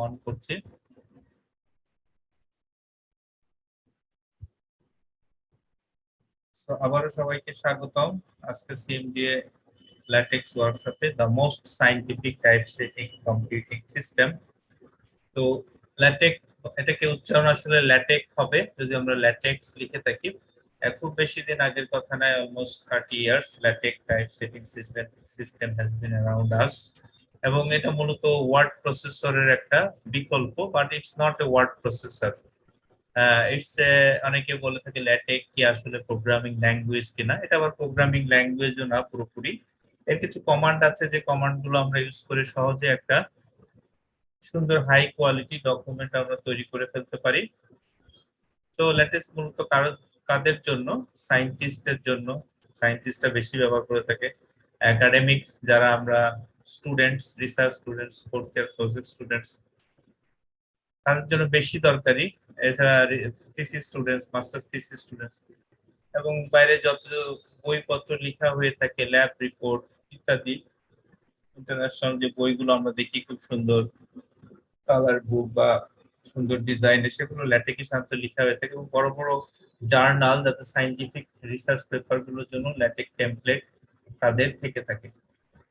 On করছি। আবারও সবাইকে স্বাগতম। আজকে সিএমডিএ ল্যাটেক্স ওয়ার্কশপে the most scientific type setting computing system. তো ল্যাটেক, এটাকে উচ্চারণ আসলে ল্যাটেক হবে যদি আমরা ল্যাটেক্স লিখে থাকি। খুব বেশি দিন আগের কথা নয়, almost 30 years LaTeX type setting system has been around us. এবং এটা মূলত ওয়ার্ড প্রসেসরের একটা বিকল্প, but it's not a word processor. It's অনেকে বলে থাকে ল্যাটেক কি আসলে প্রোগ্রামিং ল্যাঙ্গুয়েজ কিনা। এটা আবার প্রোগ্রামিং ল্যাঙ্গুয়েজও না পুরোপুরি। এর কিছু কমান্ড আছে যে কমান্ড গুলো আমরা ইউজ করে সহজে একটা সুন্দর হাই কোয়ালিটি ডকুমেন্ট আমরা তৈরি করে ফেলতে পারি। তো ল্যাটেক্স মূলত কাদের জন্য? সায়েন্টিস্টদের জন্য। সায়েন্টিস্টরা বেশি ব্যবহার করে থাকে। একাডেমিক্স, যারা আমরা students, research students, fourth year project students, তাদের জন্য বেশি দরকারি। এছাড়া thesis students, masters thesis students, এবং বাইরে যত বইপত্র লেখা হয়ে থাকে, ল্যাব রিপোর্ট ইত্যাদি, ইন্টারন্যাশনাল যে বইগুলো আমরা দেখি খুব সুন্দর কালার বুক বা সুন্দর ডিজাইনের, সেগুলো ল্যাটেকে সাধারণত লেখা হয়ে থাকে। এবং বড় বড় জার্নাল, যাতে সাইন্টিফিক রিসার্চ পেপার গুলোর জন্য ল্যাটেক টেমপ্লেট তাদের থেকে থাকে।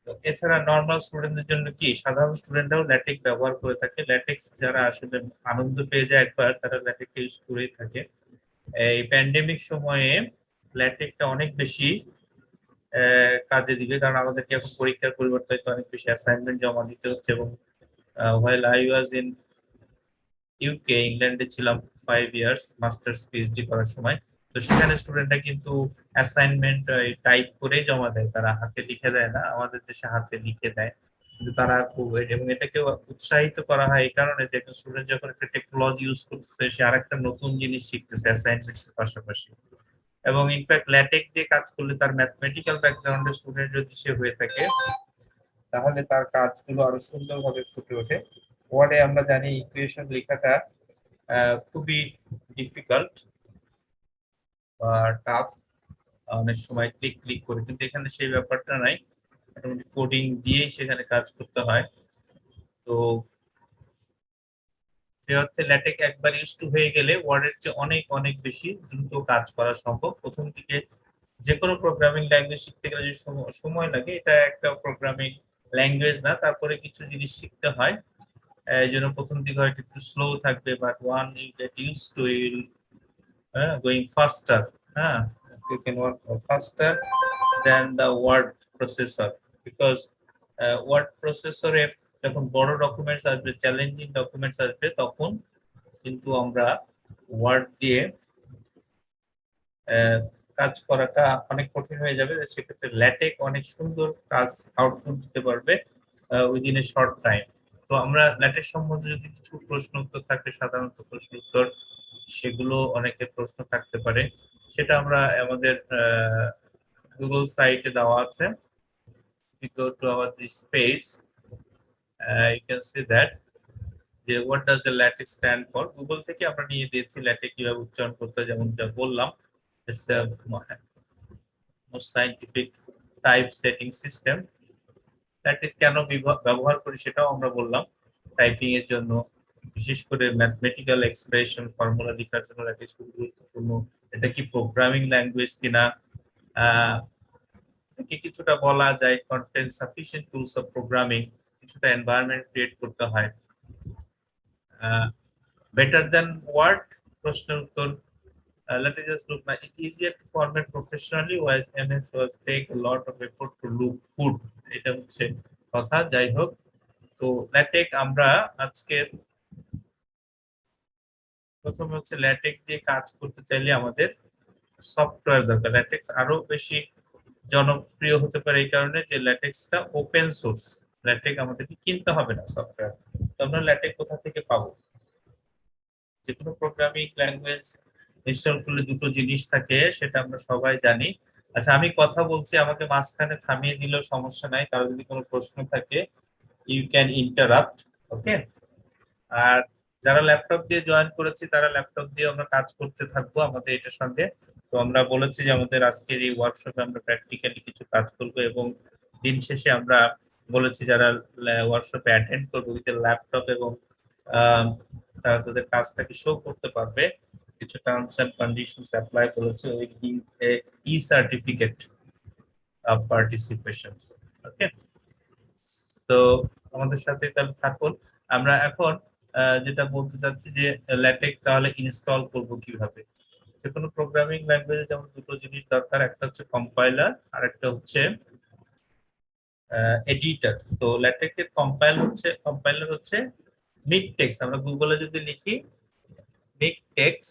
তো এছাড়া নর্মাল স্টুডেন্টদের জন্য কি, সাধারণ স্টুডেন্টরাও ল্যাটেক ব্যবহার করে থাকে। ল্যাটেক্স যারা আসলে আনন্দ পেয়ে যায় একবার, তারা ল্যাটেক ইউজ করেই থাকে। এই প্যান্ডেমিক সময়ে ল্যাটেকটা অনেক বেশি কাজে দিবে, কারণ আমাদেরকে এখন পরীক্ষার পরিবর্তে হয়তো অনেক বেশি অ্যাসাইনমেন্ট জমা দিতে হচ্ছে। এবং while I was in UK, ইংল্যান্ডে ছিলাম 5 ইয়ার্স মাস্টার্স পিএইচডি করার সময়। তো সেখানে স্টুডেন্টরা কিন্তু অ্যাসাইনমেন্ট টাইপ করেই জমা দেয়, তারা হাতে লিখে দেয় না। আমাদের দেশে হাতে লিখে দেয়, কিন্তু তারা খুব এবং এটাকে উৎসাহিত করা হয় এই কারণে যে একটা স্টুডেন্ট যখন একটা টেকনোলজি ইউজ করতেছে, সে আরেকটা নতুন জিনিস শিখতেছে অ্যাসাইনমেন্টের পাশাপাশি। এবং ইনফ্যাক্ট ল্যাটেক দিয়ে কাজ করলে, তার ম্যাথমেটিক্যাল ব্যাকগ্রাউন্ডের স্টুডেন্ট যদি সে হয়ে থাকে, তাহলে তার কাজগুলো আরো সুন্দরভাবে ফুটে ওঠে। ওয়ার্ডে আমরা জানি ইকুয়েশন লেখাটা খুবই ডিফিকাল্ট বা টাফ, অনেক সময় ক্লিক ক্লিক করে, কিন্তু এখানে সেই ব্যাপারটা নাই। কোডিং দিয়েই সেখানে কাজ করতে হয়। তো সে অর্থে ল্যাটেক একবার ইউজ টু হয়ে গেলে ওয়ার্ডের চেয়ে অনেক অনেক বেশি দ্রুত কাজ করা সম্ভব। প্রথম দিকে যে কোনো প্রোগ্রামিং ল্যাঙ্গুয়েজ শিখতে গেলে যে সময় লাগে, এটা একটা প্রোগ্রামিং ল্যাঙ্গুয়েজ না, তারপরে কিছু জিনিস শিখতে হয়। এই জন্য প্রথম দিকে হয়তো একটু স্লো থাকবে, but one you get use to it'll going faster. হ্যাঁ, you can work faster than the word processor, because word processor এ যখন বড় ডকুমেন্টস আসবে, চ্যালেঞ্জিং ডকুমেন্টস আসবে, তখন কিন্তু আমরা ওয়ার্ড দিয়ে আহ, কাজ করাটা অনেক কঠিন হয়ে যাবে। সেক্ষেত্রে ল্যাটেক অনেক সুন্দর কাজ আউটপুট দিতে পারবে উইদিন এ শর্ট টাইম। তো আমরা ল্যাটেক সম্বন্ধে যদি কিছু প্রশ্ন উত্তর থাকে, সাধারণত প্রশ্ন উত্তর, সেগুলো অনেকের প্রশ্ন থাকতে পারে, সেটা আমরা আমাদের গুগল সাইটে দেওয়া আছে। We go to our this page, you can see that যে what does the LaTeX stand for। Google থেকে আমরা নিয়ে দিয়েছি ল্যাটেক কিভাবে উচ্চারণ করতে হয়, যেমন যা বললাম, it's a most scientific type setting system। LaTeX কেন ব্যবহার করি সেটাও আমরা বললাম। টাইপিং এর জন্য, বিশেষ করে ম্যাথমেটিক্যাল এক্সপ্রেশন, ফর্মুলা লেখার জন্য LaTeX খুব গুরুত্বপূর্ণ। এটা কি প্রোগ্রামিং ল্যাঙ্গুয়েজ কিনা, কিছুটা বলা যায় content sufficient tools of programming, কিছুটা এনভায়রনমেন্ট ক্রিয়েট করতে হয়। বেটার দেন ওয়ার্ড, প্রশ্নের উত্তর। Let us just look now. It easier to format professionally, whereas MS was take a lot of effort to look good. এটা হচ্ছে কথা। যাই হোক, তো ল্যাটেক আমরা আজকে প্রথমে হচ্ছে ল্যাটেক দিয়ে কাজ করতে চাইলে আমাদের সফটওয়্যার দরকার। ল্যাটেক্স আরো বেশি জনপ্রিয় হতে পারে এই কারণে যে ল্যাটেক্সটা ওপেন সোর্স। ল্যাটেক আমাদেরকে কিনতে হবে না সফটওয়্যার। তো আমরা ল্যাটেক কোথা থেকে পাবো? যে কোনো প্রোগ্রামিং ল্যাঙ্গুয়েজ ইনস্টল করলে দুটো জিনিস থাকে, সেটা আমরা সবাই জানি। আচ্ছা, আমি কথা বলছি, আমাকে মাঝখানে থামিয়ে দিলেও সমস্যা নাই। কারো যদি কোনো প্রশ্ন থাকে, ইউ ক্যান ইন্টারাপ্ট। ওকে। আর যারা ল্যাপটপ দিয়ে জয়েন করেছি, তারা ল্যাপটপ দিয়ে আমরা কাজ করতে থাকবো আমাদের এটার সঙ্গে। তো আমরা বলেছি যে আমাদের আজকের এই ওয়ার্কশপে আমরা প্র্যাকটিক্যালি কিছু কাজ করবো, এবং দিন শেষে আমরা বলেছি যারা ওয়ার্কশপে অ্যাটেন্ড করবো উইথ ল্যাপটপ এবং তারা তাদের কাজটাকে শো করতে পারবে। কিছু টার্মস এন্ড কন্ডিশনস অ্যাপ্লাই করেছে ওই ই সার্টিফিকেট অফ পার্টিসিপেশন। ওকে, তো আমাদের সাথে তাহলে থাকুন। আমরা এখন যেটা বলতে চাচ্ছি যে ল্যাটেক্স তাহলে ইনস্টল করব কিভাবে। যে কোনো প্রোগ্রামিং ল্যাঙ্গুয়েজে যেমন দুটো জিনিস দরকার, একটা হচ্ছে কম্পাইলার আর একটা হচ্ছে এডিটর। তো ল্যাটেক্সের কম্পাইলার হচ্ছে মিকটেক্স। আমরা গুগলে যদি লিখি মিকটেক্স,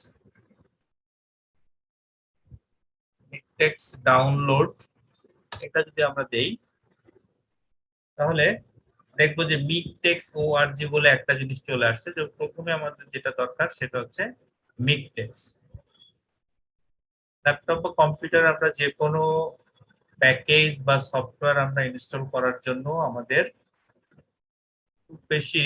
মিকটেক্স ডাউনলোড, এটা যদি আমরা দেই তাহলে দেখবো যে মিকটেক্স ওআরজি বলে একটা জিনিস চলে আসছে। যে প্রথমে আমাদের যেটা দরকার সেটা হচ্ছে মিকটেক্স। ল্যাপটপ বা কম্পিউটার আমরা যে কোনো প্যাকেজ বা সফটওয়্যার আমরা ইনস্টল করার জন্য আমাদের খুব বেশি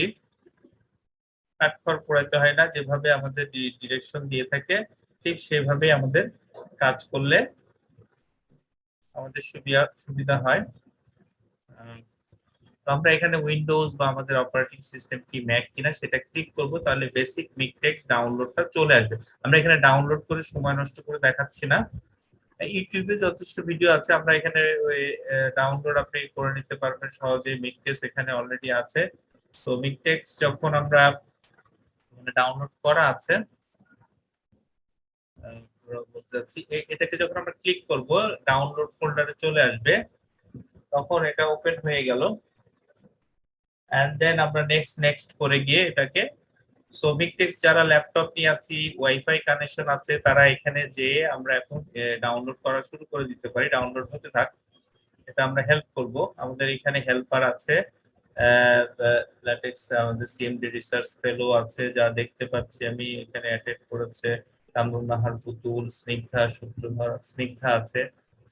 কাঠখড় পোড়াইতে হয় না। যেভাবে আমাদের ডিরেকশন দিয়ে থাকে ঠিক সেভাবে আমাদের কাজ করলে আমাদের সুবিধা হয়। তো আমরা এখানে উইন্ডোজ বা আমাদের অপারেটিং সিস্টেম কি ম্যাক কিনা সেটা ক্লিক করব, তাহলে বেসিক মিকটেক্স ডাউনলোডটা চলে আসবে। আমরা এখানে ডাউনলোড করে সময় নষ্ট করে দেখাচ্ছি না, ইউটিউবে যথেষ্ট ভিডিও আছে। আমরা এখানে ওই ডাউনলোড আপনি করে নিতে পারবেন সহজে। মিকটেক্স এখানে অলরেডি আছে। তো মিকটেক্স যখন আমরা ডাউনলোড করা আছে বলতে চাচ্ছি, এটাকে যখন আমরা ক্লিক করব ডাউনলোড ফোল্ডারে চলে আসবে, তখন এটা ওপেন হয়ে গেল। এন্ড দেন আমরা নেক্সট নেক্সট করে গিয়ে এটাকে, সো মিকটেক্স যারা ল্যাপটপ নিয়ে আছি ওয়াইফাই কানেকশন আছে তারা এখানে যে আমরা এখন ডাউনলোড করা শুরু করে দিতে পারি। ডাউনলোড হতে থাক, এটা আমরা হেল্প করব। আমাদের এখানে হেল্পার আছে, ল্যাটেক্স আমাদের সিএমডি রিসার্চ ফেলো আছে যা দেখতে পাচ্ছি আমি এখানে অ্যাটেন্ড করেছে। কামরুন নাহার, পুতুল, স্নিগ্ধা, সূত্রধর, স্নিগ্ধা আছে,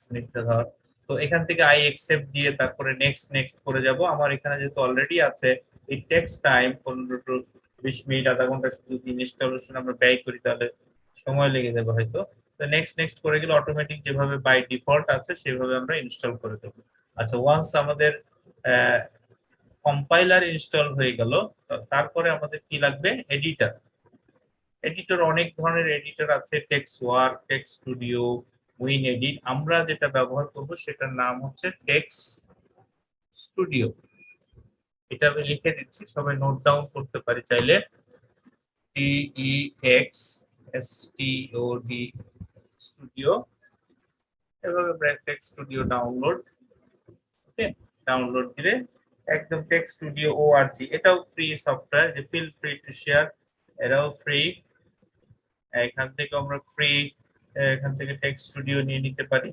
স্নিগ্ধাধর। তো এখান থেকে আই একসেপ্ট দিয়ে তারপরে নেক্সট নেক্সট করে যাব। আমার এখানে যেহেতু অলরেডি আছে, এই টেক্স টাইম 15 টু 20 মিনিট, আধা ঘন্টা শুধু ইনস্টলেশন আমরা ব্যয় করি তাহলে সময় লেগে যাবে হয়তো। তো নেক্সট নেক্সট করে গেলে অটোমেটিক যেভাবে বাই ডিফল্ট আছে সেভাবে আমরা ইনস্টল করে দেবো। আচ্ছা, ওয়ান্স আমাদের কম্পাইলার ইনস্টল হয়ে গেল, তারপরে আমাদের কি লাগবে? এডিটর। এডিটর অনেক ধরনের এডিটর আছে, text work, text studio, win edit. আমরা যেটা ব্যবহার করব সেটার নাম হচ্ছে টেক্সট স্টুডিও। এটা আমি লিখে দিচ্ছি, সবাই নোট ডাউন করতে পারি চাইলে। TEXSTUD স্টুডিও, এভাবে টেক্সট স্টুডিও ডাউনলোড। ওকে, ডাউনলোড দিলে একদম টেক্সট স্টুডিও ওআরজি, এটাও ফ্রি সফটওয়্যার, যে ফিল ফ্রি টু শেয়ার। এটাও ফ্রি, এখান থেকে আমরা ফ্রি, এখান থেকে টেক্সট স্টুডিও নিয়ে নিতে পারি।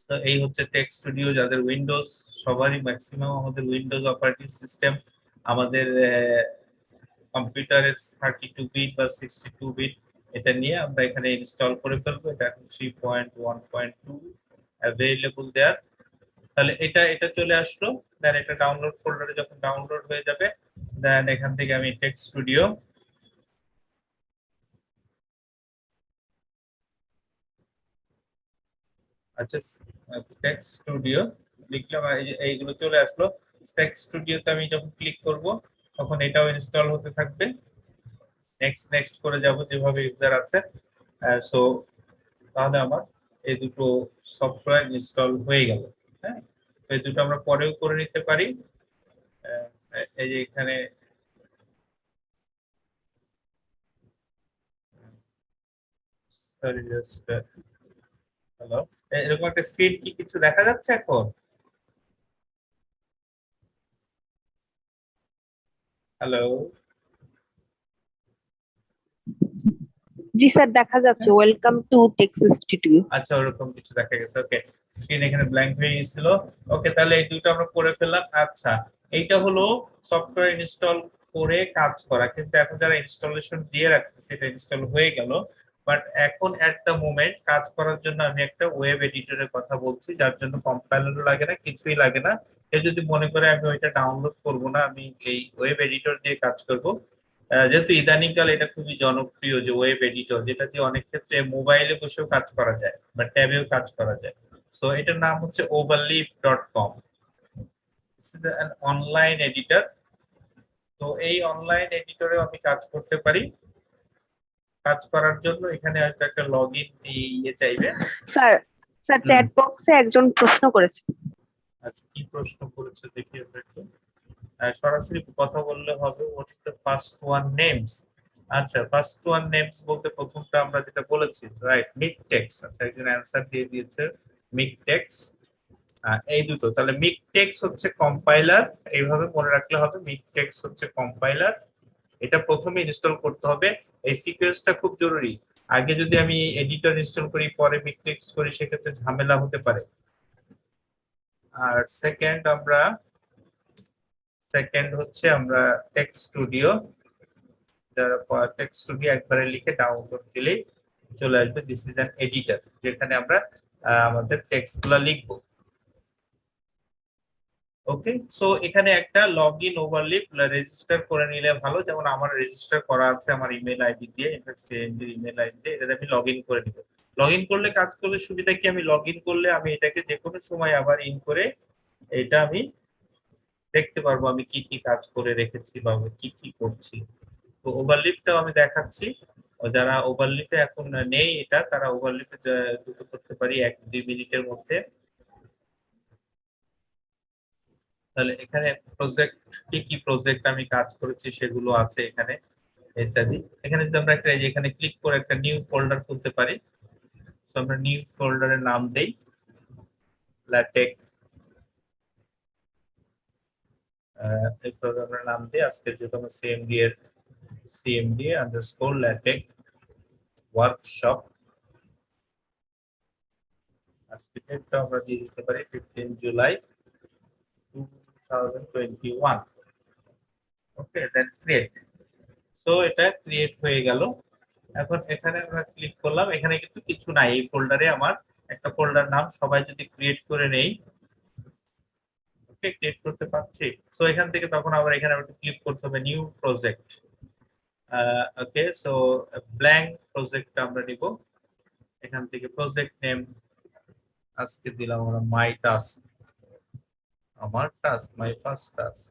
তো এই হচ্ছে টেক্সট স্টুডিও। যাদের উইন্ডোজ, সবারই ম্যাক্সিমাম আমাদের উইন্ডোজ অপারেটিং সিস্টেম, আমাদের কম্পিউটারের 32 বিট বা 62 বিট, এটা নিয়ে আমরা এখানে ইনস্টল করে ফেলবো। এটা এখন 3.1.2 অ্যাভেলেবল দেয়ার। তাহলে এটা এটা চলে আসলো। দেন এটা ডাউনলোড ফোল্ডারে যখন ডাউনলোড হয়ে যাবে, দেন এখান থেকে আমি টেক্সট স্টুডিও, আচ্ছা টেক্সট স্টুডিও লিখলাম, এইগুলো চলে আসলো। টেক্সট স্টুডিওতে আমি যখন ক্লিক করব তখন এটাও ইনস্টল হতে থাকবে। নেক্সট নেক্সট করে যাব যেভাবে ইউজার আছে। সো তাহলে আমার এই দুটো সফটওয়্যার ইনস্টল হয়ে গেল। হ্যাঁ, এই দুটো আমরা পরেও করে নিতে পারি। আহ, এই যে এখানে সরি জাস্ট হ্যালো, এরকম একটা স্ক্রিন কি কিছু দেখা যাচ্ছে এখন? হ্যালো, জি স্যার, দেখা যাচ্ছে। Welcome to TeXstudio. আচ্ছা ওরকম কিছু দেখা গেছে। ওকে, স্ক্রিন এখানে ব্ল্যাঙ্ক হয়ে গেছিল। ওকে, তাহলে এই দুটো আমরা করে ফেললাম। আচ্ছা, এইটা হলো সফটওয়্যার ইনস্টল করে কাজ করা, কিন্তু এখন যারা ইনস্টলেশন দিয়ে রাখতেছে এটা ইনস্টল হয়ে গেল। বাট এখন এট দ্য মোমেন্ট কাজ করার জন্য আমি একটা ওয়েব এডিটরের কথা বলছি, যার জন্য কম্পাইলারও লাগে না, কিছুই লাগে না। কেউ যদি মনে করে আমি ওইটা ডাউনলোড করব না, আমি এই ওয়েব এডিটর দিয়ে কাজ করব। যেহেতু ইদানিংকাল এটা খুবই জনপ্রিয় যে ওয়েব এডিটর, যেটা দিয়ে অনেক ক্ষেত্রে মোবাইলে বসেও কাজ করা যায় বা ট্যাবেও কাজ করা যায়। সো এটার নাম হচ্ছে overleaf.com. This is an online editor. তো এই অনলাইন এডিটরে আমি কাজ করতে পারি। কাজ করার জন্য এখানে হয়তো একটা লগ ইন ইয়ে চাইবে। স্যার স্যার হুম। চ্যাট বক্সে একজন প্রশ্ন করেছে। আচ্ছা, কি প্রশ্ন করেছে দেখি আমরা একটু। সরাসরি কথা বললে হবে। What is the first one names? আচ্ছা, ফার্স্ট ওয়ান নেমস বলতে প্রথমটা আমরা যেটা বলেছি, রাইট, মিকটেক্স। আচ্ছা, একজন অ্যান্সার দিয়ে দিয়েছে মিকটেক্স। এই দুটো তাহলে মিকটেক্স হচ্ছে কম্পাইলার, এইভাবে মনে রাখলে হবে। মিকটেক্স হচ্ছে কম্পাইলার, এটা প্রথমে ইনস্টল করতে হবে। এই সিকোয়েন্সটা খুব জরুরি। আগে যদি আমি এডিটর ইনস্টল করি পরে মিকটেক্স করি সেক্ষেত্রে ঝামেলা হতে পারে। আর সেকেন্ড হচ্ছে আমরা টেক্সট স্টুডিও। টেক্সট স্টুডিও একবারে লিখে ডাউনলোড দিলেই চলে আসবে। দিস ইজ অ্যান এডিটর, যেখানে আমরা আমাদের টেক্সট গুলা লিখবো। ওকে, সো এখানে একটা লগ ইন ওভারলিপ রেজিস্টার করে নিলে ভালো। যেমন আমার রেজিস্টার করা আছে আমার ইমেল আইডি দিয়ে, ইমেল আইডি দিয়ে এটাতে আমি লগ ইন করে নিব। লগ ইন করলে কাজ করলে সুবিধা কি, আমি লগ ইন করলে আমি এটাকে যে কোনো সময় আবার ইন করে এটা আমি দেখতে পারবো আমি কি কি কাজ করে রেখেছি বা আমি কি কি করছি। তো ওভারলিপটাও আমি দেখাচ্ছি। যারা ওভারলিপে এখন নেই এটা, তারা ওভারলিপে দ্রুত করতে পারি 1-2 মিনিটের মধ্যে। তাহলে এখানে প্রজেক্ট, কি কি প্রজেক্ট আমি কাজ করেছি সেগুলো আছে এখানে ইত্যাদি। এখানে যদি আমরা একটা এখানে ক্লিক করে একটা নিউ ফোল্ডার খুলতে পারি। তো আমরা নিউ ফোল্ডারের নাম দেই ল্যাটেক। এই প্রোগ্রামের নাম দিয়ে আজকে যেহেতু আমরা সিএমডি আন্ডারস্কোর ল্যাটেক ওয়ার্কশপ, আজকে ডেটটা আমরা দিয়ে দিতে পারি 15 জুলাই 2021। ওকে, দেন ক্রিয়েট। সো এটা ক্রিয়েট হয়ে গেল। এখন এখানে আমরা ক্লিক করলাম, এখানে কিন্তু কিছু নাই এই ফোল্ডারে। আমার একটা ফোল্ডার নাম সবাই যদি ক্রিয়েট করে নেই, ওকে, ক্রিয়েট করতে পারছি। সো এখান থেকে তখন আবার এখানে ক্লিক করতে হবে নিউ প্রজেক্ট। ওকে, সো ব্ল্যাঙ্ক প্রজেক্ট আমরা নিব। এখান থেকে প্রজেক্ট নেম আজকে দিলাম আমরা মাই টাস্ক, আমার task, my first task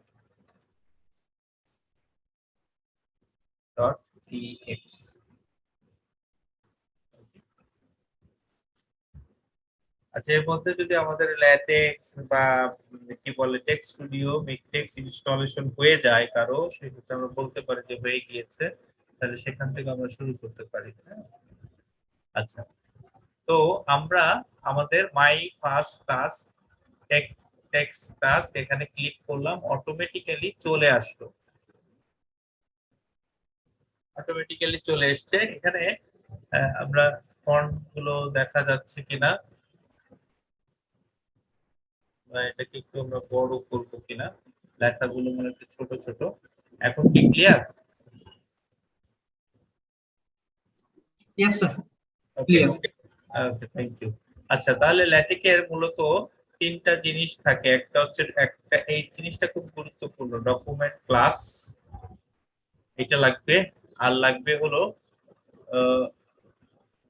dot TX. আচ্ছা, এর মধ্যে যদি আমাদের ল্যাটেক্স বা কি বলে টেক্সট স্টুডিও মিকটেক্স ইনস্টলেশন হয়ে যায় কারো, সেক্ষেত্রে আমরা বলতে পারি যে হয়ে গিয়েছে, তাহলে সেখান থেকে আমরা শুরু করতে পারি। হ্যাঁ? আচ্ছা, তো আমরা আমাদের my first task text task এখানে ক্লিক করলাম, অটোমেটিক্যালি চলে আসলো। অটোমেটিক্যালি চলে এসছে এখানে। আমরা ফন্ট গুলো দেখা যাচ্ছে কিনা, এটাকে একটু আমরা বড় করবো কিনা, লেখাগুলো মানে একটু ছোট ছোট। এখন কি clear? Yes, sir. Okay Clear. Okay okay, thank you. আচ্ছা, তাহলে ল্যাটিকের মূলত তিনটা জিনিস থাকে। একটা হচ্ছে একটা, এই জিনিসটা খুব গুরুত্বপূর্ণ, ডকুমেন্ট ক্লাস, এটা লাগবে। আর লাগবে হলো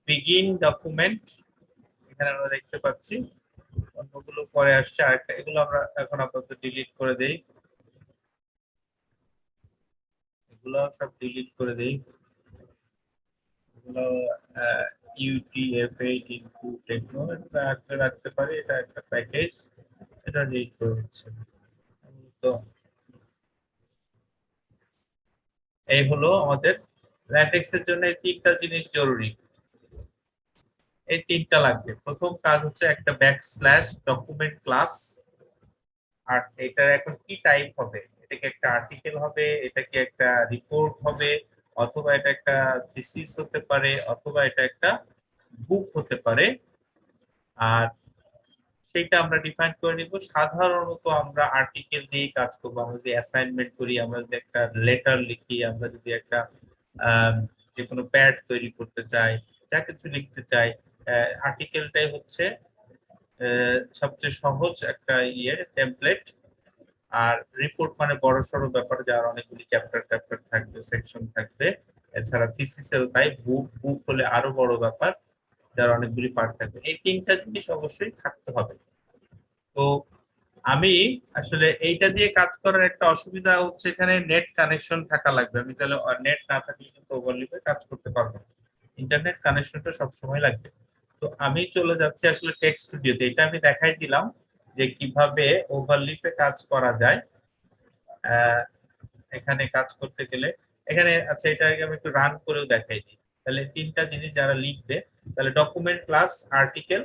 বিগিন ডকুমেন্ট, এখানে আমরা দেখতে পাচ্ছি। অন্যগুলো পরে আসছে আরেকটা, এগুলো আমরা এখন আপাতত ডিলিট করে দেই, এগুলো সব ডিলিট করে দেই। এগুলো UTF-8 ইনটু টেকনো, এটা রাখতে পারি, এটা একটা প্যাকেজ, এটা ডিলিট করে দিচ্ছি। তো এই হলো আমাদের ল্যাটেক্স এর জন্য এই তিনটা জিনিস জরুরি। এই তিনটা লাগবে। প্রথম কাজ হচ্ছে একটা ব্যাকস্ল্যাশ ডকুমেন্ট ক্লাস। আর এটার এখন কি টাইপ হবে, এটা কি একটা আর্টিকেল হবে, এটা কি একটা রিপোর্ট হবে, অথবা এটা একটা থিসিস হতে পারে, অথবা এটা একটা বুক হতে পারে। আর সেটা আমরা ডিফাইন করে নিব। সাধারণত আমরা আর্টিকেল দিয়ে কাজ করবো। আমরা যদি অ্যাসাইনমেন্ট করি, আমরা যদি একটা লেটার লিখি, আমরা যদি একটা যে কোনো প্যাড তৈরি করতে চাই, যা কিছু লিখতে চাই, আর্টিকেলটাই হচ্ছে সবচেয়ে সহজ একটা টেমপ্লেট। আর রিপোর্ট মানে বড় সড়ো ব্যাপার, যার অনেকগুলি চ্যাপ্টার থাকবে, সেকশন থাকবে। এছাড়া থিসিসেও তাই, বুক হলে আরো বড় ব্যাপার, যার অনেকগুলি পার্ট থাকবে। এই তিনটা জিনিস অবশ্যই থাকতে হবে। তো আমি আসলে এইটা দিয়ে কাজ করার একটা অসুবিধা হচ্ছে এখানে নেট কানেকশন থাকা লাগবে। আমি তাহলে নেট না থাকলে কিন্তু ওভারলিপে কাজ করতে পারবো না। ইন্টারনেট কানেকশনটা সবসময় লাগবে। তো আমি চলে যাচ্ছি আসলে টেক্সট স্টুডিওতে। এটা আমি দেখাই দিলাম যে কিভাবে ওভারলিপে কাজ করা যায়। এখানে কাজ করতে গেলে এখানে আচ্ছা এটা আগে আমি একটু রান করেও দেখাই দিই। তাহলে তিনটা জিনিস যারা লিখবে, তাহলে ডকুমেন্ট প্লাস আর্টিকেল।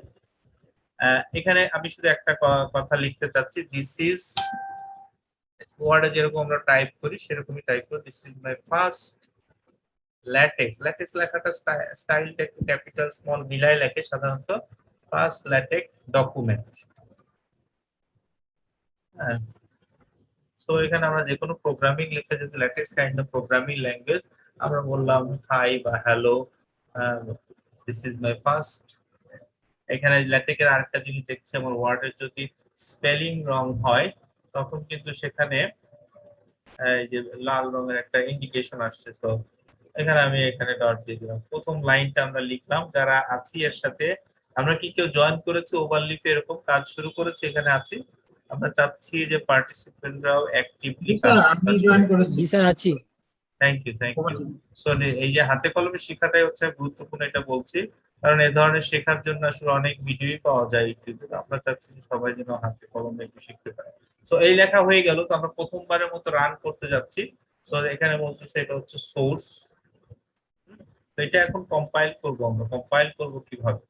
এখানে আমি শুধু একটা কথা লিখতে চাচ্ছি, দিস ইজ ওয়ার্ডে যেরকম আমরা টাইপ করি সেরকমই টাইপ করি, this is my first latex. Latex লেখাটা স্টাইলটা একটু ক্যাপিটাল স্মল মিলাই লেখে সাধারণত, ফার্স্ট ল্যাটেক্স ডকুমেন্ট। হ্যাঁ, তো এখানে আমরা যে কোনো প্রোগ্রামিং লিখে যদি latex kind of programming language, আমরা বললাম হাই বা hello, this is my first. এখানে ল্যাটেক্সের আরেকটা জিনিস দেখছি, আমার ওয়ার্ডের যদি স্পেলিং রং হয় তখন কিন্তু সেখানে এই যে লাল রঙের একটা ইন্ডিকেশন আসছে। তো এখানে আমি এখানে ডট দিয়ে দিলাম। প্রথম লাইনটা আমরা লিখলাম, যারা আছি এর সাথে আমরা কি কেউ জয়েন করেছে ওভারলিপে এরকম কাজ শুরু করেছে এখানে আছি, আমরা চাচ্ছি যে পার্টিসিপেন্টরাও অ্যাক্টিভলি স্যার কাজ আমি জয়েন করেছি। জি স্যার আছি। থ্যাংক ইউ সো এই যে হাতে কলমে শেখাটাই হচ্ছে গুরুত্বপূর্ণ, এটা বলছি কারণ এই ধরনের শেখার জন্য আসলে অনেক ভিডিওই পাওয়া যায় ইউটিউবে। আমরা চাচ্ছি যে সবাই যেন হাতে কলমে একটু শিখতে পারে। সো এই লেখা হয়ে গেল, তো আমরা প্রথমবারের মতো রান করতে যাচ্ছি। সো এখানে বলতেছে এটা হচ্ছে সোর্স। তো এটা এখন কম্পাইল করব। আমরা কম্পাইল করব কিভাবে,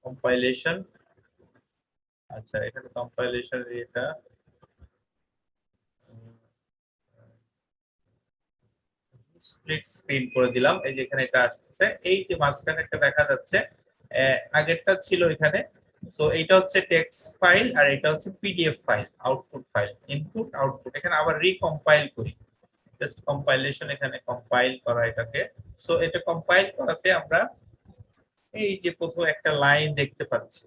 কম্পাইলেশন। আচ্ছা এখানে কম্পাইলেশন এটা স্প্লিট স্ক্রিন করে দিলাম। এই যে এখানে এটা আসছে, এই যে মাঝখানে একটা দেখা যাচ্ছে, আগেরটা ছিল এখানে। সো এটা হচ্ছে টেক্সট ফাইল আর এটা হচ্ছে PDF file, output file, input output. এখানে আবার রিকম্পাইল করি, জাস্ট কম্পাইলেশন, এখানে কম্পাইল করা এটাকে। সো এটা কম্পাইল করাতে আমরা এই যে প্রথম একটা লাইন দেখতে পাচ্ছি,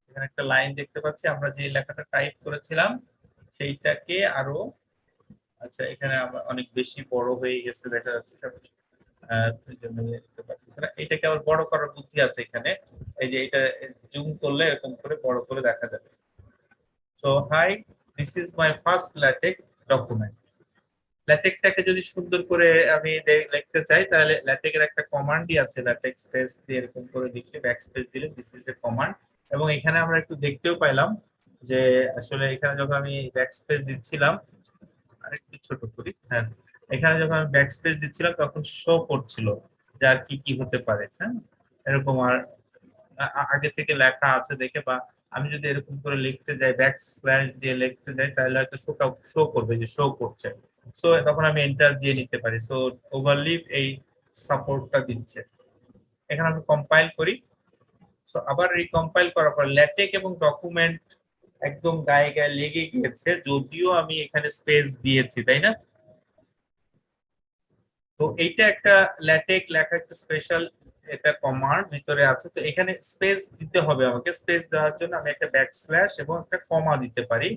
এখানে একটা লাইন দেখতে পাচ্ছি, আমরা যে লেখাটা টাইপ করেছিলাম সেইটাকে আরো, আচ্ছা এখানে আমরা অনেক বেশি বড় হয়ে গেছে দেখা যাচ্ছে এটাকে আবার বড় করার বুদ্ধি আছে এখানে। এই যে এটা জুম করলে এরকম করে বড় করে দেখা যাবে। So hi, this is my first LaTeX document. ল্যাটেক্সটাকে যদি সুন্দর করে আমি লিখতে চাই তাহলে ল্যাটেক্সের একটা কমান্ডই আছে, ল্যাটেক্স স্পেস দিয়ে এরকম করে লিখে ব্যাক স্পেস দিলে দিস ইজ এ কমান্ড। এবং এখানে আমরা একটু দেখতেও পাইলাম যে আসলে এখানে যখন আমি ব্যাক স্পেস দিচ্ছিলাম, আরেকটু ছোট করি, হ্যাঁ এখানে যখন আমি ব্যাক স্পেস দিচ্ছিলাম তখন শো করছিল যে আর কি কি হতে পারে। হ্যাঁ এরকম আর আগে থেকে লেখা আছে দেখে, বা আমি যদি এরকম করে লিখতে যাই ব্যাক স্ল্যাশ দিয়ে লিখতে যাই তাহলে হয়তো শো করবে যে শো করছে। সো তখন আমি এন্টার দিয়ে নিতে পারি। সো ওভারলিপ এই সাপোর্টটা দিচ্ছে। এখানে আমি কম্পাইল করি। সো আবার রিকম্পাইল করার পর ল্যাটেক্স এবং ডকুমেন্ট একদম গায়ে গায়ে লেগে গিয়েছে, যদিও আমি এখানে স্পেস দিয়েছি, তাই না? তো এইটা একটা ল্যাটেক্স লেখা একটা স্পেশাল এটা কমান্ড ভিতরে আছে। তো এখানে স্পেস দিতে হবে আমাকে। স্পেস দেওয়ার জন্য আমি একটা ব্যাকস্ল্যাশ এবং একটা কমা দিতে পারি,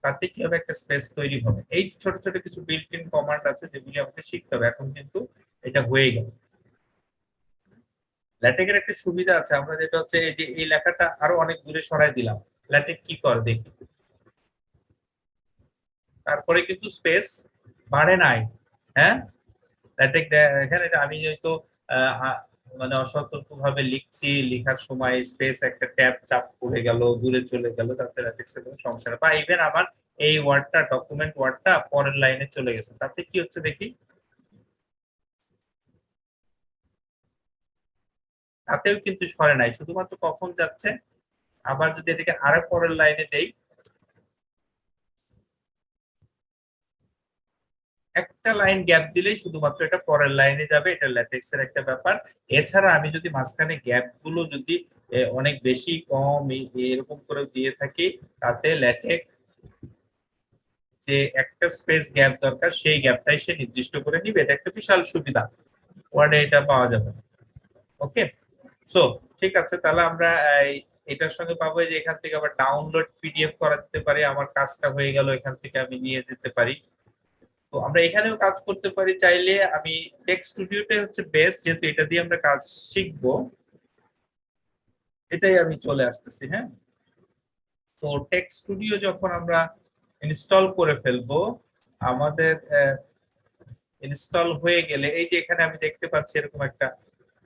তাতে কি হবে একটা স্পেস তৈরি হবে। এই ছোট ছোট কিছু বিল্ট ইন কমান্ড আছে যেগুলি আমাকে শিখতে হবে। এখন কিন্তু এটা হয়ে গেল। ল্যাটেক্সের একটা সুবিধা আছে, আমরা যেটা হচ্ছে এই যে এই লেখাটা আরো অনেক দূরে সরাই দিলাম, ল্যাটেক্স কি করে দেখি, তারপরে কিন্তু স্পেস বাড়ে নাই। হ্যাঁ ল্যাটেক্স দেখেন, এটা আমি যেহেতু মানে অসতর্ক ভাবে লিখছি, লেখার সময় স্পেস একটা ট্যাব চাপ পড়ে গেল, দূরে চলে গেল, তাতে ল্যাটেক্সের কোনো সমস্যা নেই। বা ইভেন আমার এই ওয়ার্ডটা ডকুমেন্ট ওয়ার্ডটা পরের লাইনে চলে গেছে, তাতে কি হচ্ছে দেখি, তাতেও কিন্তু সরে নাই, শুধুমাত্র কখন যাচ্ছে। আবার যদি এটাকে আরো পরের লাইনে দেই, একটা লাইন গ্যাপ দিলেই শুধুমাত্র এটা পরের লাইনে যাবে। এটা ল্যাটেক্স এর একটা ব্যাপার। এছাড়া আমি যদি মাঝখানে গ্যাপ গুলো যদি অনেক বেশি কম এরকম করে দিয়ে থাকি, তাতে ল্যাটেক্স যে একটা স্পেস গ্যাপ দরকার সেই গ্যাপটাই সে নির্দিষ্ট করে নিবে। এটা একটা বিশাল সুবিধা, ওয়ার্ডে এটা পাওয়া যাবে। ওকে, সো ঠিক আছে, তাহলে আমরা এটার সঙ্গে পাবো যে এখান থেকে আবার ডাউনলোড পিডিএফ করা যেতে পারে। আমার কাজটা হয়ে গেল, এখান থেকে আমি নিয়ে যেতে পারি। তো আমরা এখানেও কাজ করতে পারি চাইলে। আমি টেক্সট স্টুডিওটাই হচ্ছে বেস্ট, যেহেতু এটা দিয়ে আমরা কাজ শিখবো। এটাই আমি চলে আসতেছি। হ্যাঁ, তো তো টেক্সট স্টুডিও যখন আমরা ইনস্টল করে ফেলবো, আমাদের ইনস্টল হয়ে গেলে এই যে এখানে আমি দেখতে পাচ্ছি এরকম একটা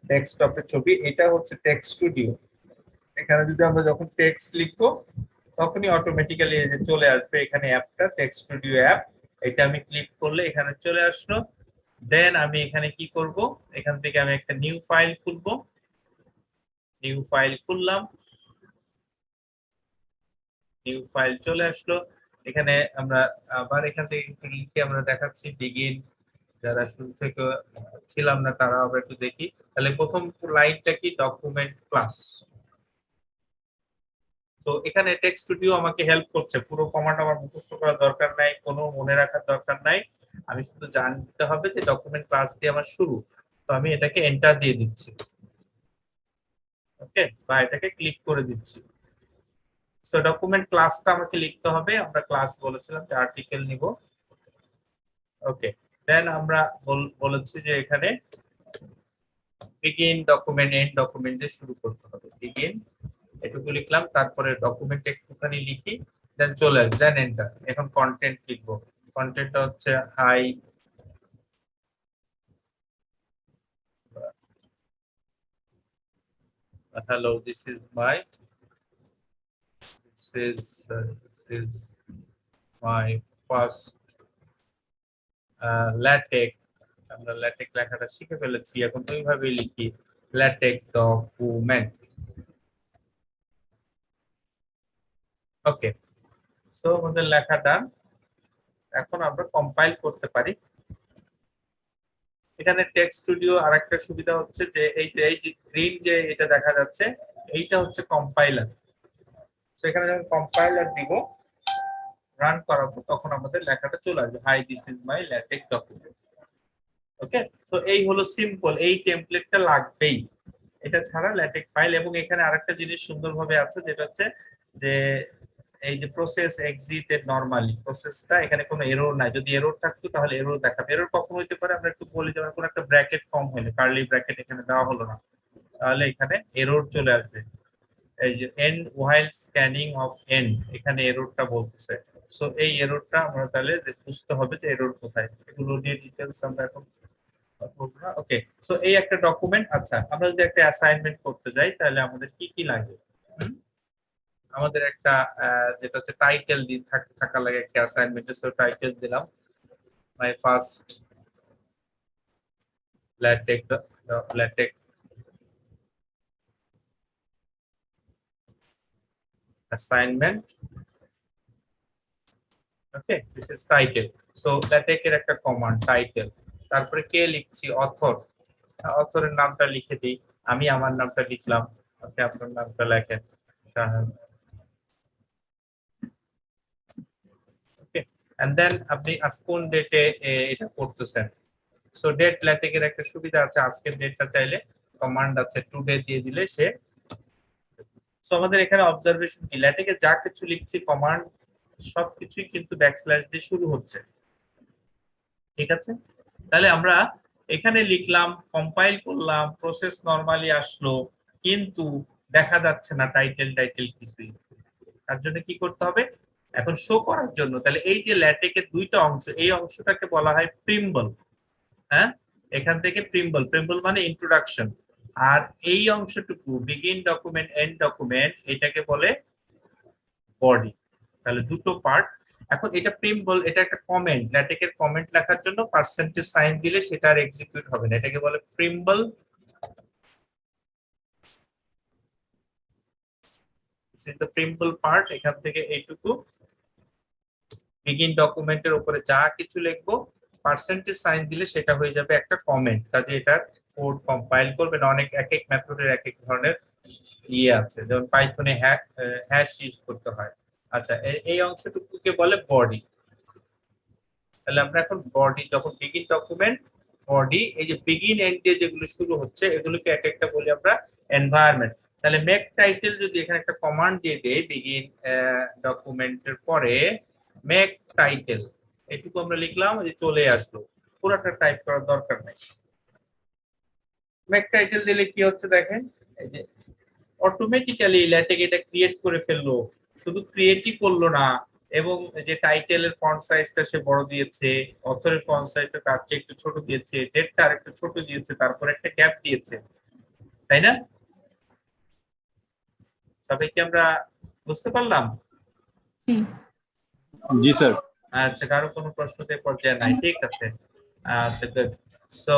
ডেস্কটপের ছবি, এটা হচ্ছে টেক্সট স্টুডিও। এখানে যদি আমরা যখন টেক্সট লিখবো তখনই অটোমেটিক্যালি এই যে চলে আসবে এখানে অ্যাপটা, টেক্সট স্টুডিও অ্যাপ। এটা আমি ক্লিক করলে এখানে চলে আসলো। দেন আমি এখানে কি করব, এখান থেকে আমি একটা নিউ ফাইল খুলবো। নিউ ফাইল খুললাম, নিউ ফাইল চলে আসলো। এখানে আমরা আবার এখান থেকে লিখে আমরা দেখাচ্ছি বিগিন, যারা শুরু থেকে ছিলাম না তারা আবার একটু দেখি। তাহলে প্রথম লাইনটা কি, ডকুমেন্ট ক্লাস। তো এখানে টেক্সট স্টুডিও আমাকে হেল্প করছে, পুরো কমান্ড আমার মুখস্থ করার দরকার নাই, কোনো মনে রাখার দরকার নাই, আমি শুধু জানতে হবে যে ডকুমেন্ট ক্লাস দিয়ে আমার শুরু। তো আমি এটাকে এন্টার দিয়ে দিচ্ছি, ওকে, বা এটাকে ক্লিক করে দিচ্ছি। সো ডকুমেন্ট ক্লাসটা আমাকে লিখতে হবে, আমরা ক্লাস বলেছিলাম যে আর্টিকেল নিব, ওকে। দেন আমরা বলেছি যে এখানে বিগিন ডকুমেন্ট এন্ড ডকুমেন্ট দিয়ে শুরু করতে হবে, বিগিন এটুকু লিখলাম, তারপরে ডকুমেন্ট একটুখানি লিখি, দেন চলে আসবে, দেন এন্টার। এখন কন্টেন্ট লিখবো, কন্টেন্টটা হচ্ছে high hello, this is my first LaTeX। আমরা LaTeX লেখাটা শিখে ফেলেছি, এখন তো এইভাবে লিখি LaTeX ডকুমেন্ট, ওকে। সো আমাদের লেখাটা এখন আমরা কম্পাইল করতে পারি। এখানে টেক্সট স্টুডিও আরেকটা সুবিধা হচ্ছে যে এই যে গ্রিন যে এটা দেখা যাচ্ছে, এইটা হচ্ছে কম্পাইলার। তো এখানে যখন কম্পাইলার দিব, রান করাবো, তখন আমাদের লেখাটা চলে আসবে, hi this is my LaTeX document, okay. তো এই হলো সিম্পল, এই টেমপ্লেটটা লাগবেই, এটা ছাড়া ল্যাটেক্স ফাইল। এবং এখানে আরেকটা জিনিস সুন্দরভাবে আছে, যেটা হচ্ছে যে এই যে প্রসেস এক্সিটেড নরমালি, প্রসেসটা এখানে কোনো এরর নাই, যদি এরর থাকতো তাহলে এরর দেখাবে। এরর কখন হইতে পারে আমরা একটু বলি, যেমন কোনো একটা ব্র্যাকেট কম হলে, কার্লি ব্র্যাকেট এখানে দেওয়া হলো না, তাহলে এখানে এরর চলে আসবে। এই যে end while scanning of end, এখানে এররটা বলতেছে। সো এই এররটা আমরা তাহলে বুঝতে হবে যে এরর কোথায়, এগুলো নিয়ে ডিটেইলস আমরা এখন বলবো না, ওকে। সো এই একটা ডকুমেন্ট। আচ্ছা, আমরা যদি একটা অ্যাসাইনমেন্ট করতে যাই তাহলে আমাদের কি কি লাগে? আমাদের একটা যেটা হচ্ছে টাইটেল দিয়ে থাকা লাগে একটা অ্যাসাইনমেন্টে। সো টাইটেল দিলাম my first LaTeX assignment, okay, this is title. So LaTeX এর একটা কমান্ড টাইটেল, তারপরে কে লিখছি, অথর, অথরের নামটা লিখে দিই, আমি আমার নামটা লিখলাম, আপনি আপনার নামটা লেখেন, ওকে। এন্ড দেন আপনি কোন ডেটে এটা করতেছেন। সো ডেট LaTeX এর একটা সুবিধা আছে, আজকের ডেটটা চাইলে কমান্ড আছে টুডে দিয়ে দিলে সে। সো আমাদের এখানে অবজারভেশন কি, LaTeX এ যা কিছু লিখছি কমান্ড সবকিছুই কিন্তু ব্যাকস্ল্যাশ দিয়ে শুরু হচ্ছে, ঠিক আছে। তাহলে আমরা এখানে লিখলাম, কম্পাইল করলাম, প্রসেস নরমালি আসলো, কিন্তু দেখা যাচ্ছে না টাইটেল কিছুই। তার জন্য কি করতে হবে, এখন শো করার জন্য, তাহলে এই যে LaTeX এর দুইটা অংশ, এই অংশটাকে বলা হয় প্রিম্বল, হ্যাঁ, এখান থেকে প্রিম্বল মানে ইন্ট্রোডাকশন, আর এই অংশটুকু বিগিন ডকুমেন্ট এন্ড ডকুমেন্ট, এটাকে বলে বডি। তাহলে দুটো পার্ট। এখন এটা প্রিম্বল, এটা একটা কমেন্ট, LaTeX এর কমেন্ট লেখার জন্য পার্সেন্টেজ সাইন দিলে সেটা আর এক্সিকিউট হবে না, এটাকে বলে preamble. This is the preamble part. এখান থেকে এইটুকু বিগিন ডকুমেন্টের উপরে যা কিছু লিখবো পার্সেন্টেজ সাইন দিলে সেটা হয়ে যাবে একটা কমেন্ট। কাজে এটার কোড কম্পাইল করবেন, অনেক এক এক মেথডের এক এক ধরনের ইয়ে আছে, যেমন পাইথনে হ্যাশ ইউজ করতে হয়। আচ্ছা, এই অংশটুকুকে বলে বডি। তাহলে আমরা এখন বডি, যখন বিগিন ডকুমেন্ট বডি, এই যে বিগিন এন্ড দিয়ে যেগুলো শুরু হচ্ছে এগুলোকে এক একটা বলি আমরা এনভায়রনমেন্ট। তাহলে মেক টাইটেল যদি এখানে একটা কমান্ড দিয়ে দেই বিগিন ডকুমেন্টের পরে মেক টাইটেল, এটুকু আমরা লিখলাম, যে চলে আসলো, পুরোটা টাইপ করার দরকার নেই। মেক টাইটেল দিলে কি হচ্ছে দেখেন, এই যে অটোমেটিক্যালি LaTeX এটা ক্রিয়েট করে ফেললো শুধু ক্রিয়েটই করলো না, এবং যে টাইটেলের ফন্ট সাইজটা সে বড় দিয়েছে, অথরের ফন্ট সাইজটা তার চেয়ে একটু ছোট দিয়েছে, ডেটটা আর একটু ছোট দিয়েছে, তারপর একটা গ্যাপ দিয়েছে, তাই না? সবাইকে আমরা বুঝতে পারলাম? জি জি স্যার। আচ্ছা, কারো কোনো প্রশ্নতে পর্যায়ে নাই, ঠিক আছে। আচ্ছা, good. So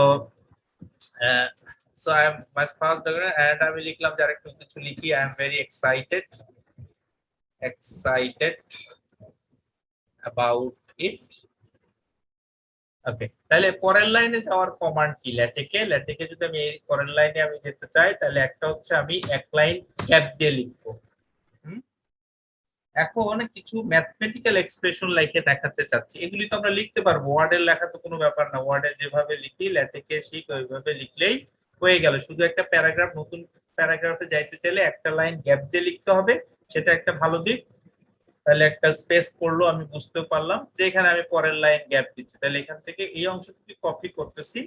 so I am must pass the end আমি লিখলাম যে আরেকটু কিছু লিখি। I am very excited about it. ওকে, তাহলে পরের লাইনে যাওয়ার কমান্ড কি? ল্যাটেকে যদি আমি এই পরের লাইনে আমি যেতে চাই, তাহলে একটা হচ্ছে আমি এক লাইন গ্যাপ দিয়ে লিখবো। এখন কিছু ম্যাথমেটিক্যাল এক্সপ্রেশন লিখে দেখাতে চাচ্ছি। এগুলি তো আমরা লিখতে পারবো, ওয়ার্ডের লেখা তো কোনো ব্যাপার না। ওয়ার্ডে যেভাবে লিখি ল্যাটেকে শিখ ওইভাবে লিখলেই হয়ে গেল। শুধু একটা প্যারাগ্রাফ, নতুন প্যারাগ্রাফে যাইতে চাইলে একটা লাইন গ্যাপ দিয়ে লিখতে হবে, সেটা একটা ভালো দিক। তাহলে একটা স্পেস পড়লো, আমি বুঝতেও পারলাম যে এখানে আমি পরের লাইন গ্যাপ দিচ্ছি। তাহলে এখান থেকে এই অংশটুকু কপি করতেছি,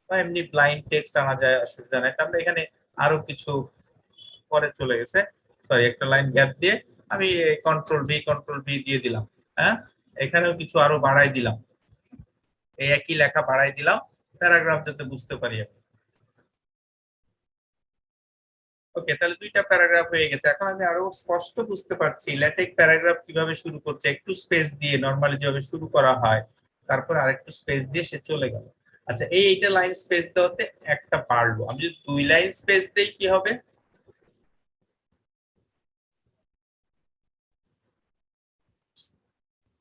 বা এমনি ব্লাইন্ড টেক্সট আনা যায়, অসুবিধা নাই। তাহলে এখানে আরো কিছু পরে চলে গেছে, সরি, একটা লাইন গ্যাপ দিয়ে আমি কন্ট্রোল ভি দিয়ে দিলাম। হ্যাঁ, এখানেও কিছু আরো বাড়াই দিলাম, এই একই লেখা বাড়াই দিলাম প্যারাগ্রাফ যাতে বুঝতে পারি আমি। ওকে, তাহলে দুইটা প্যারাগ্রাফ হয়ে গেছে। এখন আমি আরো স্পষ্ট বুঝতে পারছি ল্যাটেক প্যারাগ্রাফ কিভাবে শুরু করছে। একটু স্পেস দিয়ে নরমালি যেভাবে শুরু করা হয়, তারপর আরেকটু স্পেস দিয়ে সে চলে গেল। আচ্ছা, এইটা লাইন স্পেস দেওয়াতে একটা বাড়লো। আমি যদি 2 লাইন স্পেস দেই কি হবে?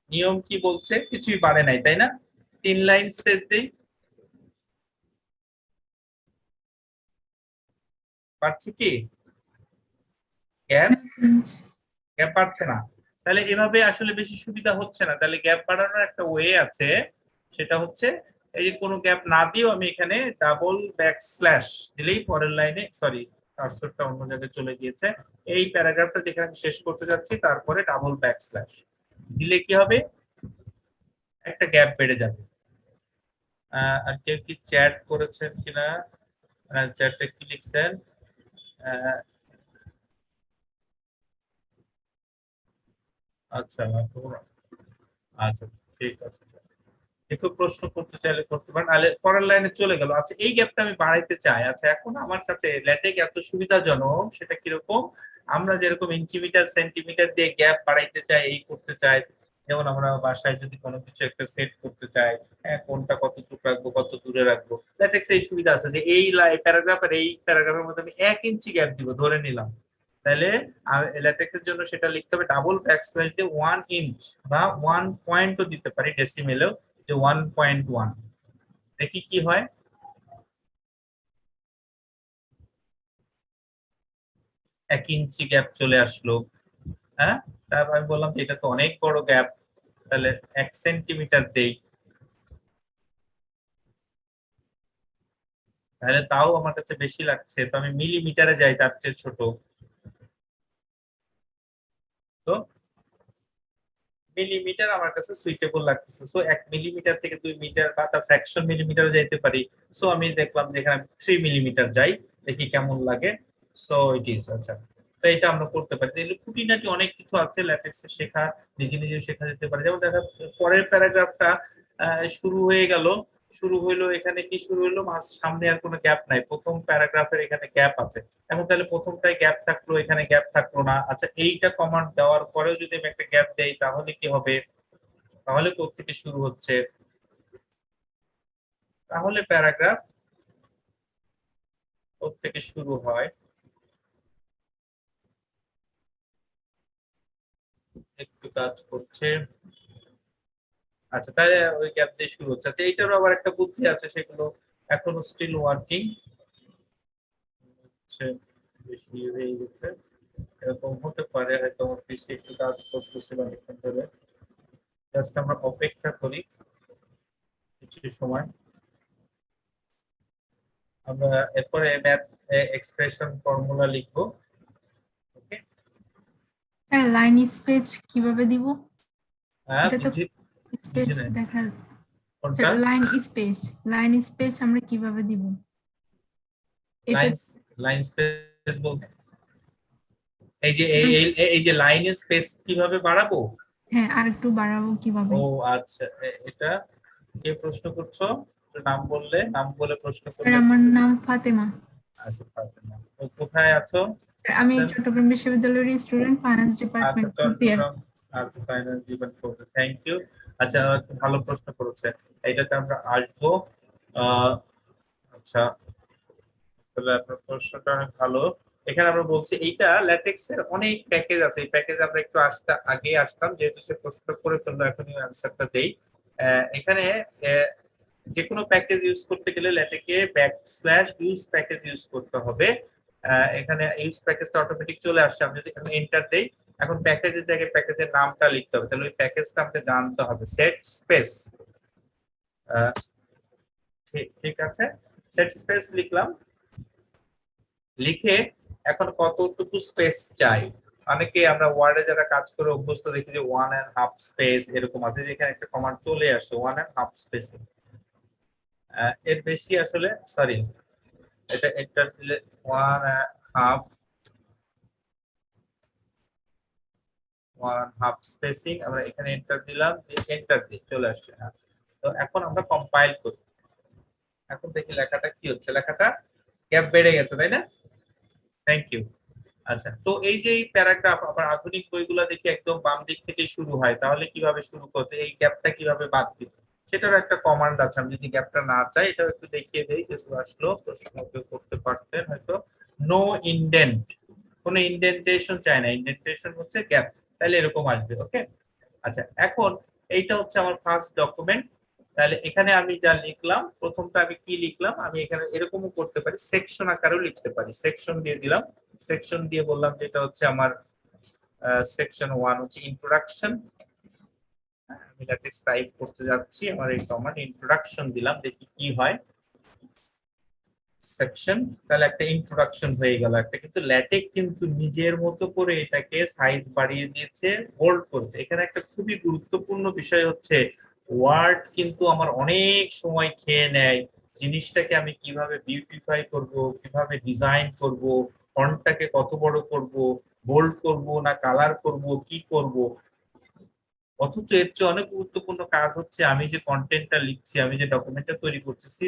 নিয়ম কি বলছে? কিছুই বাড়ে নাই, তাই না? 3 লাইন স্পেস দেই, পারছি কি? গ্যাপ গ্যাপ বাড়ছে না। তাহলে এভাবে আসলে বেশি সুবিধা হচ্ছে না। তাহলে গ্যাপ বাড়ানোর একটা ওয়ে আছে, সেটা হচ্ছে এই যে কোনো গ্যাপ না দিয়েও আমি এখানে ডাবল ব্যাকস্ল্যাশ দিলেই পরের লাইনে, সরি কার্সরটা অন্য জায়গায় চলে গিয়েছে, এই প্যারাগ্রাফটা যেখানে আমি শেষ করতে যাচ্ছি তারপরে ডাবল ব্যাকস্ল্যাশ দিলে কি হবে? একটা গ্যাপ বেড়ে যাবে। আর কেউ কি চ্যাট করেছেন কিনা? চ্যাটে কি লিখছেন? আচ্ছা, আচ্ছা, ঠিক আছে। একটু প্রশ্ন করতে চাইলে করতে পারেন, তাহলে পরের লাইনে চলে গেল। আচ্ছা, এই গ্যাপটা আমি বাড়াইতে চাই। আচ্ছা, এখন আমার কাছে ল্যাটেক এত সুবিধাজনক, সেটা কিরকম? আমরা যেরকম ইঞ্চিমিটার সেন্টিমিটার দিয়ে গ্যাপ বাড়াইতে চাই, এই করতে চাই, যেমন আমরা বাসায় যদি কোনো কিছু একটা সেট করতে চাই, হ্যাঁ, কোনটা কতটুকু রাখবো, কত দূরে রাখবো, ল্যাটেক্স এই সুবিধা আছে যে এই প্যারাগ্রাফ আর এই প্যারাগ্রাফের মধ্যে আমি 1 ইঞ্চি গ্যাপ দিব, ধরে নিলাম। তাহলে ল্যাটেক্সের জন্য সেটা লিখতে হবে ডাবল ব্যাকস্ল্যাশ দিয়ে 1 ইঞ্চ, বা 1 পয়েন্টও দিতে পারি ডেসিমেলেও, যে 1.1। দেখি কি হয়। 1 ইঞ্চি গ্যাপ চলে আসলো। হ্যাঁ, তারপর আমি বললাম যে এটা তো অনেক বড় গ্যাপ, তাহলে 1 সেন্টিমিটার দেই। তাহলে তাও আমার কাছে বেশি লাগছে, তো আমি মিলিমিটারে যাই, তার চেয়ে ছোট। তো মিলিমিটার আমার কাছে সুইটেবল লাগতেছে। সো 1 মিলিমিটার থেকে 2 মিটার বা তার ফ্র্যাকশন মিলিমিটারে যাইতে পারি। সো আমি দেখলাম যে এখানে 3 মিলিমিটার যাই, দেখি কেমন লাগে। So it is. আচ্ছা, তো এটা আমরা করতে পারি। তাহলে খুঁটিনাটি অনেক কিছু আছে ল্যাটেক্সে শেখা, নিজে নিজে শেখা যেতে পারে। যেমন দেখা পরের প্যারাগ্রাফটা শুরু হয়ে গেল, শুরু হইলো, এখানে কি শুরু হইলো, সামনে আর কোনো গ্যাপ নাই, প্রথম প্যারাগ্রাফের এখানে গ্যাপ আছে। এখন তাহলে প্রথমটায় গ্যাপ থাকলো, এখানে গ্যাপ থাকলো না। আচ্ছা, এইটা কমান্ড দেওয়ার পরেও যদি আমি একটা গ্যাপ দেই তাহলে কি হবে? তাহলে কোত্থেকে শুরু হচ্ছে? তাহলে প্যারাগ্রাফ কোত্থেকে শুরু হয়? একটু কাজ করছে। আচ্ছা, তাহলে ওই গ্যাপ দিয়ে শুরু হচ্ছে। আচ্ছা, এইটারও আবার একটা বুদ্ধি আছে, সেগুলো এখনো স্টিল ওয়ার্কিং। বেশি হয়ে গেছে, এরকম হতে পারে, হয়তো আমার পিসি একটু কাজ করতেছিল অনেকক্ষণ ধরে। জাস্ট আমরা অপেক্ষা করি কিছু সময়। আমরা এরপরে ম্যাথ এক্সপ্রেশন ফর্মুলা লিখবো। ওকে, স্যার লাইন স্পেস কিভাবে দিব? হ্যাঁ, এটা তো বুঝি স্পেস নাই দেখা। কোনটা? স্যার লাইন স্পেস আমরা কিভাবে দিব? এটা লাইন স্পেস বলতে এই যে লাইনের স্পেস কিভাবে বাড়াবো? হ্যাঁ, আর একটু বাড়াবো কিভাবে? ও আচ্ছা, এটা কে প্রশ্ন করছো? নাম বললে, নাম বলে প্রশ্ন স্যার করলে। আমার নাম ফাতেমা। আচ্ছা, ফাতেমা। তো কোথায় আছো? আমি আচ্ছা, চট্টগ্রাম বিশ্ববিদ্যালয়ের স্টুডেন্ট, ফাইন্যান্স আচ্ছা, ডিপার্টমেন্ট ফোর্থ ইয়ার। চট্টগ্রাম। আচ্ছা, ফাইনান্স ডিপার্টমেন্ট করতে, থ্যাংক ইউ। আচ্ছা, একটু ভালো প্রশ্ন করেছে, এইটাতে আমরা আসবো। আচ্ছা, তাহলে আপনার প্রশ্নটা অনেক ভালো। এখানে আমরা বলছি এইটা ল্যাটেক্স এর অনেক প্যাকেজ আছে, এই প্যাকেজ আমরা একটু আগে আসতাম, যেহেতু সে প্রশ্ন করে ফেললো, এখনই অ্যান্সারটা দেই। এখানে যে কোনো প্যাকেজ ইউজ করতে গেলে ল্যাটেকে /ইউজ প্যাকেজ ইউজ করতে হবে। এখানে ইউজ প্যাকেজটা অটোমেটিক চলে আসছে, আমি যদি এখানে এন্টার দেই, এখন প্যাকেজের জায়গায় প্যাকেজের নামটা লিখতে হবে, তাহলে ওই প্যাকেজটা আমাকে জানতে হবে। সেট স্পেস, ঠিক আছে, সেট স্পেস লিখলাম। লিখে এখন কতটুকু স্পেস চাই, অনেকে আমরা ওয়ার্ডে যারা কাজ করে অভ্যস্ত দেখি যে 1.5 স্পেস এরকম আছে, যেখানে একটা কমান্ড চলে আসে 1.5 স্পেস। এর বেশি আসলে, সরি, এটা এন্টার দিলে 1.5 স্পেসিং, আমরা এখানে এন্টার দিলাম, এন্টার দিয়ে চলে আসছে। তো এখন আমরা কম্পাইল করি, এখন দেখি লেখাটা কি হচ্ছে, লেখাটা গ্যাপ বেড়ে গেছে, তাই না? Thank you. আচ্ছা, তো এই যে এই প্যারাগ্রাফ আবার আধুনিক বইগুলো দেখি একদম বাম দিক থেকে শুরু হয়, তাহলে কিভাবে শুরু করতে, এই গ্যাপটা কিভাবে বাদ দিতে, সেটার একটা কমান্ড আছে। আমি যদি গ্যাপটা না চাই, এটাও একটু দেখিয়ে দেই, যে আসলো প্রশ্ন কেউ করতে পারতেন হয়তো। নো ইন্ডেন্ট, কোনো ইন্ডেন্টেশন চাই না, ইন্ডেন্টেশন হচ্ছে গ্যাপ, তাহলে এরকম আসবে। ওকে, আচ্ছা, এখন এইটা হচ্ছে আমার ফার্স্ট ডকুমেন্ট। তাহলে এখানে আমি যা লিখলাম, প্রথমটা আমি কি লিখলাম, আমি এখানে এরকমও করতে পারি, সেকশন আকারেও লিখতে পারি। সেকশন দিয়ে দিলাম, সেকশন দিয়ে বললাম যে এটা হচ্ছে আমার সেকশন 1 হচ্ছে ইন্ট্রোডাকশন। আমি ল্যাটেক্স টাইপ করতে যাচ্ছি, আমার এই কমান্ড ইন্ট্রোডাকশন দিলাম, দেখি কি হয়। সেকশন, তাহলে একটা ইন্ট্রোডাকশন হয়ে গেল একটা, কিন্তু ল্যাটেক্স কিন্তু নিজের মতো করে এটাকে সাইজ বাড়িয়ে দিয়েছে, বোল্ড করেছে। এখানে একটা খুবই গুরুত্বপূর্ণ বিষয় হচ্ছে, ওয়ার্ড কিন্তু আমার অনেক সময় খেয়ে নেয়। জিনিসটাকে আমি কিভাবে বিউটিফাই করব, কিভাবে ডিজাইন করব, ফন্টটাকে কত বড় করব, বোল্ড করব না কালার করব, কি করব। অথচ এর চেয়ে অনেক গুরুত্বপূর্ণ কাজ হচ্ছে, আমি যে কন্টেন্টটা লিখছি, আমি যে ডকুমেন্টটা তৈরি করতেছি,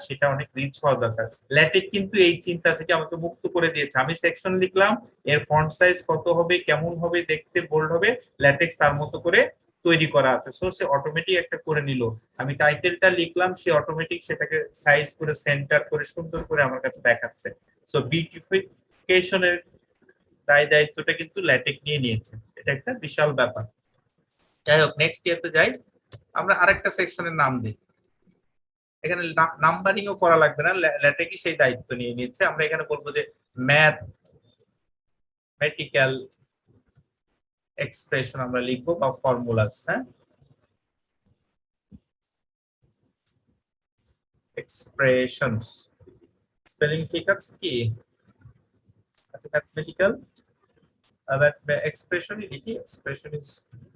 সেটা অনেক রিচ হওয়া দরকার। ল্যাটেক্স কিন্তু এই চিন্তা থেকে আমাকে মুক্ত করে দিয়েছে। আমি সেকশন লিখলাম, এর ফন্ট সাইজ কত হবে, কেমন হবে দেখতে, বোল্ড হবে, ল্যাটেক্স তার মতো করে তৈরি করা আছে, সো সে অটোমেটিক একটা করে নিল। আমি টাইটেলটা লিখলাম, সে অটোমেটিক সেটাকে সাইজ করে সেন্টার করে সুন্দর করে আমার কাছে দেখাচ্ছে। সো বিউটিফিকেশনের দায়িত্বটা কিন্তু ল্যাটেক্স নিয়ে নিয়েছে, এটা একটা বিশাল ব্যাপার। যাই হোক, নেক্সট ইয়ারতে যাই, আমরা আরেকটা সেকশনের নাম দিই। এখানে নাম্বারিংও করা লাগবে না, ল্যাটেক্সই সেই দায়িত্ব নিয়ে নিচ্ছে। আমরা এখানে বলবো যে ম্যাথমেটিক্যাল এক্সপ্রেশন আমরা লিখবো, বা ফর্মুলাস। হ্যাঁ, এক্সপ্রেশনস, স্পেলিং ঠিক আছে কি? আচ্ছা, ম্যাথমেটিক্যাল এক্সপ্রেশনই লিখি, এক্সপ্রেশন ইজ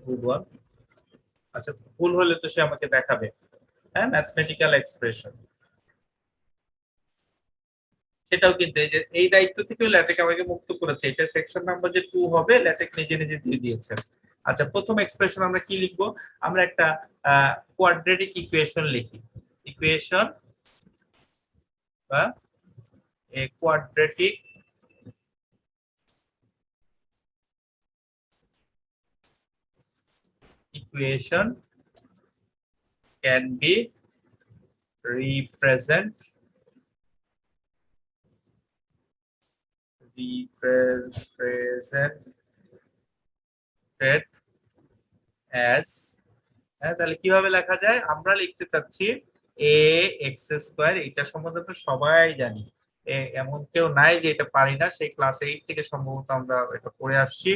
গুড ওয়ান। আচ্ছা, ভুল হলে তো সে আমাকে দেখাবে। হ্যাঁ, ম্যাথমেটিক্যাল এক্সপ্রেশন, সেটাও কিন্তু এই দায়িত্ব থেকে ল্যাটেক্স আমাকে মুক্ত করেছে। এটা সেকশন নাম্বার যে 2 হবে, ল্যাটেক্স নিজে নিজে দিয়ে দিয়েছে। আচ্ছা, প্রথম এক্সপ্রেশন আমরা কি লিখবো, আমরা একটা কোয়াড্রেটিক ইকুয়েশন লিখি। ইকুয়েশন বা quadratic equation can be represented as, হ্যাঁ, তাহলে কিভাবে লেখা যায়, আমরা লিখতে চাচ্ছি ax², এটা সম্বন্ধে আমরা সবাই জানি, এমন কেউ নাই যে এটা পারি না, সেই ক্লাস 8 থেকে সম্ভবত আমরা এটা পড়ে আসছি।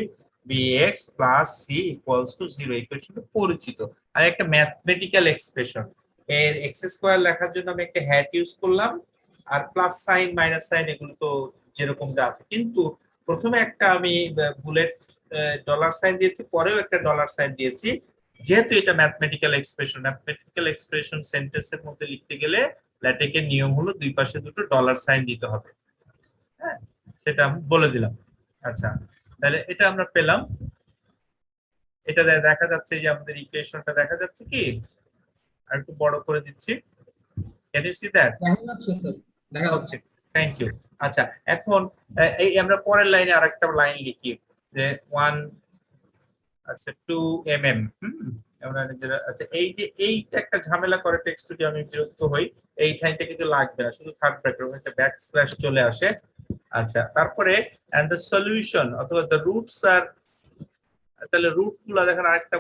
bx + c = 0 ইকুয়েশন পরিচিত। আর একটা ম্যাথমেটিক্যাল এক্সপ্রেশন, এর x² লেখার জন্য আমি একটা হ্যাট ইউজ করলাম, আর প্লাস সাইন মাইনাস সাইন এগুলো তো যেরকম যা আছে, কিন্তু প্রথমে একটা আমি বুলেট $সাইন দিয়েছি, পরেও একটা $সাইন দিয়েছি, যেহেতু এটা ম্যাথমেটিক্যাল এক্সপ্রেশন সেন্টেন্সের মধ্যে লিখতে গেলে ল্যাটেক্সের নিয়ম হলো দুই পাশে দুটো $সাইন দিতে হবে। হ্যাঁ, সেটা আমি বলে দিলাম। আচ্ছা, তাহলে এটা আমরা পেলাম। এটা দেখা যাচ্ছে যে আমাদের ইকুয়েশনটা দেখা যাচ্ছে কি, আর একটু বড় করে দিচ্ছি, ক্যান ইউ সি দ্যাট? দেখা যাচ্ছে স্যার, দেখা যাচ্ছে। ওকে, থ্যাংক ইউ। আচ্ছা, এখন এই আমরা পরের লাইনে আরেকটা লাইন লিখি যে 1, আচ্ছা 2 mm। আমরা নিজেরা, আচ্ছা এই যে এইটা একটা ঝামেলা করে টেক্সট যদি আমি বিরক্ত হই, এই লাইনটা কিন্তু লাগবে না, শুধু থার্ড ব্র্যাকেট একটা ব্যাকস্ল্যাশ চলে আসে। আচ্ছা, তারপরে এন্ড দ্য সলিউশন অথবা দ্য রুটস আর, তাহলে রুট গুলো দেখেন আরেকটা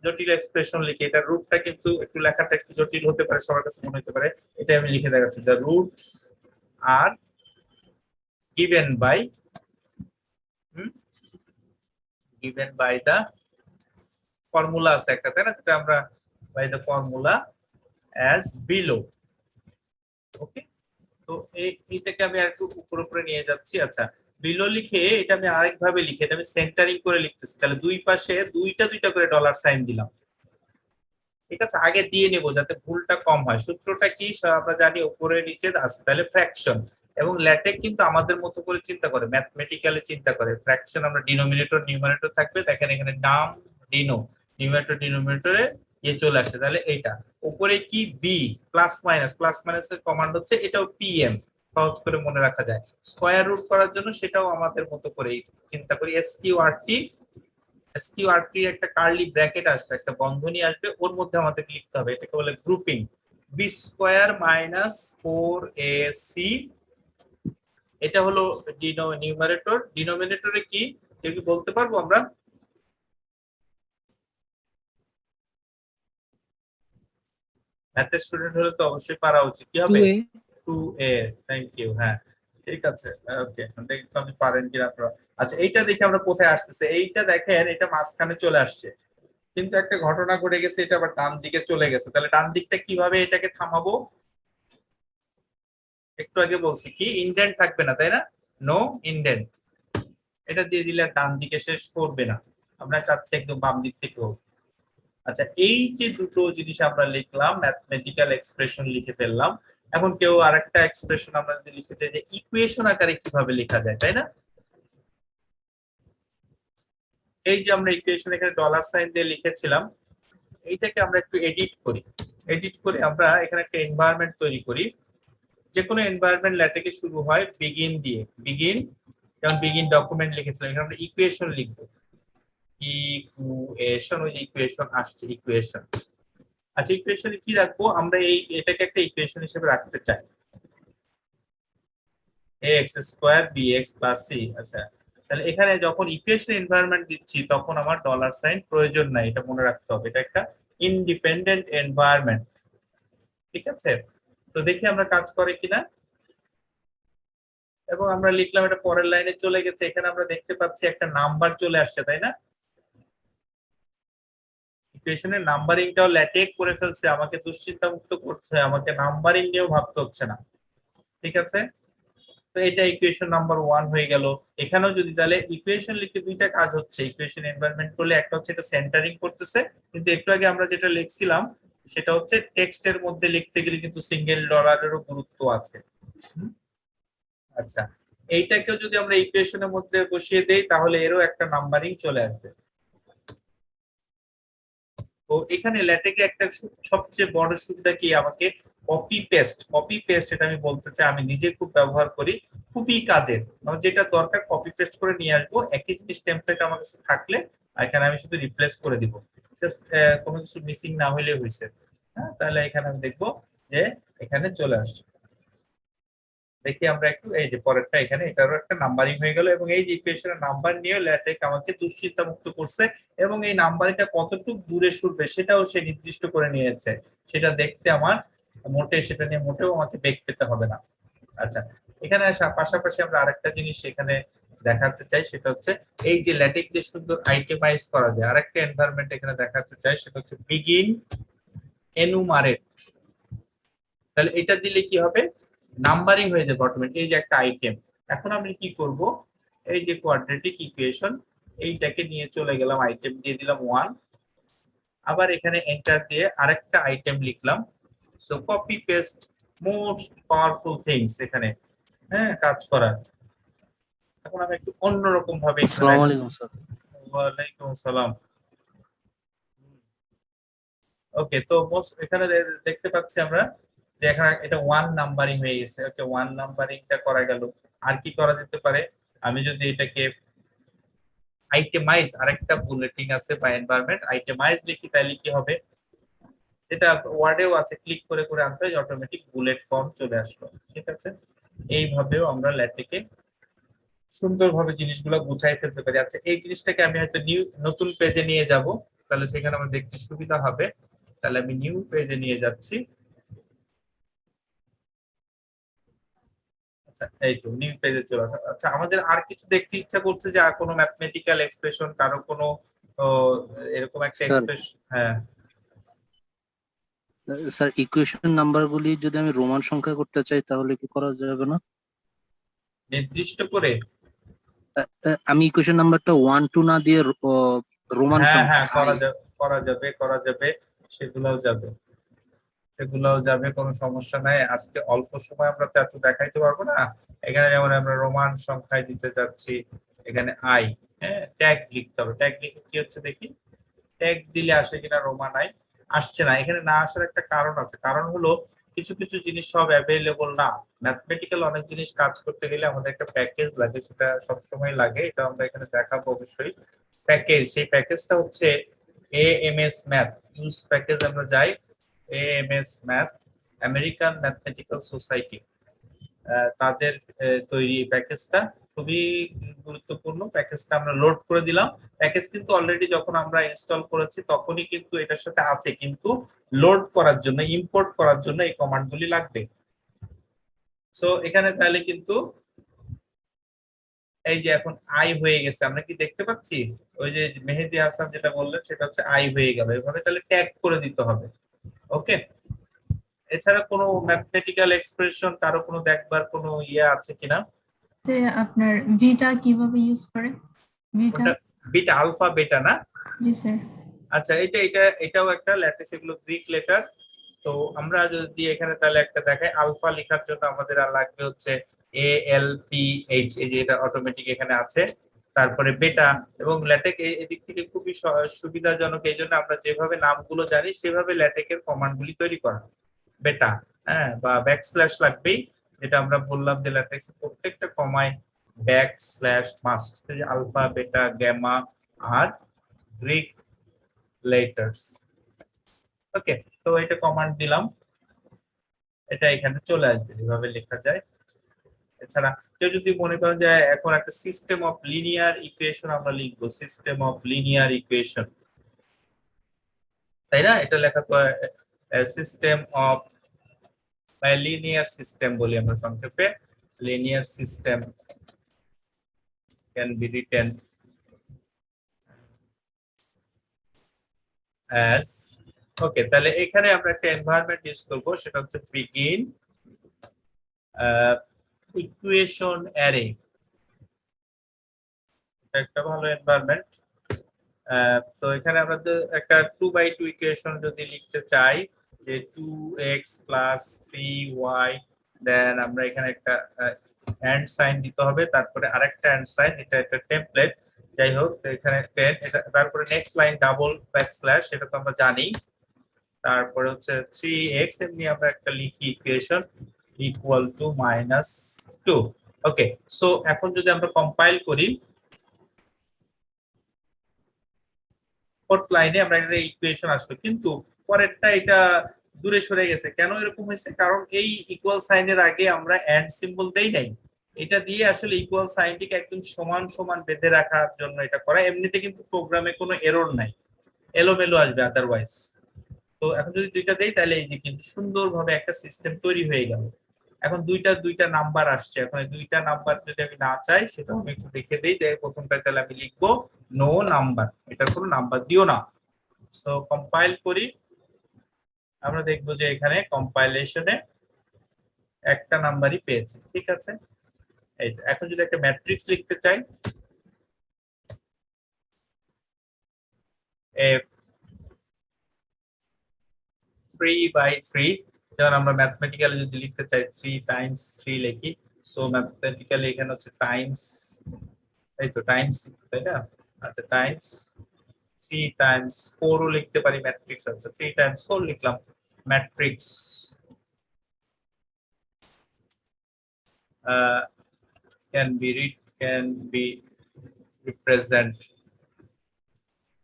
জটিল এক্সপ্রেশন লিখে, এটা রুটটা কিন্তু একটু লেখাটা একটু জটিল হতে পারে, সবার কাছে মনে হতে পারে, এটা আমি লিখে দেখাচ্ছি। The roots are given by the formula আছে একটা, তাই না, যেটা আমরা by the formula as below। ওকে, তো এইটাকে আমি আরেকটু উপরে নিয়ে যাচ্ছি। আচ্ছা, বিলো লিখে এটা আমি আরেকভাবে লিখে, এটা আমি সেন্টারিং করে লিখতেছি, তাহলে দুই পাশে দুইটা করে ডলার সাইন দিলাম। ঠিক আছে, আগে দিয়ে নেব যাতে ভুলটা কম হয়। সূত্রটা কি আমরা জানি, উপরে নিচে আছে, তাহলে ফ্র্যাকশন। এবং ল্যাটেক কিন্তু আমাদের মতো করে চিন্তা করে, ম্যাথমেটিক্যালি চিন্তা করে। ফ্র্যাকশন আমরা ডিনোমিনেটর নিউমারেটর থাকবে, দেখেন এখানে নাম ডিনো, নিউমারেটর ডিনোমিনেটরে চলে আসে, তাহলে এইটা উপরে কি বি প্লাস মাইনাসের কমান্ড হচ্ছে, এটাও পিএম, সহজ করে মনে রাখা যায়। স্কয়ার রুট করার জন্য সেটাও আমাদের মতো করে চিন্তা করি, এসকিউআরটি একটা কার্লি ব্র্যাকেট আসবে, একটা বন্ধনী আসবে, ওর মধ্যে আমাদের লিখতে হবে, এটাকে বলে grouping. B square minus 4ac, এটা হলো নিউমারেটর। ডিনোমিনেটরে কি কেউ কি বলতে পারবো আমরা? ম্যাথের স্টুডেন্ট হলে তো অবশ্যই পারা উচিত, কি হবে? 2a। থ্যাংক ইউ, হ্যাঁ ঠিক আছে, ওকে, দেখতে আপনি পারেন কিনা আপনারা। আচ্ছা, এইটা দেখে আমরা কোথায় আসতেছে, এইটা দেখেন এটা মাঝখানে চলে আসছে, কিন্তু একটা ঘটনা ঘটে গেছে, এটা আবার ডান দিকে চলে গেছে। তাহলে ডান দিকটা কিভাবে এটাকে থামাবো? একটু আগে বলছি কি, ইনডেন্ট থাকবে না, তাই না? নো ইনডেন্ট, এটা দিয়ে দিলে আর ডান দিকে শেষ করবে না, আমরা চাচ্ছি একদম বাম দিক থেকে হোক। আচ্ছা, এই যে দুটো জিনিস আমরা লিখলাম, ম্যাথমেটিক্যাল এক্সপ্রেশন লিখে ফেললাম। এখন কেউ আরেকটা এক্সপ্রেশন আমরা যদি লিখতে চাই যে ইকুয়েশন আকারে কিভাবে লেখা যায়, তাই না? এই যে আমরা ইকুয়েশন এখানে ডলার সাইন দিয়ে লিখেছিলাম, এইটাকে আমরা একটু এডিট করে আমরা এখানে একটা এনভায়রনমেন্ট তৈরি করি। যে কোনো এনভায়রনমেন্ট ল্যাটেকে শুরু হয় বিগিন দিয়ে, যেমন বিগিন ডকুমেন্ট লিখেছিলাম, এখানে আমরা ইকুয়েশন লিখবো, ইকুয়েশন, ওই যে ইকুয়েশন আসছে, ইকুয়েশন। আচ্ছা, ইকুয়েশনে কি রাখবো আমরা? এটাকে একটা ইকুয়েশন হিসেবে রাখতে চাই, ax² bx + c। আচ্ছা, তাহলে এখানে যখন ইকুয়েশন এনভায়রনমেন্ট দিচ্ছি তখন আমার ডলার সাইন প্রয়োজন নাই, এটা মনে রাখতে হবে, এটা একটা ইন্ডিপেন্ডেন্ট এনভায়রনমেন্ট। ঠিক আছে, তো দেখি আমরা কাজ করে কিনা। এবং আমরা লিখলাম, এটা পরের লাইনে চলে গেছে, এখানে আমরা দেখতে পাচ্ছি একটা নাম্বার চলে আসছে, তাই না? ইকুয়েশনের নাম্বারিংটাও ল্যাটেক করে ফেলছে, আমাকে দুশ্চিন্তা মুক্ত করছে, আমাকে নাম্বারিং নিয়েও ভাবতে হচ্ছে না। ঠিক আছে, তো এটা ইকুয়েশন নাম্বার 1 হয়ে গেল। এখানেও যদি তাহলে ইকুয়েশন লিখতে দুইটা কাজ হচ্ছে, ইকুয়েশন এনভায়রনমেন্ট করলে একটা হচ্ছে এটা সেন্টারিং করতেছে, কিন্তু একটু আগে আমরা যেটা লিখছিলাম সেটা হচ্ছে টেক্সটের মধ্যে লিখতে গেলে কিন্তু সিঙ্গেল ডলারেরও গুরুত্ব আছে। আচ্ছা, এইটাকেও যদি আমরা ইকুয়েশনের মধ্যে বসিয়ে দেই তাহলে এরও একটা নাম্বারিং চলে আসবে। তো এখানে ল্যাটেকে একটা সবচেয়ে বড় সুবিধা কি, আমাকে কপি পেস্ট, এটা আমি বলতে চাই, আমি নিজে খুব ব্যবহার করি, খুবই কাজের। আমার যেটা দরকার কপি পেস্ট করে নিয়ে আসবো, একই জিনিস টেমপ্লেট আমার কাছে থাকলে এখানে আমি শুধু রিপ্লেস করে দিব, জাস্ট কোনো কিছু মিসিং না হইলে হয়েছে। হ্যাঁ, তাহলে এখানে আমি দেখবো যে এখানে চলে আসছে। দেখি আমরা একটু, এই যে পরেরটা, এখানে এটারও একটা নাম্বারিং হয়ে গেল, এবং এই যে ইকুয়েশনের নাম্বার নিয়ে ল্যাটেক আমাকে দুশ্চিন্তা মুক্ত করছে, এবং এই নাম্বারিংটা কতটুকু দূরে শুরবে সেটাও সে নির্দিষ্ট করে নিয়েছে, সেটা দেখতে আমার সেটা নিয়ে মোটেও আমাকে বেগ পেতে হবে না। আচ্ছা, এখানে পাশাপাশি আমরা আরেকটা জিনিস এখানে দেখাতে চাই, সেটা হচ্ছে এই যে ল্যাটেক যে সুন্দর আইটেমাইজ করা যায়, আরেকটা এনভায়রনমেন্ট এখানে দেখাতে চাই, সেটা হচ্ছে বিগিন এনুমারেট। তাহলে এটা দিলে কি হবে, নাম্বারিং হয়ে যাবে অটোমেটিক, এই যে একটা আইটেম। এখন আমি কি করব, এই যে কোয়াড্রেটিক ইকুয়েশন, এইটাকে নিয়ে চলে গেলাম, আইটেম দিয়ে দিলাম 1, আবার এখানে এন্টার দিয়ে আরেকটা আইটেম লিখলাম। So copy paste, most powerful things এখানে, হ্যাঁ, কাজ করার। এখন আমি একটু অন্যরকম ভাবে আসসালামু আলাইকুম স্যার। ওয়ালাইকুম আসসালাম। ওকে, তো এখানে দেখতে পাচ্ছি আমরা যে এখানে এটা ওয়ান নাম্বারিং হয়ে গেছে। ওকে, ওয়ান নাম্বারিংটা করা গেল। আর কি করা যেতে পারে? আমি যদি এটাকে আইটেমাইজ, আরেকটা বুলেটিং আছে বা এনভায়রনমেন্ট, আইটেমাইজ লিখি তাহলে কি হবে? এটা ওয়ার্ডেও আছে, ক্লিক করে করে আনতে হয়, অটোমেটিক বুলেট ফর্ম চলে আসলো। ঠিক আছে, এইভাবেও আমরা ল্যাটেকে সুন্দরভাবে জিনিসগুলো গুছাই ফেলতে পারি। আচ্ছা, এই জিনিসটাকে আমি হয়তো নতুন পেজে নিয়ে যাব, তাহলে সেখানে আমার দেখতে সুবিধা হবে। তাহলে আমি নিউ পেজে নিয়ে যাচ্ছি। আচ্ছা, এই তো নিউ পেজে চলে আসা। আচ্ছা, আমাদের আর কিছু দেখতে ইচ্ছা করছে যে আর কোনো ম্যাথমেটিক্যাল এক্সপ্রেশন, কারো কোনো ও, এরকম একটা স্যার এক্সপ্রেশন। হ্যাঁ, স্যার ইকুয়েশন নাম্বারগুলি যদি আমি রোমান সংখ্যা করতে চাই তাহলে কি করা যাবে না? নির্দিষ্ট করে। আমি ইকুয়েশন নাম্বারটা 1 2 না দিয়ে রোমান হ্যাঁ সংখ্যা হ্যাঁ, করা যাবে, করা যাবে, করা যাবে, সেগুলোও যাবে, সেগুলোও যাবে, কোনো সমস্যা নাই। আজকে অল্প সময় আমরা তো এত দেখাইতে পারবো না। এখানে যেমন আমরা রোমান সংখ্যায় দিতে চাচ্ছি, এখানে আই, হ্যাঁ, ট্যাগ লিখতে হবে। ট্যাগ লিখে কি হচ্ছে দেখি, ট্যাগ দিলে আসে কিনা রোমান আই। আসছে না। এখানে না আসার একটা কারণ আছে। কারণ হলো কিছু কিছু জিনিস সব অ্যাভেলেবল না। ম্যাথমেটিক্যাল অনেক জিনিস কাজ করতে গেলে আমাদের একটা প্যাকেজ লাগে, সেটা সবসময় লাগে, এটা আমরা এখানে দেখাবো অবশ্যই। প্যাকেজ, সেই প্যাকেজটা হচ্ছে এএমএস ম্যাথ ইউজ প্যাকেজ। আমরা যাই AMS math, American mathematical society, তাদের তৈরি প্যাকেজটা খুবই গুরুত্বপূর্ণ। প্যাকেজটা আমরা লোড করে দিলাম। প্যাকেজ কিন্তু অলরেডি যখন আমরা ইনস্টল করেছি তখনই কিন্তু এটার সাথে আছে, কিন্তু লোড করার জন্য, ইম্পোর্ট করার জন্য এই কমান্ডগুলি লাগবে। সো এখানে তাহলে কিন্তু এই যে এখন আই হয়ে গেছে, আমরা কি দেখতে পাচ্ছি? ওই যে মেহেদী হাসান যেটা বললেন সেটা হচ্ছে আই হয়ে গেল। এভাবে তাহলে ট্যাগ করে দিতে হবে। ওকে, এছাড়া কোনো ম্যাথমেটিক্যাল এক্সপ্রেশন কারো কোনো দেখবার কোনো ইয়ে আছে কিনা? যে আপনার ভিটা কিভাবে ইউজ করে? ভিটা। ওটা বিটা, আলফা বেটা না? জি স্যার। আচ্ছা, এটাও একটা ল্যাটিস, এগুলো গ্রিক লেটার। তো আমরা যদি এখানে তাহলে একটা দেখাই, আলফা লেখার জন্য আমাদের আর লাগবে হচ্ছে এ এল পি এইচ, এই যে এটা অটোমেটিক এখানে আছে। তারপরে বেটা এবং ল্যাটেক এদিক থেকে খুবই সুবিধাজনক, এই জন্য আমরা যেভাবে নামগুলো জানি সেভাবে ল্যাটেকের কমান্ড গুলি তৈরি করা। বেটা, হ্যাঁ, বা ব্যাকস্ল্যাশ লাগবেই, যেটা আমরা বললাম যে ল্যাটেক্স প্রত্যেকটা কমায় backslash must. Alpha beta gamma আর গ্রিক লেটার্স। ওকে, তো এটা কমান্ড দিলাম, এটা এখানে চলে আসবে, এভাবে লেখা যায়। এছাড়া কেউ যদি মনে করেন যে এখন একটা সিস্টেম অফ লিনিয়ার ইকুয়েশন আমরা লিখবো, সিস্টেম অফ লিনিয়ার ইকুয়েশন, তাই না? এটা লেখা সিস্টেম অফ লিনিয়ার সিস্টেম বলি আমরা সংক্ষেপে। Linear system can be written as, okay, তাহলে এখানে আমরা একটা এনভায়রনমেন্ট ইউজ করবো, সেটা হচ্ছে বিগিন ইকুয়েশন অ্যারে। একটা ভালো এনভায়রনমেন্ট। তো এখানে আমরা একটা 2x2 ইকুয়েশন যদি লিখতে চাই, যে 2x প্লাস 3y, দেন আমরা এখানে একটা এন্ড সাইন দিতে হবে, তারপরে আরেকটা এন্ড সাইন, এটা একটা টেমপ্লেট। যাই হোক, তো এখানে 10, এটা তারপরে নেক্সট লাইন ডাবল ব্যাকস্ল্যাশ, এটা তো আমরা জানি। তারপরে হচ্ছে 3x, এমনি আমরা একটা লিখি equation equal to -2। Okay, so এখন যদি আমরা কম্পাইল করি, ফোর্থ লাইনে আমরা একটা ইকুয়েশন আসলো, কিন্তু পরেরটা এটা দূরে সরে গেছে। কেন এরকম হয়েছে? কারণ এই ইকুয়াল সাইনের আগে আমরা এন্ড সিম্বল দেই নাই। এটা দিয়ে আসলে ইকুয়াল সাইনটিকে একদম সমান সমান বেঁধে রাখার জন্য এটা করা। এমনিতে কিন্তু প্রোগ্রামে কোনো এরর নাই, এলোমেলো আসবে আদারওয়াইজ। তো এখন যদি দুইটা দেই তাহলে এই যে কিন্তু সুন্দরভাবে একটা সিস্টেম তৈরি হয়ে গেল। এখন দুইটা নাম্বার আসছে। এখন এই দুইটা নাম্বার যদি আমি না চাই, সেটা আমি একটু দেখে দিই। যে প্রথমটায় তাহলে আমি লিখবো নো নাম্বার, এটা কোনো নাম্বার দিও না। সো কম্পাইল করি, আমরা দেখবো যে এখানে কম্পাইলেশনে একটা নাম্বারই পেয়েছি। ঠিক আছে, এই তো। এখন যদি একটা ম্যাট্রিক্স লিখতে চাই, 3/3, যেমন আমরা ম্যাথমেটিক্যালি যদি লিখতে চাই 3 × 3 লিখি, সো ম্যাথমেটিক্যালি এখানে হচ্ছে টাইমস, এই তো টাইমস, তাই না? আচ্ছা টাইমস 3 টাইমস 4 ও লিখতে পারি ম্যাট্রিক্স। আচ্ছা 3 টাইমস 4 লিখলাম matrix can be represent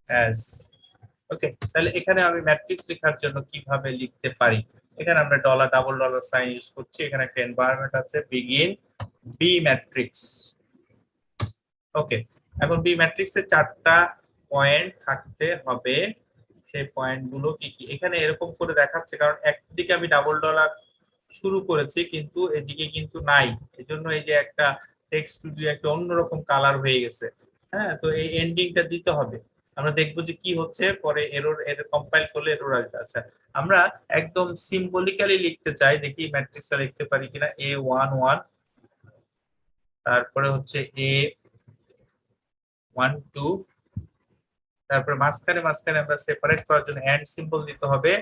as, ওকে। তাহলে এখানে আমি ম্যাট্রিক্স লেখার জন্য কিভাবে লিখতে পারি? এখানে আমরা dollar double dollar sign use করছি, এখানে একটা এনভায়রনমেন্ট আছে বিগিন বি ম্যাট্রিক্স, ওকে। এখন বি ম্যাট্রিক্সে 4টা পয়েন্ট থাকতে হবে, সেই পয়েন্টগুলো কি কি এখানে এরকম করে দেখাচ্ছে, কারণ একদিকে আমি ডাবল ডলার শুরু করেছি কিন্তু এদিকে কিন্তু নাই, এজন্য এই যে একটা টেক্সট স্টুডিও একটা অন্যরকম কালার হয়ে গেছে। হ্যাঁ, তো এই এন্ডিংটা দিতে হবে, আমরা দেখবো যে কি হচ্ছে পরে, এর কম্পাইল করলে এরর আসবে। আচ্ছা আমরা একদম সিম্বলিক্যালি লিখতে চাই, দেখি ম্যাট্রিক্সটা লিখতে পারি কিনা। A11, তারপরে হচ্ছে A12, তারপরে মাঝখানে মাঝখানে আমরা সেপারেট করার জন্য এন্ড সিম্বল দিতে হবে,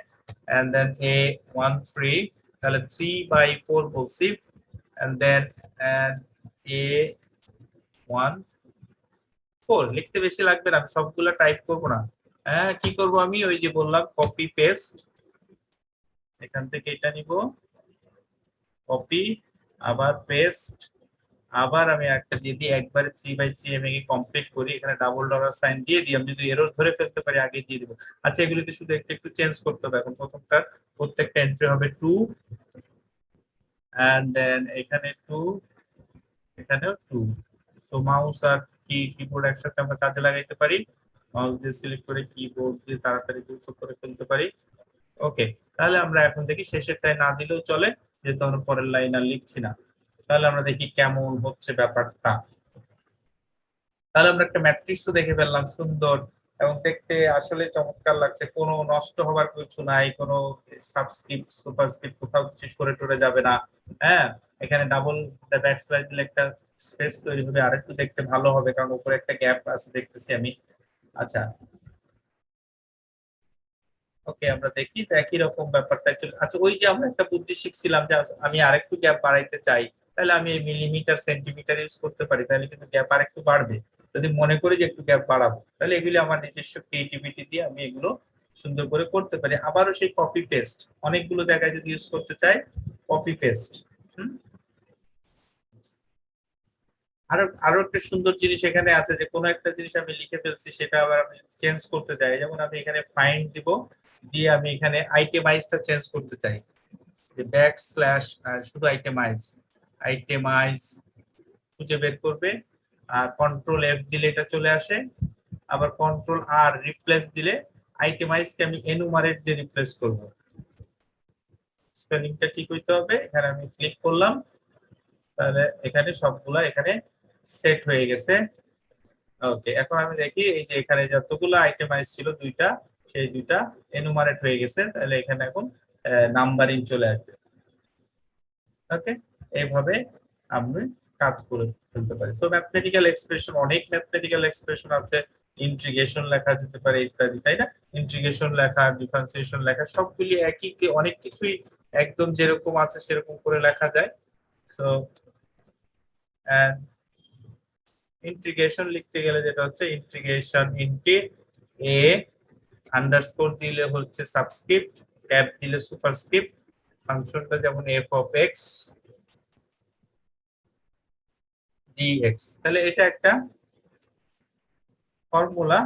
এন্ড দেন A13, তাহলে 3/4 বলছি, এন্ড দেন A14 লিখতে বেশি লাগবে না, আমি সবগুলা টাইপ করব না। হ্যাঁ, কি করব আমি ওই যে বললাম কপি পেস্ট, এখান থেকে এটা নিব, কপি, আবার পেস্ট, আবার আমি একটা যদি একবারে 3/3 এম কে কমপ্লিট করি, এখানে ডাবল ডলার সাইন দিয়ে দিই, আমি যদি এরর ধরে ফেলতে পারি আগে দিয়ে দিব। আচ্ছা এগুলিতে শুধু একটু একটু চেঞ্জ করতে হবে। এখন প্রথমটা প্রত্যেকটা এন্ট্রি হবে 2, এন্ড দেন এখানে 2, এখানেও 2। সো মাউস আর কিবোর্ড একসাথে আমরা কাজে লাগাইতে পারি, মাউস দিয়ে সিলেক্ট করে কিবোর্ড দিয়ে তাড়াতাড়ি দ্রুত করে ফেলতে পারি, ওকে। তাহলে আমরা এখন দেখি শেষেরটায় না দিলেও চলে, যেহেতু আমরা পরের লাইন আর লিখছি না। তাহলে আমরা দেখি কেমন হচ্ছে ব্যাপারটা। তাহলে আমরা একটা ম্যাট্রিক্সও দেখে ফেললাম, সুন্দর এবং দেখতে আসলে চমৎকার লাগছে, কোনো নষ্ট হবার কিছু নাই, কোনো সাবস্ক্রিপ্ট সুপারস্ক্রিপ্ট কোথাও কিছু সরে টরে যাবে না। হ্যাঁ, এখানে ডাবল ব্যাকস্ল্যাশ দিলে একটা স্পেস তৈরি হবে, আরেকটু দেখতে ভালো হবে, কারণ উপরে একটা গ্যাপ আছে দেখতেছি আমি। আচ্ছা ওকে, আমরা দেখি তো একই রকম ব্যাপারটা চলে। আচ্ছা ওই যে আমরা একটা বুদ্ধি শিখছিলাম যে আমি আরেকটু গ্যাপ বাড়াইতে চাই, তাহলে আমি মিলিমিটার সেন্টিমিটার ইউজ করতে পারি, তাহলে কিন্তু গ্যাপ আরেকটু বাড়বে। যদি মনে করি যে একটু গ্যাপ বাড়াবো, তাহলে এগুলি আমার নিজস্ব ক্রিয়েটিভিটি দিয়ে আমি এগুলো সুন্দর করে করতে পারি। আবারও সেই কপি পেস্ট, অনেকগুলো জায়গায় যদি ইউজ করতে চাই, কপি পেস্ট। আরো আরো একটা সুন্দর জিনিস এখানে আছে, যে কোনো একটা জিনিস আমি লিখে ফেলছি সেটা আবার আমি চেঞ্জ করতে চাই, যেমন আমি এখানে ফাইন্ড দিব, দিয়ে আমি এখানে আইটেমাইজটা চেঞ্জ করতে চাই, যে ব্যাকস্ল্যাশ শুধু আইটেমাইজ খুঁজে বের করবে, আর কন্ট্রোল এফ দিলে এটা চলে আসে, আবার কন্ট্রোল আর রিপ্লেস দিলে আইটেমাইজকে আমি এনুমারেট দিয়ে রিপ্লেস করব। স্পেলিংটা ঠিক হইতে হবে, এখানে আমি ক্লিক করলাম, তাহলে এখানে সবগুলা এখানে সেট হয়ে গেছে, ওকে। এখন আমি দেখি এই যে এখানে যতগুলো আইটেমাইজ ছিল দুইটা, সেই দুইটা এনুমারেট হয়ে গেছে, তাহলে এখানে এখন নাম্বারিং চলে আসবে, ওকে। এইভাবে আমি কাজ করে ফেলতে পারি। সো ম্যাথমেটিক্যাল এক্সপ্রেশন, অনেক ম্যাথমেটিক্যাল এক্সপ্রেশন আছে, ইন্টিগ্রেশন লেখা যেতে পারে ইত্যাদি, তাই না? ইন্টিগ্রেশন লেখা, ডিফারেন্সিয়েশন লেখা, সবগুলি একই, অনেক কিছুই একদম যেরকম আছে সেরকম করে লেখা যায়। সো ইন্টিগ্রেশন লিখতে গেলে যেটা হচ্ছে ইন্টিগ্রেশন ইনটি এ আন্ডারস্কোর দিলে হচ্ছে সাবস্ক্রিপ্ট, ক্যাপ দিলে সুপারস্ক্রিপ্ট, ফাংশনটা যেমন এফ অফ এক্স ডিএক্স, তাহলে এটা একটা ফর্মুলা,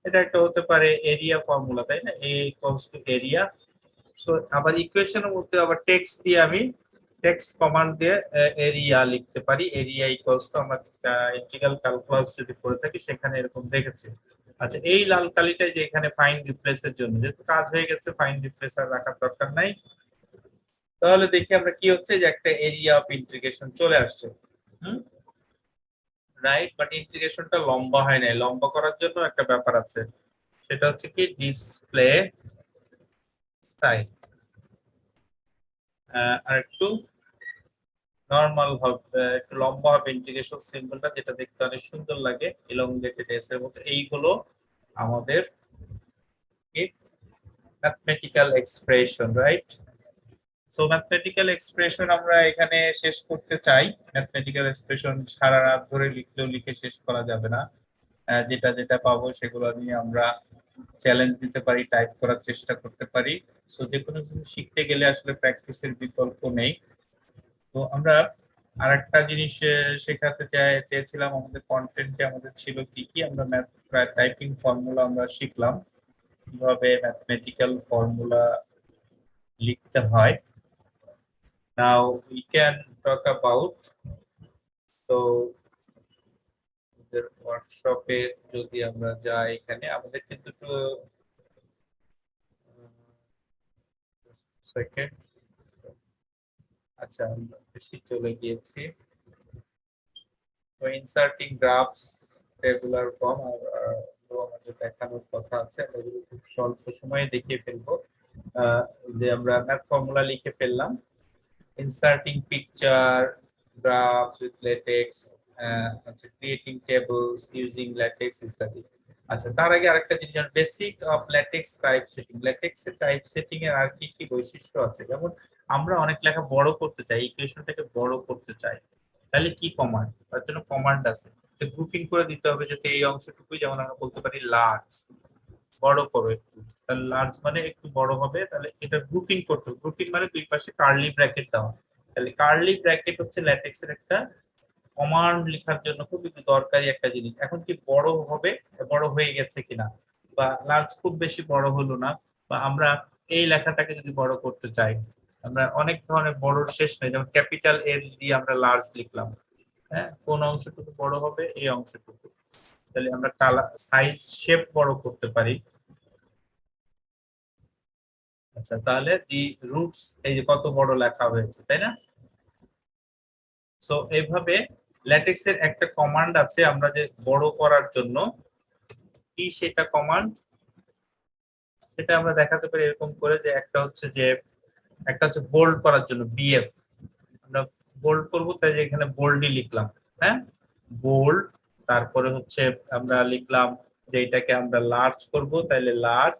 এটা একটা হতে পারে এরিয়া ফর্মুলা, তাই না? এ ইকুয়ালস টু এরিয়া। সো আবার ইকুয়েশনের মধ্যে আবার টেক্সট দিয়ে আমি টেক্সট কমান্ড দিয়ে এরিয়া লিখতে পারি, এরিয়া ইকুয়ালস টু, আমরা ইন্টিগ্রাল ক্যালকুলাস যদি করে থাকি সেখানে এরকম দেখেছি। আচ্ছা এই লাল কালিটা যে এখানে ফাইন্ড রিপ্লেসের জন্য, যেহেতু কাজ হয়ে গেছে ফাইন্ড রিপ্লেস আর রাখার দরকার নাই। তাহলে দেখি আমরা কি হচ্ছে, যে একটা এরিয়া অফ ইন্টিগ্রেশন চলে আসছে, রাইট। বাট ইন্টিগ্রেশনটা লম্বা হয় নাই, লম্বা করার জন্য একটা ব্যাপার আছে, সেটা হচ্ছে কি ডিসপ্লে স্টাইল, আর একটু নরমাল হবে, একটু লম্বা হবে ইন্টিগ্রেশন সিম্বলটা, যেটা দেখতে অনেক সুন্দর লাগে, এলংগেটেড এস এর মতো। এইগুলো আমাদের mathematical expression, right. So mathematical expression আমরা এখানে শেষ করতে চাই। ম্যাথমেটিক্যাল এক্সপ্রেশন সারা রাত ধরে লিখলেও লিখে শেষ করা যাবে না। যেটা যেটা পাবো সেগুলো নিয়ে আমরা চ্যালেঞ্জ দিতে পারি, টাইপ করার চেষ্টা করতে পারি। সো যে কোনো কিছু শিখতে গেলে আসলে প্র্যাকটিসের বিকল্প নেই। তো আমরা আরেকটা জিনিস শেখাতে চেয়েছিলাম, আমাদের কন্টেন্টে আমাদের ছিল কি কি, আমরা ম্যাথ টাইপিং ফর্মুলা আমরা শিখলাম, কিভাবে ম্যাথমেটিক্যাল ফর্মুলা লিখতে হয়। Now we can talk about, তো ওয়ার্কশপে যদি আমরা যাই, এখানে আমাদের কিন্তু একটু সেকেন্ড, আচ্ছা আমরা বেশি চলে গিয়েছি। তো ইনসার্টিং গ্রাফস, টেবুলার ফর্ম আর আমাদের দেখানোর কথা আছে, আমরা এগুলো খুব স্বল্প সময়ে দেখিয়ে ফেলবো। যে আমরা ম্যাথ ফর্মুলা লিখে ফেললাম, inserting picture, graphs with LaTeX, আচ্ছা ক্রিয়েটিং টেবলস ইউজিং ল্যাটেক্স ইত্যাদি। আচ্ছা তার আগে আরেকটা জিনিস, basic of LaTeX type setting. ল্যাটেক্সের টাইপ সেটিং এর আর কি কি বৈশিষ্ট্য আছে, যেমন আমরা অনেক লেখা বড় করতে চাই, ইকুয়েশনটাকে বড় করতে চাই, তাহলে কি কমান্ড, তার জন্য কমান্ড আছে। গ্রুপিং করে দিতে হবে, যাতে এই অংশটুকুই, যেমন আমরা বলতে পারি লার্জ, বড় করো একটু, তাহলে লার্জ মানে একটু বড় হবে, তাহলে এটা গ্রুপিং করতে হবে। গ্রুপিং মানে দুই পাশে কার্লি ব্র্যাকেট দেওয়া, তাহলে কার্লি ব্র্যাকেট হচ্ছে ল্যাটেক্স এর একটা কমান্ড লেখার জন্য খুব দরকারি একটা জিনিস। এখন কি বড় হবে, বড় হয়ে গেছে কিনা, বা লার্জ খুব বেশি বড় হলো না, বা আমরা এই লেখাটাকে যদি বড় করতে চাই, আমরা অনেক ধরনের বড় শেষ নেই, যেমন ক্যাপিটাল এল দিয়ে আমরা লার্জ লিখলাম, হ্যাঁ কোন অংশটুকু বড় হবে, এই অংশটুকু, তাহলে আমরা কালার সাইজ শেপ বড় করতে পারি। আচ্ছা তাহলে দি রুটস, এই যে কত বড় লেখা হয়েছে, তাই না? সো এইভাবে ল্যাটেক্স এর একটা কমান্ড আছে আমরা যে বড় করার জন্য, কি সেটা কমান্ড, সেটা আমরা দেখাতে পারি এরকম করে, যে একটা হচ্ছে বোল্ড করার জন্য বিএফ, আমরা বোল্ড করব, তাই যে এখানে বোল্ডই লিখলাম, হ্যাঁ বোল্ড। তারপরে হচ্ছে আমরা লিখলাম যে এটাকে আমরা লার্জ করব, তাইলে লার্জ,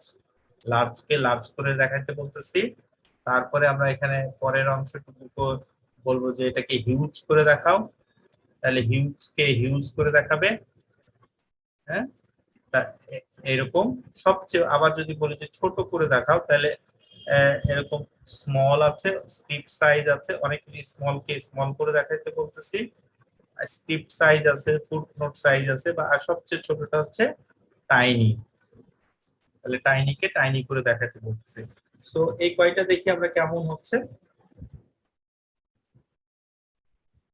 লার্জকে লার্জ করে দেখাতে বলতেছি। তারপরে আমরা এখানে পরের অংশটুকু বলবো যে এটাকে হিউজ করে দেখাও, তাহলে হিউজকে হিউজ করে দেখাবে, হ্যাঁ এরকম। সবচেয়ে আবার যদি বলি যে ছোট করে দেখাও, তাহলে এরকম স্মল আছে, স্ট্রিপ সাইজ আছে, অনেক স্মল কে স্মল করে দেখাইতে বলতেছি, স্ট্রিপ সাইজ আছে, ফুটনোট সাইজ আছে, বা আর সবচেয়ে ছোটটা হচ্ছে টাইনি, তাহলে টাইনিকে টাইনি করে দেখাতে বলতেছি। সো এই কয়টা দেখি আমরা কেমন হচ্ছে।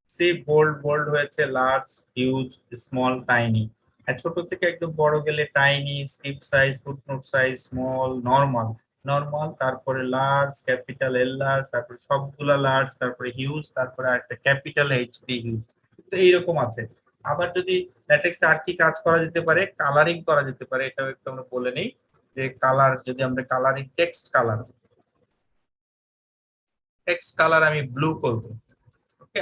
সে বোল্ড বোল্ড হয়েছে, লার্জ, হিউজ, স্মল, টাইনি। আর ছোট থেকে একদম বড় গেলে tiny, strip size, footnote size, small, normal, normal, তারপরে লার্জ, ক্যাপিটাল এল লার্জ, তারপরে সবগুলা লার্জ, তারপরে হিউজ, তারপরে একটা ক্যাপিটাল এইচ ডি হিউজ। তো এইরকম আছে। আবার যদি ল্যাটেক্সে আর কি কাজ করা যেতে পারে, কালারিং করা যেতে পারে, এটাও একটু আমরা বলে নেই, যে কালার যদি আমরা colouring, text colour, text colour আমি ব্লু করব,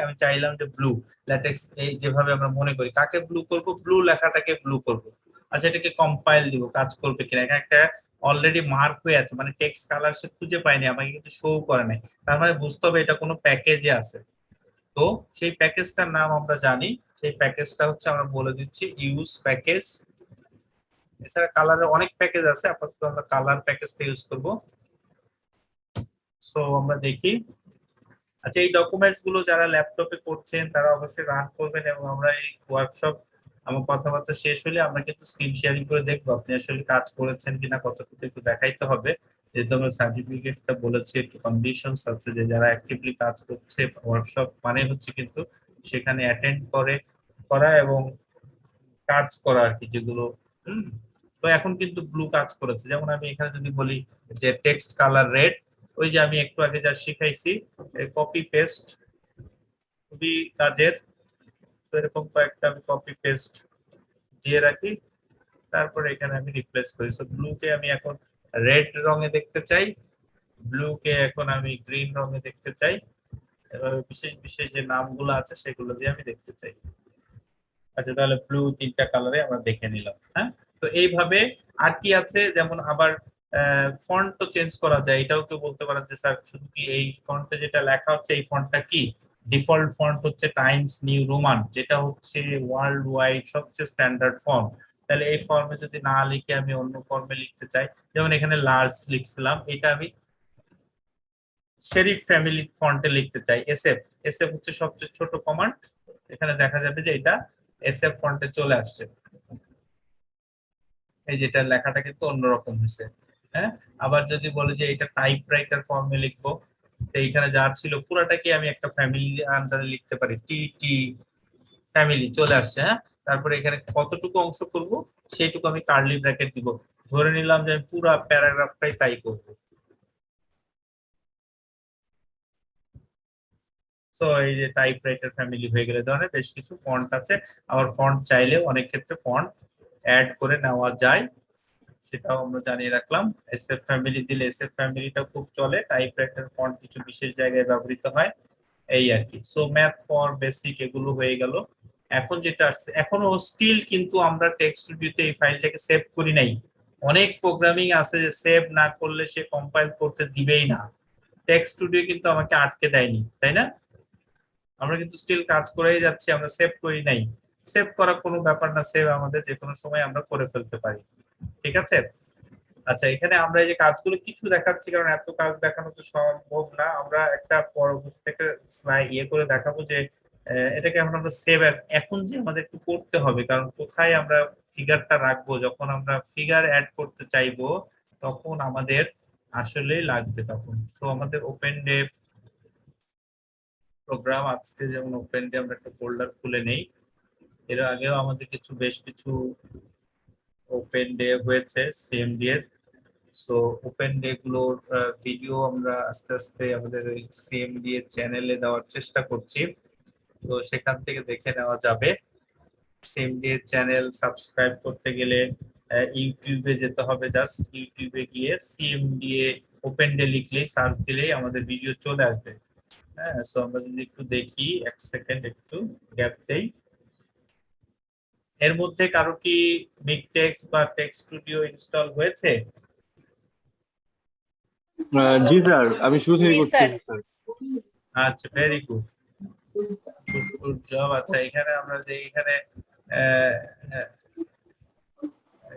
আমি চাইলাম যে ব্লু, ল্যাটেক্স এই যেভাবে আমরা মনে করি, কাকে ব্লু করব, ব্লু লেখাটাকে ব্লু করব। আচ্ছা এটাকে কম্পাইল দিব, কাজ করবে কিনা, এখানে একটা অলরেডি মার্ক হয়ে আছে, মানে টেক্সট কালার সে খুঁজে পায়নি, আমাকে কিন্তু শো করে নাই, তার মানে বুঝতে হবে এটা কোনো প্যাকেজে আছে। তো সেই প্যাকেজটার নাম আমরা জানি, সেই প্যাকেজটা হচ্ছে, আমরা বলে দিচ্ছি ইউজ প্যাকেজ। এছাড়া কালারের অনেক প্যাকেজ আছে, আপাতত আমরা কালার প্যাকেজটা ইউজ করব। সো আমরা দেখি, আচ্ছা এই ডকুমেন্টস গুলো যারা ল্যাপটপে করছেন তারা অবশ্যই রান করবেন, এবং আমরা এই ওয়ার্কশপ আমার কথাবার্তা শেষ হলে আমরা কিন্তু স্ক্রিন শেয়ারিং করে দেখবো আপনি আসলে কাজ করেছেন কিনা, কতটুকু একটু দেখাইতে হবে। যেহেতু আমরা সার্টিফিকেটটা বলেছি, একটু কন্ডিশনস আছে, যে যারা অ্যাক্টিভলি কাজ করছে, ওয়ার্কশপ মানে হচ্ছে কিন্তু সেখানে অ্যাটেন্ড করা এবং কাজ করা আর কি, যেগুলো তো এখন কিন্তু ব্লু কাজ করেছে। যেমন আমি এখানে যদি বলি যে টেক্সট কালার রেড, ওই যে আমি একটু আগে যা শিখাইছি, কপি পেস্ট খুবই কাজের। তো এরকম কয়েকটা আমি কপি পেস্ট দিয়ে রাখি, তারপরে এখানে আমি রিপ্লেস করি। সো ব্লু কে আমি এখন রেড রঙে দেখতে চাই, ব্লু কে এখন আমি গ্রিন রঙে দেখতে চাই, এভাবে বিশেষ বিশেষ যে নামগুলো আছে সেগুলো দিয়ে আমি দেখতে চাই। আচ্ছা তাহলে ব্লু তিনটা কালারে আমরা দেখে নিলাম, হ্যাঁ। তো এইভাবে আর কি আছে, যেমন আবার ফন্ট তো চেঞ্জ করা যায়, এটাও কেউ বলতে পারেন যে স্যার শুধু কি এই ফন্টে যেটা লেখা হচ্ছে এই ফন্টটা কি ডিফল্ট ফন্ট হচ্ছে টাইমস নিউ রোমান, যেটা হচ্ছে ওয়ার্ল্ড ওয়াইড সবচেয়ে স্ট্যান্ডার্ড ফর্ম। তাহলে এই ফর্মে যদি না লিখে আমি অন্য ফর্মে লিখতে চাই, যেমন এখানে লার্জ লিখছিলাম, এটা আমি শেরিফ ফ্যামিলি ফন্টে লিখতে চাই, এসএফ। এসএফ হচ্ছে সবচেয়ে ছোট কমান্ড, এখানে দেখা যাবে যে এটা এসএফ ফন্টে চলে আসছে। এই যেটা লেখাটা কিন্তু অন্যরকম হয়েছে। হ্যাঁ, আবার যদি বলে যে এটা টাইপরাইটার ফর্মে লিখবো, তো এইখানে যা ছিল পুরাটাকে আমি একটা ফ্যামিলি আন্ডারে লিখতে পারি, টি টি ফ্যামিলি চলে আসছে। হ্যাঁ, তারপরে এখানে কতটুকু অংশ করব সেইটুকু আমি কার্লি ব্র্যাকেট দিব, ধরে নিলাম যে আমি পুরো প্যারাগ্রাফটাই তাই করব। সো এই যে টাইপরাইটার ফ্যামিলি হয়ে গেলে ধরনের বেশ কিছু ফন্ট আছে। আবার ফন্ট চাইলে অনেক ক্ষেত্রে ফন্ট অ্যাড করে নেওয়া যায়, সেটাও আমরা জানিয়ে রাখলাম। এসএফ ফ্যামিলি দিলে এসএফ ফ্যামিলিটা খুব চলে, টাইপরাইটার ফন্ট কিছু বিশেষ জায়গায় ব্যবহৃত হয়, এই আর কি। সো ম্যাথ ফর বেসিক এগুলো হয়ে গেল। এখন যেটা আসছে, এখনো স্টিল কিন্তু আমরা টেক্সট স্টুডিওতে এই ফাইলটাকে সেভ করি নাই। অনেক প্রোগ্রামিং আছে যে সেভ না করলে সে কম্পাইল করতে দিবেই না, টেক্সট স্টুডিও কিন্তু আমাকে আটকে দেয়নি, তাই না? আমরা কিন্তু স্টিল কাজ করেই যাচ্ছি, আমরা সেভ করি নাই। সেভ করা কোনো ব্যাপার না, সেভ আমাদের যে কোনো সময় আমরা করে ফেলতে পারি, ঠিক আছে? আচ্ছা, এখানে আমরা এই যে কাজগুলো কিছু দেখাচ্ছি কারণ এত কাজ দেখানো তো সম্ভব না, আমরা একটা পরবর্তী থেকে স্লাইড করে দেখাবো যে এটাকে এখন আমরা সেভ, এখন যে আমাদের একটু করতে হবে, কারণ কোথায় আমরা ফিগারটা রাখবো, যখন আমরা ফিগার অ্যাড করতে চাইবো তখন আমাদের আসলে লাগবে তখন। তো আমাদের ওপেন ডে প্রোগ্রাম আজকে, যেমন ওপেন ডে আমরা একটা ফোল্ডার খুলে নেই, এর আগেও আমাদের বেশ কিছু ওপেন ডে হয়েছে সিএমডি এর। সো ওপেন ডে গুলোর ভিডিও আমরা আস্তে আস্তে আমাদের ওই সিএমডি এর চ্যানেলে দেওয়ার চেষ্টা করছি, তো সেখান থেকে দেখে নেওয়া যাবে। সিএমডি এর চ্যানেল সাবস্ক্রাইব করতে গেলে ইউটিউবে যেতে হবে, জাস্ট ইউটিউবে গিয়ে সিএমডি ওপেন ডে লিখলেই সার্চ দিলেই আমাদের ভিডিও চলে আসবে। হ্যাঁ, সো আমরা যদি একটু দেখি, এক সেকেন্ড একটু গ্যাপ দেই। এর মধ্যে কারো কি মিকটেক্স বা টেক্সট স্টুডিও ইনস্টল হয়েছে? জি স্যার, আমি শুরু থেকে জি, করছি স্যার। স্যার। আচ্ছা, ভেরি গুড, গুড জব। আচ্ছা, এখানে আমরা যে এখানে আহ, আহ,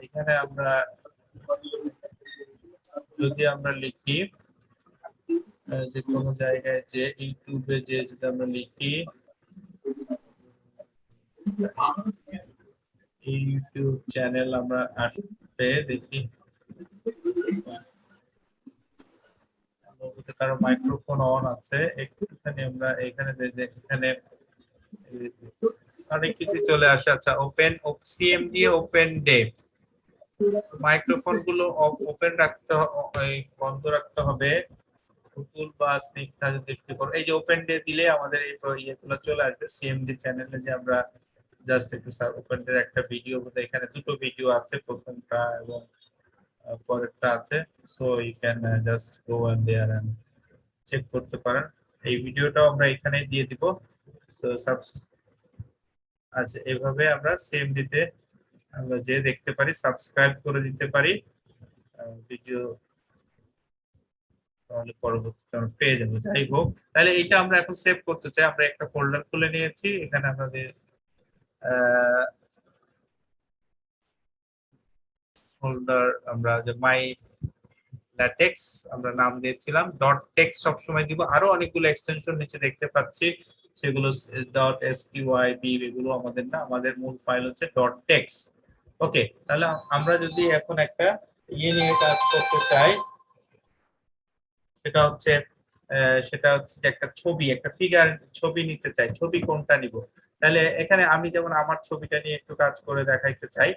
এখানে আমরা যদি আমরা লিখি যে কোনো জায়গায়, যে ইউটিউবে যে যদি আমরা লিখি ইউটিউব চ্যানেল, আমরা আসবে দেখি কারো মাইক্রোফোন অন আছে, একটুখানি আমরা এখানে এখানে অনেক কিছু চলে আসে। আচ্ছা, open CMD open day, microphone গুলো ওপেন রাখতে বন্ধ রাখতে হবে। গুগল বা স্নিগ্ধা যদি একটু করো, এই যে ওপেন ডে দিলে আমাদের এই ইয়েগুলো চলে আসবে সিএমডি চ্যানেলে, যে আমরা জাস্ট একটু ওপেন ডে একটা ভিডিও, এখানে দুটো ভিডিও আছে, প্রথমটা এবং পরেরটা আছে। So you can just go and there and check করতে পারেন। এই ভিডিওটাও আমরা এখানে দিয়ে দিব। সো আচ্ছা, এভাবে আমরা সিএমডি তে আমরা যে দেখতে পারি, সাবস্ক্রাইব করে দিতে পারি ভিডিও, তাহলে পরবর্তীতে আমরা পেয়ে যাবো। যাই হোক, তাহলে এটা আমরা এখন সেভ করতে চাই, আমরা একটা ফোল্ডার খুলে নিয়েছি, এখানে আমাদের ফোল্ডার আমরা যে মাই ল্যাটেক্স আমরা নাম দিয়েছিলাম, ডট টেক্সট সবসময় দিব, আরো অনেকগুলো এক্সটেনশন নিচে দেখতে পাচ্ছি, সেগুলো ডট এসটিওয়াই বি, এগুলো আমাদের না, আমাদের মূল ফাইল হচ্ছে ডট টেক্সট। ওকে, তাহলে আমরা যদি এখন একটা নিয়ে কাজ করতে চাই, সেটা হচ্ছে যে একটা ছবি, একটা ফিগার ছবি নিতে চাই, ছবি কোনটা নিব? তাহলে এখানে আমি যেমন আমার ছবিটা নিয়ে একটু কাজ করে দেখাইতে চাই,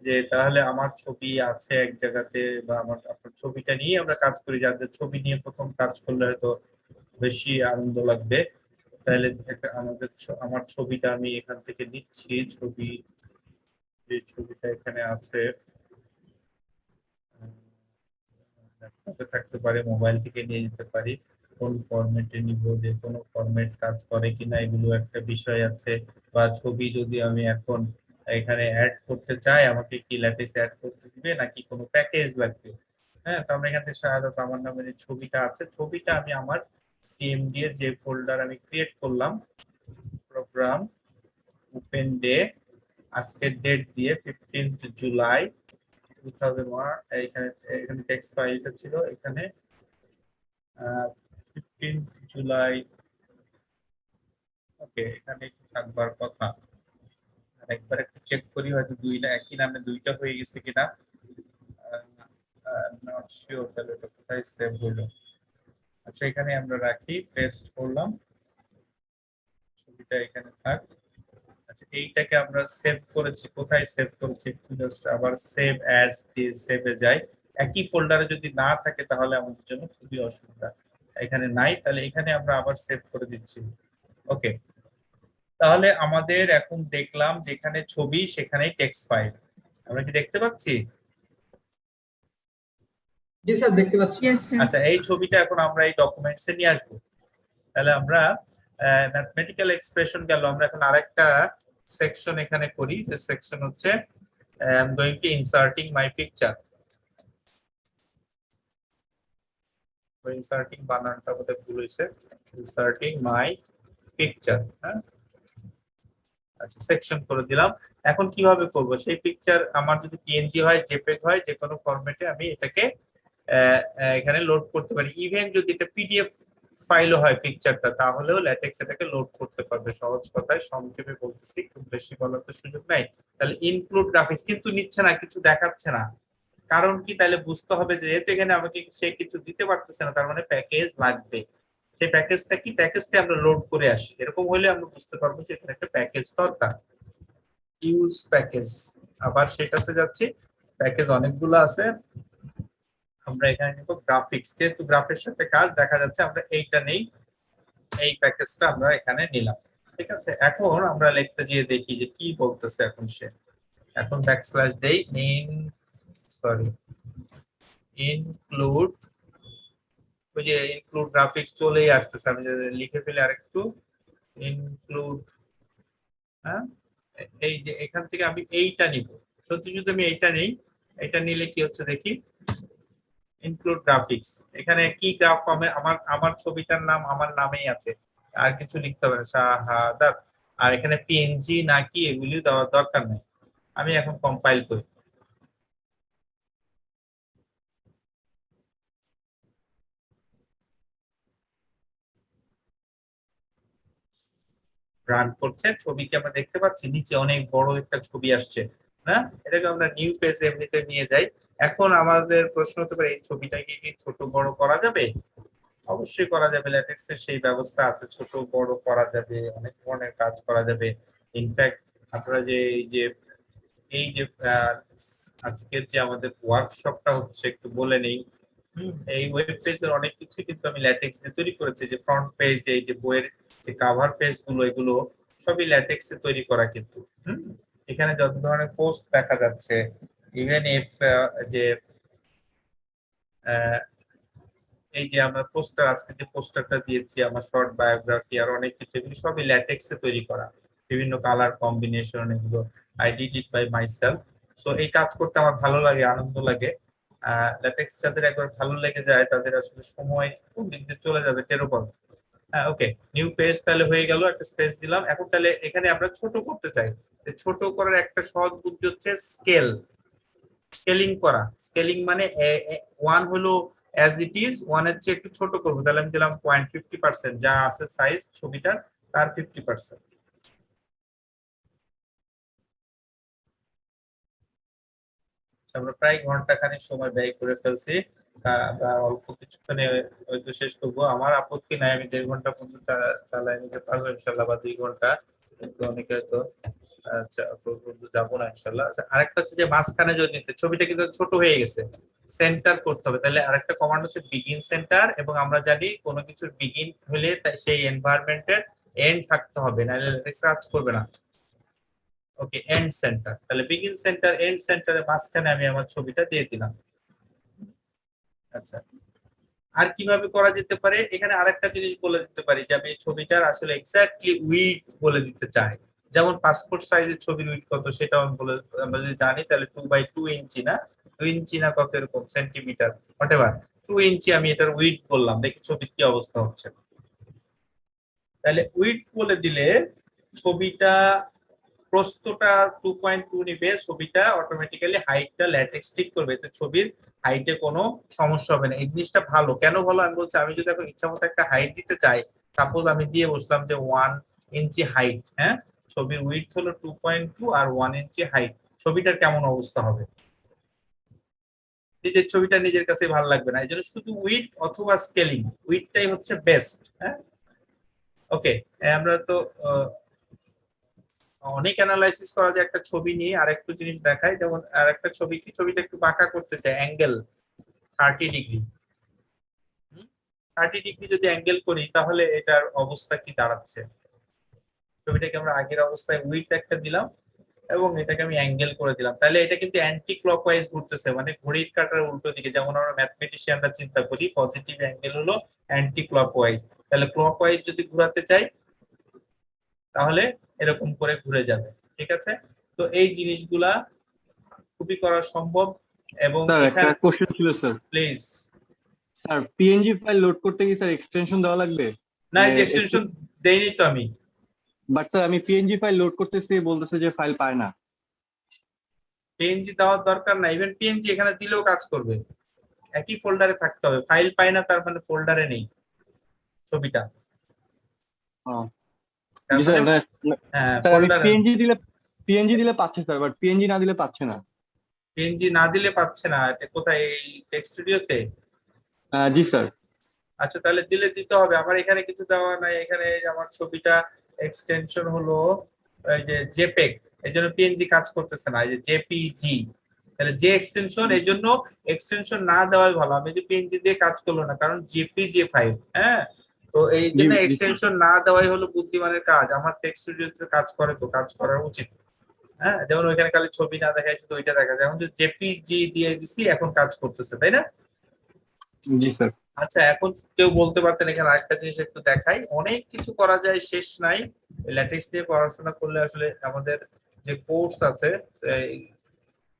যে তাহলে আমার ছবি আছে এক জায়গাতে, বা আপনার ছবিটা নিয়ে আমরা কাজ করি, যাদের ছবি নিয়ে প্রথম কাজ করলে হয়তো বেশি আনন্দ লাগবে। তাহলে আমার ছবিটা আমি এখান থেকে নিচ্ছি, ছবি, যে ছবিটা এখানে আছে, ল্যাপটপে থাকতে পারে, মোবাইল থেকে নিয়ে যেতে পারি, কোন ফরম্যাটে নিব, যে কোনো ফরম্যাট কাজ করে কিনা এগুলো একটা বিষয় আছে। বা ছবি যদি আমি এখন এখানে অ্যাড করতে চাই, আমাকে কি ল্যাটেক্স অ্যাড করতে দিবে নাকি কোনো প্যাকেজ লাগবে? হ্যাঁ, তো আমরা এখান থেকে শাহাদাত আমার নামের এই ছবিটা আছে, ছবিটা আমি আমার সিএমডি এর যে ফোল্ডার আমি ক্রিয়েট করলাম, প্রোগ্রাম ওপেন ডে, আজকের ডেট দিয়ে 15th জুলাই 2001, এখানে এখানে টেক্সট ফাইলটা ছিল, এখানে 15th জুলাই। ওকে, এখানে একটু থাকবার কথা। আর একবার একটু চেক করি, হয়তো দুইটা একই নামে দুইটা হয়ে গেছে কিনা, নট শিওর। তাহলে এটা কোথায় সেভ হলো? আচ্ছা, এখানে আমরা রাখি, পেস্ট করলাম, ছবিটা এখানে থাক। আচ্ছা, এইটাকে আমরা সেভ করেছি, কোথায় সেভ করেছি একটু জাস্ট আবার সেভ অ্যাজ দিয়ে সেভে যাই। একই ফোল্ডারে যদি না থাকে তাহলে আমাদের জন্য খুবই অসুবিধা। এখানে নাই, তাহলে এখানে আমরা আবার সেভ করে দিচ্ছি। ওকে, তাহলে আমাদের এখন দেখলাম যেখানে ছবি সেখানেই টেক্সট ফাইল, আমরা কি দেখতে পাচ্ছি? জি স্যার, দেখতে পাচ্ছি। Yes sir. আচ্ছা, এই ছবিটা এখন আমরা এই ডকুমেন্টসে নিয়ে আসবো। তাহলে আমরা ম্যাথমেটিক্যাল এক্সপ্রেশন গেল, আমরা এখন আরেকটা সেকশন এখানে করি, যে সেকশন হচ্ছে I am going to inserting my picture. Inserting বানানটা বোধহয় ভুল হয়েছে, ইনসার্টিং মাই পিকচার। হ্যাঁ, আচ্ছা, সেকশন করে দিলাম। এখন কিভাবে করব? সেই পিকচার আমার যদি পিএনজি হয়, জেপিইজি হয়, যে কোনো ফরম্যাটে আমি এটাকে এখানে লোড করতে পারি। ইভেন যদি এটা পিডিএফ ফাইলও হয় পিকচারটা, তাহলেও ল্যাটেক্স এটাকে লোড করতে পারবে। সহজ কথায় সংক্ষেপে বলতেছি, খুব বেশি বলার তো সুযোগ নাই। তাহলে ইনক্লুড গ্রাফিক্স কিন্তু নিচ্ছে না, কিছু দেখাচ্ছে না, কারণ কি? তাহলে বুঝতে হবে যে যেহেতু এখানে আমাকে সে কিছু দিতে পারতেছে না, তার মানে প্যাকেজ লাগবে। সেই প্যাকেজটা কি? প্যাকেজটা আমরা লোড করে আসি, এরকম হলে আমরা বুঝতে পারবো যে এখানে একটা প্যাকেজ দরকার। ইউজ প্যাকেজ, আবার সেটাতে যাচ্ছি। প্যাকেজ অনেকগুলো আছে, আমরা এখানে নিব গ্রাফিক্স। যেহেতু গ্রাফের সাথে কাজ, দেখা যাচ্ছে আমরা এইটা নেই, এই প্যাকেজটা আমরা এখানে নিলাম। ঠিক আছে, এখন আমরা লিখতে গিয়ে দেখি যে কি বলতেছে এখন সে। এখন ব্যাকস্ল্যাশ দেই, ইনক্লুড, ওই যে ইনক্লুড গ্রাফিক্স চলেই আসতেছে, আমি যদি লিখে ফেলি আরেকটু, ইনক্লুড। হ্যাঁ, এই যে এখান থেকে আমি এইটা নিব, সত্যি যদি আমি এইটা নেই, এটা নিলে কি হচ্ছে দেখি, ইনক্লুড গ্রাফিক্স। এখানে কি গ্রাফ পাবে? আমার আমার ছবিটার নাম আমার নামেই আছে, আর কিছু লিখতে হবে না, শাহাদাত। আর এখানে পিএনজি নাকি এগুলি দেওয়ার দরকার নেই। আমি এখন কম্পাইল করি, রান করছে, ছবিকে আমরা দেখতে পাচ্ছি, নিচে অনেক বড় একটা ছবি আসছে না? এটাকে আমরা নিউ পেজ এমনিতে নিয়ে যাই। এখন আমাদের প্রশ্ন হতে পারে, এই ছবিটাকে কি ছোট বড় করা যাবে? অবশ্যই করা যাবে, ল্যাটেক্স এর সেই ব্যবস্থা আছে, ছোট বড় করা যাবে, অনেক ধরনের কাজ করা যাবে। ইনফ্যাক্ট আপনারা যে এই যে আজকের যে আমাদের ওয়ার্কশপটা হচ্ছে, একটু বলে নেই। এই ওয়েব পেজের অনেক কিছু কিন্তু আমি ল্যাটেক্স দিয়ে তৈরি করেছি, যে ফ্রন্ট পেজ, এই যে বইয়ের যে কাভার পেজ গুলো, এগুলো সবই ল্যাটেক্স এ তৈরি করা কিন্তু। এখানে যত ধরনের পোস্ট দেখা যাচ্ছে, ইভেন ইফ যে এই যে আমরা পোস্টার, আজকে যে পোস্টারটা দিয়েছি, আমার শর্ট বায়োগ্রাফি আর অনেক কিছু, এগুলো সবই ল্যাটেক্স এ তৈরি করা, বিভিন্ন কালার কম্বিনেশন, এগুলো I did it by myself. So এই কাজ করতে আমার ভালো লাগে, আনন্দ লাগে। ল্যাটেক্স যাদের একবার ভালো লেগে যায়, তাদের আসলে সময় কোন দিক দিয়ে চলে যাবে টেরও পাবে। হ্যাঁ, ওকে, নিউ পেজ তাহলে হয়ে গেল, একটা স্পেস দিলাম। এখন তাহলে এখানে আমরা ছোট করতে চাই, ছোট করার একটা সহজ বুদ্ধি হচ্ছে স্কেলিং করা। স্কেলিং মানে ওয়ান হলো অ্যাজ ইট ইজ, ওয়ান এর চেয়ে একটু ছোট করবো, তাহলে আমি দিলাম 0.50%, যা আছে সাইজ ছবিটার তার 50%। আমরা প্রায় ঘন্টাখানেক সময় ব্যয় করে ফেলছি, বা অল্প কিছুক্ষণে হয়তো শেষ করবো। আমার আপত্তি নাই, আমি 1.5 ঘন্টা পর্যন্ত চালাই নিতে পারবো ইনশাল্লাহ, বা 2 ঘন্টা, কিন্তু অনেকে হয়তো আচ্ছা যাবো না ইনশাল্লাহ। আচ্ছা, আরেকটা হচ্ছে যে মাঝখানে যদি ছবিটা কিন্তু ছোট হয়ে গেছে, সেন্টার করতে হবে, তাহলে আরেকটা কমান্ড হচ্ছে বিগিন সেন্টার। এবং আমরা জানি কোনো কিছুর বিগিন হলে সেই এনভায়রনমেন্টের এন্ড থাকতে হবে, নাহলে কাজ করবে না। ওকে, এন্ড সেন্টার, তাহলে বিগিন সেন্টার এন্ড সেন্টারের মাঝখানে আমি আমার ছবিটা দিয়ে দিলাম। আচ্ছা, আর কিভাবে করা যেতে পারে? এখানে আরেকটা জিনিস বলে দিতে পারি, যে আমি এই ছবিটার আসলে এক্স্যাক্টলি উইডথ বলে দিতে চাই। যেমন পাসপোর্ট সাইজের ছবির উইডথ কত, সেটাও আমি বলে, আমরা যদি জানি তাহলে 2 বাই 2 ইঞ্চি না, 2 ইঞ্চি না কত এরকম সেন্টিমিটার হোয়াটএভার 2 ইঞ্চি আমি এটার উইডথ বললাম, দেখি ছবির কি অবস্থা হচ্ছে। তাহলে উইডথ বলে দিলে ছবিটা প্রস্থটা 2.2 নিবে, ছবিটা অটোমেটিক্যালি হাইটটা ল্যাটেক্স ঠিক করবে, এতে ছবির হাইটে কোনো সমস্যা হবে না। এই জিনিসটা ভালো, কেন ভালো আমি বলছি, আমি যদি এখন ইচ্ছা মতো একটা হাইট দিতে চাই, সাপোজ আমি দিয়ে বসলাম যে 1 ইঞ্চি হাইট, হ্যাঁ ছবির উইডথ হলো 2.2 আর 1 ইঞ্চি হাইট, ছবিটার কেমন অবস্থা হবে? নিজের ছবিটা নিজের কাছে ভালো লাগবে না, এই জন্য শুধু উইডথ অথবা স্কেলিং, উইডথটাই হচ্ছে বেস্ট। হ্যাঁ ওকে, আমরা তো অনেক অ্যানালাইসিস করা যায় একটা ছবি নিয়ে। আর একটু জিনিস দেখাই, যেমন আর একটা ছবি, কি ছবিটা একটু বাঁকা করতে চাই, অ্যাঙ্গেল 30 ডিগ্রি, 30 ডিগ্রি যদি অ্যাঙ্গেল করি তাহলে এটার অবস্থা কি দাঁড়াচ্ছে? ছবিটাকে আমরা আগের অবস্থায় উইডথ একটা দিলাম এবং এটাকে আমি অ্যাঙ্গেল করে দিলাম, তাহলে এটা কিন্তু অ্যান্টি ক্লকওয়াইজ ঘুরতেছে, মানে ঘড়ির কাঁটার উল্টো দিকে। যেমন আমরা ম্যাথমেটিশিয়ানরা চিন্তা করি পজিটিভ অ্যাঙ্গেল হলো অ্যান্টি ক্লকওয়াইজ, তাহলে ক্লকওয়াইজ যদি ঘোরাতে চাই তাহলে এরকম করে ঘুরে যাবে। ঠিক আছে, তো এই জিনিসগুলা খুবই করা সম্ভব। এবং স্যার একটা এখানে কোশ্চেন ছিল sir. Please, sir PNG file load করতে কি স্যার এক্সটেনশন দেওয়া লাগবে? না এই এক্সটেনশন দেইনি তো আমি। বাট স্যার আমি পিএনজি ফাইল লোড করতেছি, বলতেছে যে ফাইল পায় না। পিএনজি দেওয়ার দরকার নাই, ইভেন পিএনজি এখানে দিলেও কাজ করবে, একই ফোল্ডারে থাকতে হবে। ফাইল পায় না তার মানে ফোল্ডারে নেই ছবিটা, তার জি স্যার, মানে স্যার আমি ফোল্ডারে। পিএনজি দিলে পাচ্ছে স্যার, বাট পিএনজি না দিলে পাচ্ছে না। পিএনজি না দিলে পাচ্ছে না, এটা কোথায়, এই টেক্সট স্টুডিওতে? জি স্যার। আচ্ছা তাহলে দিলে দিতে হবে, আমার এখানে কিছু দেওয়া নাই, এখানে আমার ছবিটা এক্সটেনশন হলো এই যে জেপেগ, এই জন্য পিএনজি কাজ করতেছে না, এই যে জেপিজি, তাহলে যে এক্সটেনশন, এই জন্য এক্সটেনশন না দেওয়াই ভালো। আমি যে পিএনজি দিয়ে কাজ করলো না, কারণ জেপিজি ফাইল, হ্যাঁ তো এই জি জন্য জি স্যার। এক্সটেনশন না দেওয়াই হলো বুদ্ধিমানের কাজ। আমার টেক্সট স্টুডিওতে কাজ করে তো কাজ করা উচিত। হ্যাঁ যেমন ওইখানে খালি ছবি না দেখায় শুধু ওইটা দেখা যায়, এখন যদি জেপিজি দিয়ে দিছি এখন কাজ করতেছে, তাই না? জি স্যার। আচ্ছা এখন কেউ বলতে পারতেন এখানে আরেকটা জিনিস একটু দেখাই, অনেক কিছু করা যায় শেষ নাই। ল্যাটেক্স নিয়ে পড়াশোনা করলে আসলে আমাদের যে কোর্স আছে,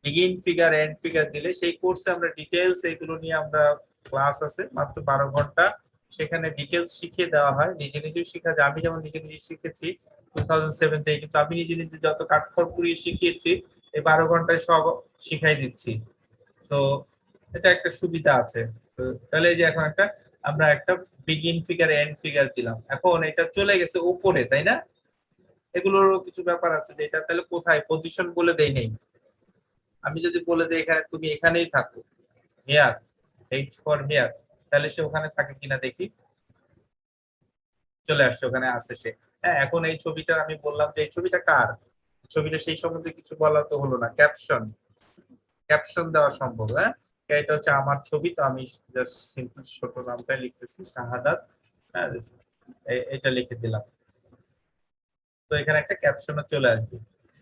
বিগিন ফিগার এন্ড ফিগার দিলে সেই কোর্সে আমরা ডিটেলস এগুলো নিয়ে আমরা ক্লাস আছে মাত্র 12 ঘন্টা, সেখানে ডিটেলস শিখিয়ে দেওয়া হয়, নিজে নিজেও শেখা যায়। আমি যেমন নিজে নিজে শিখেছি 2007 থেকে, কিন্তু আমি নিজে নিজে যত কাঠখড় পুড়িয়ে শিখিয়েছি এই 12 ঘন্টায় সব শিখাই দিচ্ছি। তো এটা একটা সুবিধা আছে। তো তাহলে এই যে এখন আমরা একটা বিগিন ফিগার এন্ড ফিগার দিলাম, এখন এটা চলে গেছে উপরে, তাই না? এগুলোরও কিছু ব্যাপার আছে, যে এটা তাহলে কোথায় পজিশন বলে দেই নেই। আমি যদি বলে দিই এখানে তুমি এখানেই থাকো, হেয়ার, এইচ ফর হেয়ার, তাহলে সে ওখানে থাকে কিনা দেখি। চলে আসছে, ওখানে আসছে সে। হ্যাঁ এখন এই ছবিটা আমি বললাম যে এই ছবিটা কার, ছবিটা সেই সম্বন্ধে কিছু বলা তো হলো না, ক্যাপশন, ক্যাপশন দেওয়া সম্ভব। হ্যাঁ এটা হচ্ছে আমার ছবি, তো আমি জাস্ট সিম্পল ছোট নামটা লিখতেছি শাহাদাত, হ্যাঁ এটা লিখে দিলাম, তো এখানে একটা ক্যাপশনও চলে আসবে।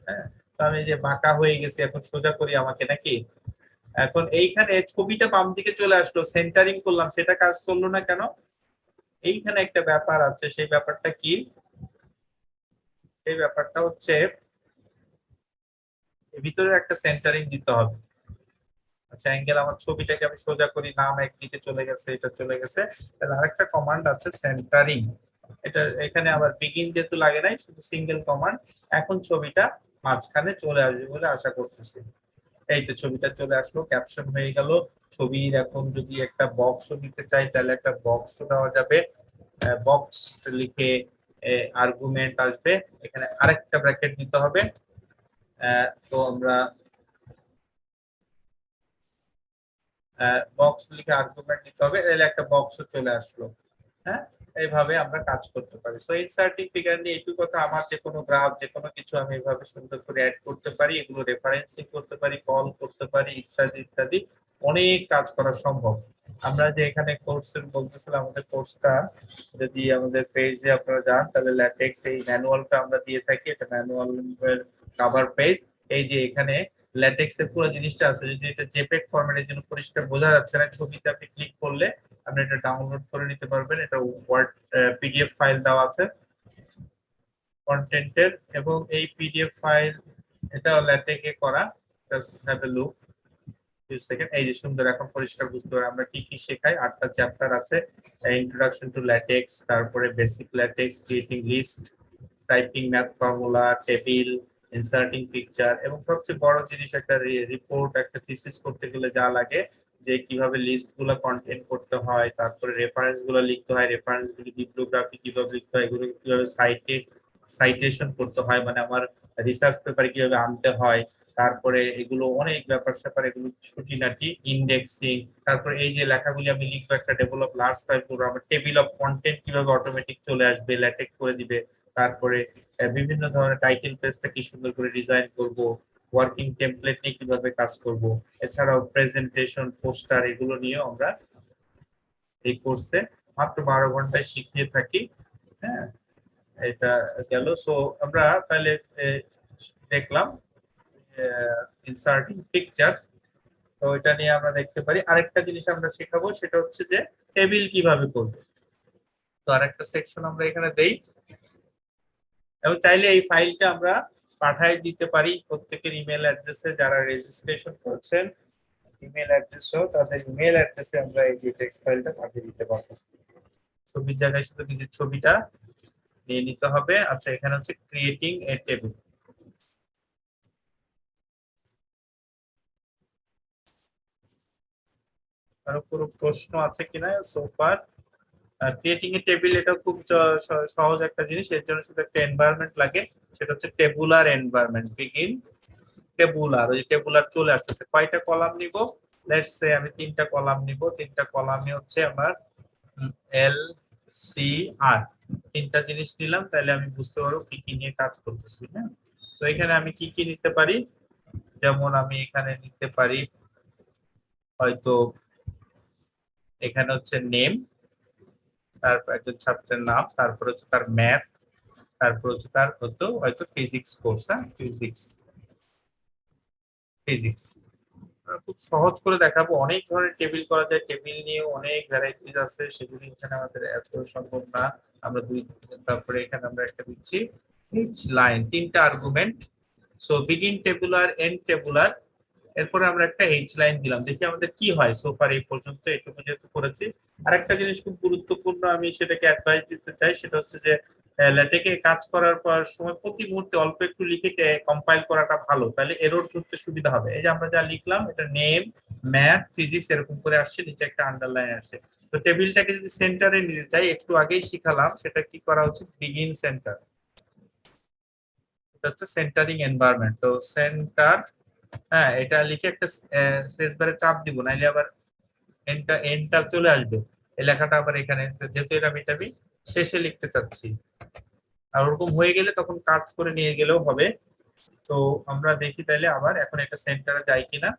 হ্যাঁ তো আমি যে বাঁকা হয়ে গেছি, এখন সোজা করি আমাকে নাকি। এখন এইখানে ছবিটা বাম দিকে চলে আসলো, সেন্টারিং করলাম, সেটা কাজ করলো না কেন? এইখানে একটা ব্যাপার আছে, সেই ব্যাপারটা কি? সেই ব্যাপারটা হচ্ছে ভিতরে একটা সেন্টারিং দিতে হবে। আচ্ছা অ্যাঙ্গেল, আমার ছবিটাকে আমি সোজা করি, নাম একদিকে চলে গেছে, এটা চলে গেছে, তাহলে আরেকটা কমান্ড আছে সেন্টারিং, এটা এখানে আবার বিগিন যেহেতু লাগে নাই, শুধু সিঙ্গেল কমান্ড। এখন ছবিটা মাঝখানে চলে আসবে বলে আশা করতেছি। এই তো ছবিটা চলে আসলো, ক্যাপশন হয়ে গেল। ছবির এখন যদি একটা বক্স দিতে চাই তাহলে একটা বক্স দেওয়া যাবে, বক্স লিখে আর্গুমেন্ট আসবে, এখানে আরেকটা ব্র্যাকেট দিতে হবে। তো আমরা বক্স লিখে আর্গুমেন্ট দিতে হবে, তাহলে একটা বক্স চলে আসলো। হ্যাঁ এইভাবে আমরা কাজ করতে পারি। সো ইনসার্টিং ফিগার নিয়ে একটু কথা, আমার যে কোনো গ্রাফ যে কোনো কিছু আমি এভাবে সুন্দর করে অ্যাড করতে পারি, এগুলো রেফারেন্সিং করতে পারি, কল করতে পারি, ইত্যাদি ইত্যাদি অনেক কাজ করা সম্ভব। আমরা যে এখানে কোর্সের বলতেছিলাম, আমাদের কোর্সটা যদি আমাদের পেজে আপনারা যান তাহলে ল্যাটেক্স এই ম্যানুয়ালটা আমরা দিয়ে থাকি, এটা ম্যানুয়ালের কভার পেজ। এই যে এখানে ল্যাটেক্স এর পুরো জিনিসটা আছে, যদি এটা জেপেগ ফরম্যাটের জন্য পরিষ্কার বোঝা যাচ্ছে না, ছবিতে আপনি ক্লিক করলে আপনি এটা ডাউনলোড করে নিতে পারবেন। এটা ওয়ার্ড পিডিএফ ফাইল দেওয়া আছে কন্টেন্টের, এবং এই পিডিএফ ফাইল এটা ল্যাটেক্সে করা, just have a look. Second, এই যে সুন্দর এখন পরিষ্কার বুঝতে পারি আমরা কি কি শেখাই। 8টা চ্যাপ্টার আছে, ইন্ট্রোডাকশন টু ল্যাটেক্স, তারপরে basic LaTeX, creating list, typing math formula, table, inserting picture, এবং সবচেয়ে বড় জিনিস একটা রিপোর্ট, একটা থিসিস করতে গেলে যা লাগে, যে কিভাবে লিস্ট গুলো কন্টেন্ট করতে হয়, তারপরে রেফারেন্স গুলো লিখতে হয়, রেফারেন্স গুলি বিবলিওগ্রাফি কিভাবে লিখতে হয়, এগুলো কিভাবে সাইটেশন করতে হয়, মানে আমার রিসার্চ পেপারে কিভাবে আনতে হয়, তারপরে এগুলো অনেক ব্যাপার স্যাপার, এগুলো খুঁটিনাটি, ইন্ডেক্সিং, তারপরে এই যে লেখাগুলি আমি লিখবো একটা ডেভেলপ লার্জ ফাইল পুরো আমার টেবিল অফ কন্টেন্ট কিভাবে অটোমেটিক চলে আসবে, ল্যাটেক্স করে দিবে, তারপরে বিভিন্ন ধরনের টাইটেল পেজটা কি সুন্দর করে ডিজাইন করব, ওয়ার্কিং টেমপ্লেট নিয়ে কিভাবে কাজ করব, এছাড়াও প্রেজেন্টেশন, পোস্টার, এগুলো নিয়ে আমরা এই কোর্সে মাত্র 12 ঘন্টায় শিখিয়ে থাকি। হ্যাঁ, এটা গেল। সো আমরা তাহলে দেখলাম ইনসার্টিং পিকচার, তো এটা নিয়ে আমরা দেখতে পারি। আরেকটা জিনিস আমরা শেখাবো, সেটা হচ্ছে যে টেবিল কিভাবে করব। তো আরেকটা সেকশন আমরা এখানে দেই, এবং চাইলে এই ফাইলটা আমরা পাঠাই দিতে পারি প্রত্যেকের ইমেল অ্যাড্রেসে, যারা রেজিস্ট্রেশন করছেন ইমেল অ্যাড্রেস সহ তাদের ইমেল অ্যাড্রেসে আমরা এই যে টেক্সট ফাইলটা পাঠিয়ে দিতে পারবো। ছবির জায়গায় শুধু নিজের ছবিটা নিয়ে নিতে হবে। আচ্ছা, এখানে হচ্ছে ক্রিয়েটিং এ টেবিল। কারো কোনো প্রশ্ন আছে কিনা সোফার? ক্রিয়েটিং এ টেবিল এটা খুব সহজ একটা জিনিস, এর জন্য শুধু একটা এনভায়রনমেন্ট লাগে, সেটা হচ্ছে টেবুলার এনভায়রনমেন্ট। বিগিন টেবুলার, ওই টেবুলার চলে আসতেছে। কয়টা কলাম নিব? লেটস সে আমি 3টা কলাম নিব। 3টা কলামই হচ্ছে আমার এল সি আর, 3টা জিনিস নিলাম, তাহলে আমি বুঝতে পারবো কি কি নিয়ে কাজ করতেছি। হ্যাঁ, তো এখানে আমি কি কি নিতে পারি, যেমন আমি এখানে নিতে পারি হয়তো এখানে হচ্ছে নেম, তারপর একজন ছাত্রের নাম, তারপর হচ্ছে তার ম্যাথ, তারপর হচ্ছে তার হয়তো ফিজিক্স কোর্স। হ্যাঁ, ফিজিক্স খুব সহজ করে দেখাবো। অনেক ধরনের টেবিল করা যায়, টেবিল নিয়ে অনেক ভ্যারাইটিস আছে, সেগুলি এখানে আমাদের এত সম্ভব না। আমরা তারপরে এখানে আমরা একটা দিচ্ছি এইচ লাইন, 3টা argument. So begin tabular, end tabular, এরপরে আমরা একটা এইচ লাইন দিলাম, দেখি আমাদের কি হয়। সোফার এই পর্যন্ত এটুকু যেহেতু করেছি। আর একটা জিনিস খুব গুরুত্বপূর্ণ, আমি সেটাকে অ্যাডভাইস দিতে চাই, সেটা হচ্ছে যে ল্যাটেকে কাজ করার পর সময় প্রতি মুহূর্তে অল্প একটু লিখে কম্পাইল করাটা ভালো, তাহলে এরর ধরতে সুবিধা হবে। এই যে আমরা যা লিখলাম, এটা নেম, ম্যাথ, ফিজিক্স এরকম করে আসছে, নিচে একটা আন্ডারলাইন আসছে। তো টেবিলটাকে যদি সেন্টারে নিতে চাই, একটু আগেই শিখালাম, সেটা কি করা উচিত? বিগিন সেন্টার, এটা হচ্ছে সেন্টারিং এনভায়রনমেন্ট। তো সেন্টার, হ্যাঁ, এটা লিখে একটা স্পেস বারে চাপ দিব, নাইলে আবার এন্ডটা চলে আসবে, এই লেখাটা আবার এখানে, যেহেতু এটা আমি শেষে লিখতে চাচ্ছি, আর ওরকম হয়ে গেলে তখন কাট করে নিয়ে গেলেও হবে। তো আমরা দেখি তাহলে আবার এখন এটা সেন্টারে যায় কিনা।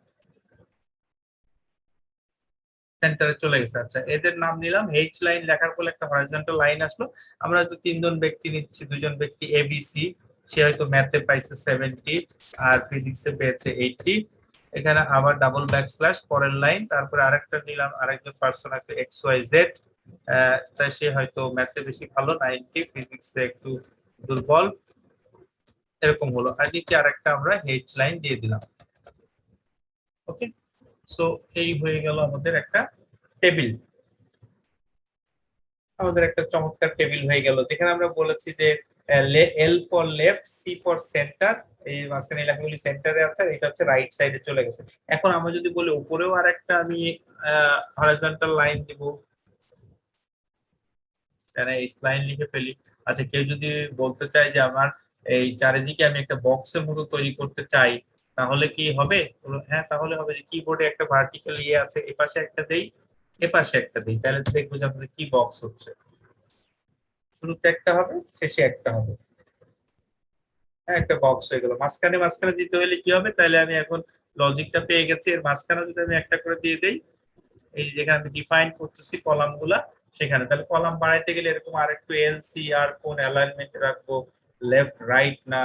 সেন্টারে চলে গেছে। আচ্ছা, এদের নাম নিলাম, এইচ লাইন লেখার পর একটা হরাইজন্টাল লাইন আসলো। আমরা তো 3জন ব্যক্তি নিচ্ছি, 2জন ব্যক্তি এবিসি, সে হয়তো ম্যাথে পাইছে 70 আর ফিজিক্সে পেয়েছে 80। এখানে আবার ডাবল ব্যাকস্ল্যাশ, পরের লাইন, তারপরে আরেকটা নিলাম, আরেকজন পার্সন আছে এক্স ওয়াই জেড, তাই সে হয়তো ম্যাথে বেশি ভালো 90, ফিজিক্সে একটু দুর্বল, এরকম হলো। আর নিচে আরেকটা আমরা এইচ লাইন দিয়ে দিলাম। ওকে, সো এই হয়ে গেল আমাদের একটা টেবিল, আমাদের একটা চমৎকার টেবিল হয়ে গেল, যেখানে আমরা বলেছি যে L for left, C for centre, এই মাঝখানে লেখাগুলি সেন্টারে আছে, এটা হচ্ছে রাইট সাইডে চলে গেছে। এখন আমরা যদি বলি উপরেও আর একটা আমি হরাইজন্টাল লাইন দিব, এই লাইন লিখে ফেলি। আচ্ছা, কেউ যদি বলতে চায় যে আমার এই চারিদিকে আমি একটা বক্সের মতো তৈরি করতে চাই, তাহলে কি হবে? হ্যাঁ, তাহলে হবে যে কিবোর্ডে একটা ভার্টিক্যাল ইয়ে আছে, এপাশে একটা দেই, এপাশে একটা দেই, তাহলে দেখবো যে আমাদের কি বক্স হচ্ছে, শুরুতে একটা হবে, শেষে একটা হবে। হ্যাঁ, একটা বক্স হয়ে গেল। মাঝখানে মাঝখানে দিতে হলে কি হবে? তাহলে আমি এখন লজিকটা পেয়ে গেছি, এর মাঝখানে যদি আমি একটা করে দিয়ে দেই, এই যেখানে আমি ডিফাইন করতেছি কলাম গুলা, সেখানে তাহলে কলাম বাড়াইতে গেলে এরকম আর একটু এল সি আর কোন অ্যালাইনমেন্টে রাখবো, লেফট রাইট না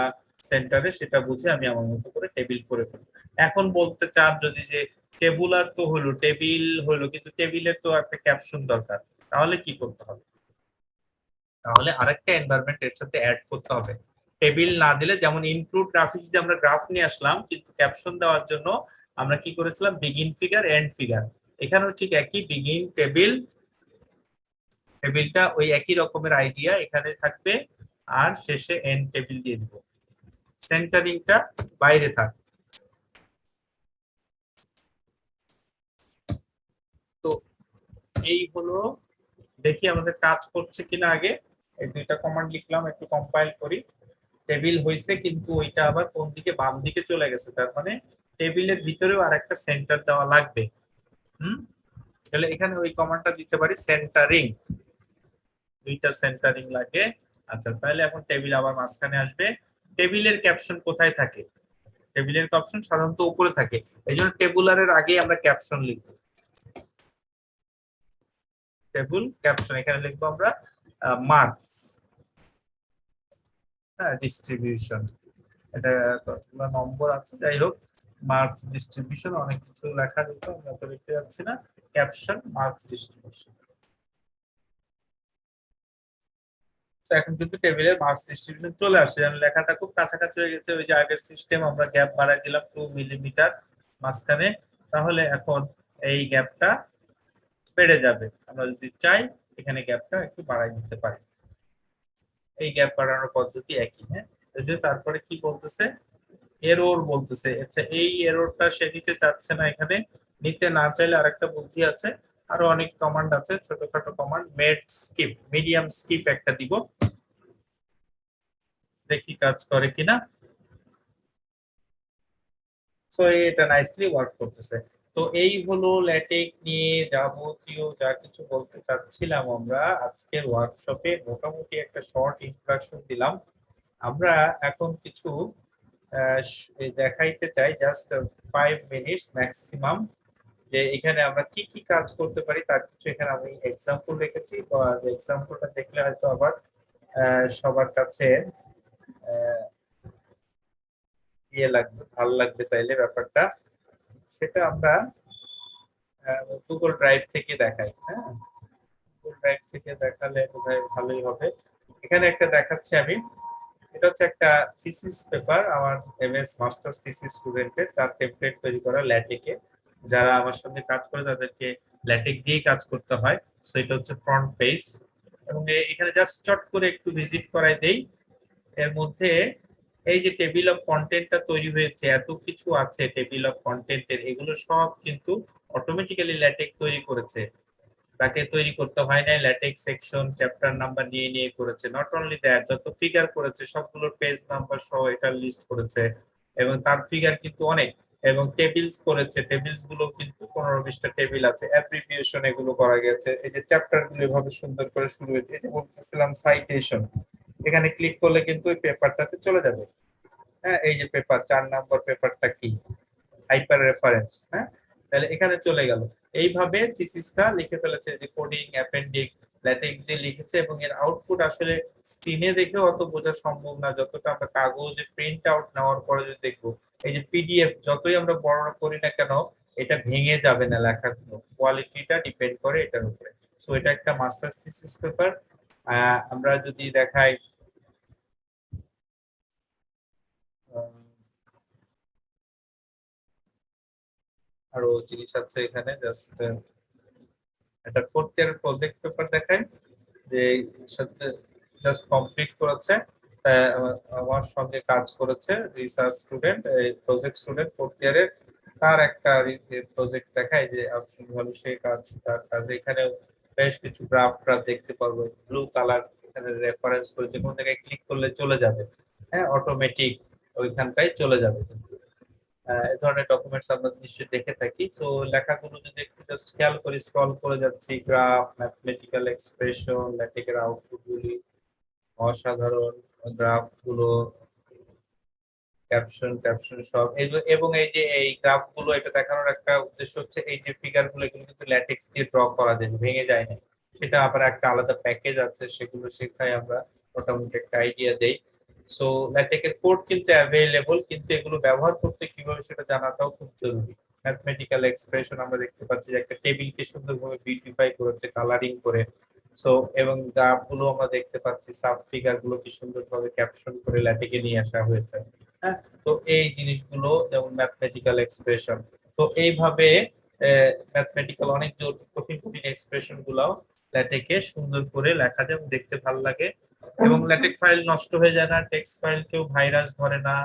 সেন্টারে, সেটা বুঝে আমি আমার মতো করে টেবিল করে ফেলবো। এখন বলতে চান যদি যে টেবুলার তো হলো, টেবিল হলো, কিন্তু টেবিলের তো একটা ক্যাপশন দরকার, তাহলে কি করতে হবে? তাহলে আরেকটা এনভায়রনমেন্ট এর সাথে অ্যাড করতে হবে। টেবিল না দিলে, যেমন ইনক্লুড গ্রাফিক্স দিয়ে আমরা গ্রাফ নিয়ে আসলাম, কিন্তু ক্যাপশন দেওয়ার জন্য আমরা কি করেছিলাম, বিগিন ফিগার এন্ড ফিগার। এখানেও ঠিক একই, বিগিন টেবিল, টেবিলটা ওই একই রকমের আইডিয়া এখানে থাকবে, আর শেষে এন্ড টেবিল দিয়ে দিব, সেন্টারিংটা বাইরে থাক। তো এই হলো, দেখি আমাদের কাজ করছে কিনা। আগে এই দুইটা কমান্ড লিখলাম, একটু কম্পাইল করি। টেবিল হয়েছে, কিন্তু ওইটা আবার কোন দিকে, বাম দিকে চলে গেছে, তার মানে টেবিলের ভিতরেও আর একটা সেন্টার দেওয়া লাগবে। তাহলে এখানে ওই কমান্ডটা দিতে পারি, সেন্টারিং, দুইটা সেন্টারিং লাগে। আচ্ছা, তাহলে এখন টেবিল আবার মাঝখানে আসবে। টেবিলের ক্যাপশন কোথায় থাকে? টেবিলের ক্যাপশন সাধারণত উপরে থাকে, এই জন্য টেবুলারের আগে আমরা ক্যাপশন লিখবো। টেবিল ক্যাপশন এখানে লিখবো আমরা মার্কস, হ্যাঁ, ডিস্ট্রিবিউশন, এটা নম্বর আছে, যাই হোক, মার্কস ডিস্ট্রিবিউশন, অনেক কিছু লেখা যেত, আমরা তো লিখতে যাচ্ছি না। Caption marks distribution. তো এখন কিন্তু টেবিলের মার্কস ডিস্ট্রিবিউশন চলে আসছে, যেন লেখাটা খুব কাছাকাছি হয়ে গেছে। ওই যে আগের সিস্টেম আমরা গ্যাপ বাড়াই দিলাম 2 মিলিমিটার মাঝখানে, তাহলে এখন এই গ্যাপটা বেড়ে যাবে। আমরা যদি চাই এখানে গ্যাপটা একটু বাড়াই দিতে পারি, এই গ্যাপ বাড়ানোর পদ্ধতি একই। হ্যাঁ, তারপরে কি বলতেছে, এরর বলতেছে। আচ্ছা, এই এররটা সে নিতে চাচ্ছে না, এখানে নিতে না চাইলে আরেকটা বুদ্ধি আছে, আরো অনেক কমান্ড আছে, ছোটখাটো command. Made skip, medium skip একটা দিব, দেখি কাজ করে কিনা। সো এটা নাইসলি ওয়ার্ক করতেছে। তো এই হলো ল্যাটেক্স নিয়ে যাবতীয় যা কিছু বলতে চাচ্ছিলাম আমরা আজকের ওয়ার্কশপে। মোটামুটি একটা শর্ট ইন্ট্রোডাকশন দিলাম। আমরা এখন কিছু দেখাইতে চাই, জাস্ট 5 মিনিটস ম্যাক্সিমাম, যে এখানে আমরা কি কি কাজ করতে পারি তার কিছু এখানে আমি এক্সাম্পল রেখেছি। এক্সাম্পলটা দেখলে হয়তো আবার সবার কাছে ইয়ে লাগবে, ভালো লাগবে তাইলে ব্যাপারটা। সেটা আমরা গুগল ড্রাইভ থেকে দেখাই। হ্যাঁ, গুগল ড্রাইভ থেকে দেখালে বোধহয় ভালোই হবে। এখানে একটা দেখাচ্ছি আমি, এটা হচ্ছে একটা থিসিস পেপার, আমার এমএস মাস্টার্স থিসিস স্টুডেন্টের, তার টেমপ্লেট তৈরি করা ল্যাটেকে। যারা আমার সঙ্গে কাজ করে তাদেরকে ল্যাটেক দিয়ে কাজ করতে হয়। সো এটা হচ্ছে ফ্রন্ট পেজ, এবং এখানে জাস্ট চট করে একটু ভিজিট করাই দেই। এর মধ্যে এই যে টেবিল অফ কন্টেন্টটা তৈরি হয়েছে, এত কিছু আছে টেবিল অফ কন্টেন্টের, এগুলো সব কিন্তু অটোমেটিক্যালি ল্যাটেক তৈরি করেছে, তাকে তৈরি করতে হয় না। ল্যাটেক্স সেকশন চ্যাপ্টার নাম্বার নিয়ে নিয়ে করেছে। নট অনলি দ্যাট, যত ফিগার করেছে সবগুলোর পেজ নাম্বার সহ এটা লিস্ট করেছে, এবং তার ফিগার কিন্তু অনেক। এবং টেবিলস করেছে, টেবিলস গুলো কিন্তু 15-20টা টেবিল আছে, অ্যাব্রিভিয়েশন এগুলো করা গেছে। এই যে চ্যাপ্টার গুলো এভাবে সুন্দর করে শুরু হয়েছে, এই যে বলতেছিলাম সাইটেশন, এখানে ক্লিক করলে কিন্তু ওই পেপারটাতে চলে যাবে। হ্যাঁ, এই যে পেপার 4 নাম্বার পেপারটা কি, হাইপার রেফারেন্স। হ্যাঁ, তাহলে এখানে চলে গেল। এইভাবে থিসিসটা লিখে ফেলেছে, যে কোডিং অ্যাপেন্ডিক্স ল্যাটেক্স দিয়ে লিখেছে, এবং এর আউটপুট আসলে স্ক্রিনে দেখে অত বোঝা সম্ভব না, যতটা আমরা কাগজে প্রিন্ট আউট নেওয়ার পরে যদি দেখবো। এই যে পিডিএফ যতই আমরা বর্ণনা করি না কেন, এটা ভেঙে যাবে না, লেখাগুলো কোয়ালিটিটা ডিপেন্ড করে এটার উপরে। সো এটা একটা মাস্টার্স থিসিস পেপার। আমরা যদি দেখাই, আরো জিনিস আছে এখানে, জাস্ট একটা 4th ইয়ার প্রজেক্ট পেপার দেখাই, যে সাথে জাস্ট কমপ্লিট করেছে। আমার সঙ্গে কাজ করেছে research student, project student 4th ইয়ারের, তার একটা প্রজেক্ট দেখায় যে ভালো সে কাজ, তার কাজে এখানে বেশ কিছু গ্রাফটা দেখতে পারবো, ব্লু কালার এখানে রেফারেন্স করে যে কোনো জায়গায় ক্লিক করলে চলে যাবে। হ্যাঁ, অটোমেটিক ওইখানটাই চলে যাবে। এই ধরনের ডকুমেন্টস আমরা নিশ্চয়ই দেখে থাকি। তো লেখাগুলো যদি একটু জাস্ট খেয়াল করে স্ক্রল করে যাচ্ছি, গ্রাফ, ম্যাথমেটিক্যাল এক্সপ্রেশন, ল্যাটেকের আউটপুট গুলি অসাধারণ, গ্রাফ গুলো, ক্যাপশন ক্যাপশন সব। এবং এই যে এই গ্রাফ গুলো, এটা দেখানোর একটা উদ্দেশ্য হচ্ছে এই যে ফিগার গুলো, এগুলো কিন্তু ল্যাটেক্স দিয়ে ড্র করা যায়, ভেঙে যায় না। সেটা আবার একটা আলাদা প্যাকেজ আছে, সেগুলো শেখায় আমরা, মোটামুটি একটা আইডিয়া দেই। সো ল্যাটেকের কোড কিন্তু অ্যাভেলেবল, কিন্তু এগুলো ব্যবহার করতে কিভাবে সেটা জানাটাও খুব জরুরি। ম্যাথমেটিক্যাল এক্সপ্রেশন আমরা দেখতে পাচ্ছি যে একটা টেবিলকে সুন্দরভাবে বিউটিফাই করেছে কালারিং করে। সো এবং গ্রাফ গুলো আমরা দেখতে পাচ্ছি, সাব ফিগার গুলো কি সুন্দরভাবে ক্যাপশন করে ল্যাটেকে নিয়ে আসা হয়েছে। হ্যাঁ, তো এই জিনিসগুলো যেমন ম্যাথমেটিক্যাল এক্সপ্রেশন, তো এইভাবে ম্যাথমেটিক্যাল অনেক কঠিন কঠিন এক্সপ্রেশন গুলাও ল্যাটেকে সুন্দর করে লেখা যায় এবং দেখতে ভালো লাগে, এবং ল্যাটেক ফাইল নষ্ট হয়ে যায় না, টেক্সট ফাইল কেউ ভাইরাস ধরে না।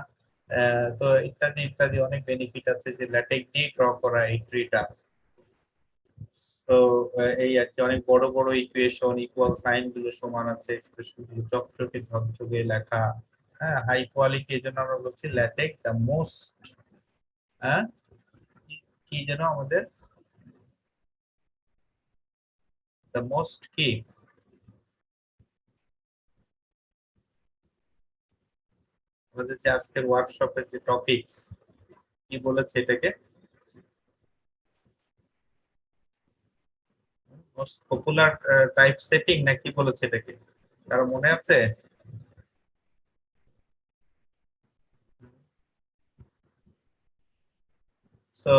তো ইত্যাদি ইত্যাদি অনেক বেনিফিট আছে যে ল্যাটেক দিয়ে ড্র করা এই ট্রিটা। তো এই আর কি, অনেক বড় বড় ইকুয়েশন, ইকুয়াল সাইন গুলো সমান আছে, এক্সপ্রেশন গুলো চকচকে ঝকঝকে লেখা, হ্যাঁ, হাই কোয়ালিটি। এই জন্য আমরা বলছি ল্যাটেক দ্য মোস্ট, হ্যাঁ, কি যেন আমাদের দ্য মোস্ট কি, আমাদের যে আজকের ওয়ার্কশপের যে টপিকস, কি বলেছে এটাকে, মোস্ট পপুলার টাইপ সেটিং না কি বলেছে এটাকে, কারো মনে আছে? So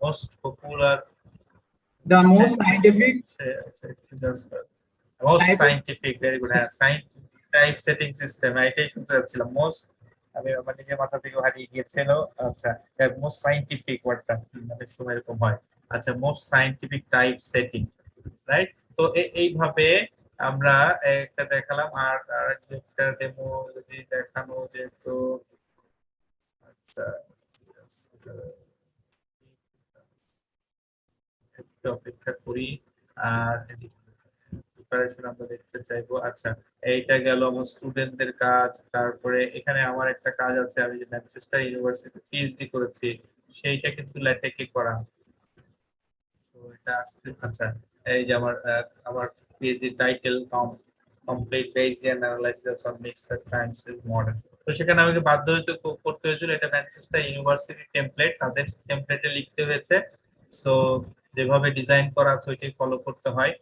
most popular, The most scientific most type. Scientific, very good, হ্যাঁ, টাইপ সেটিং সিস্টেম, এটাই শুনতে যাচ্ছিলাম। মোস্ট, আমি আমার নিজের মাথা থেকে হারিয়ে গিয়েছিল। আচ্ছা, মোস্ট সাইন্টিফিক ওয়ার্ডটা অনেক সময় এরকম হয়। আচ্ছা, most scientific type setting, right? তো এইভাবে আমরা একটা দেখালাম, আর একটা ডেমো যদি দেখানো যেত। আচ্ছা, একটু অপেক্ষা করি, আর প্রিপারেশন আমরা দেখতে চাইবো। আচ্ছা, এইটা গেল আমার স্টুডেন্টদের কাজ। তারপরে এখানে আমার একটা কাজ আছে, আমি যে ম্যানচেস্টার ইউনিভার্সিটি পিএইচডি করেছি, সেইটা কিন্তু ল্যাটেকে করা। তো এটা আসছে, আচ্ছা, এই যে আমার PhD title complete Bayesian analysis of some mixed time series model. তো সেখানে আমাকে বাধ্য হতে করতে হয়েছিল, এটা ম্যানচেস্টার ইউনিভার্সিটি টেমপ্লেট, তাদের টেমপ্লেটে লিখতে হয়েছে। সো যেভাবে ডিজাইন করা আছে ওইটাই ফলো করতে হয়।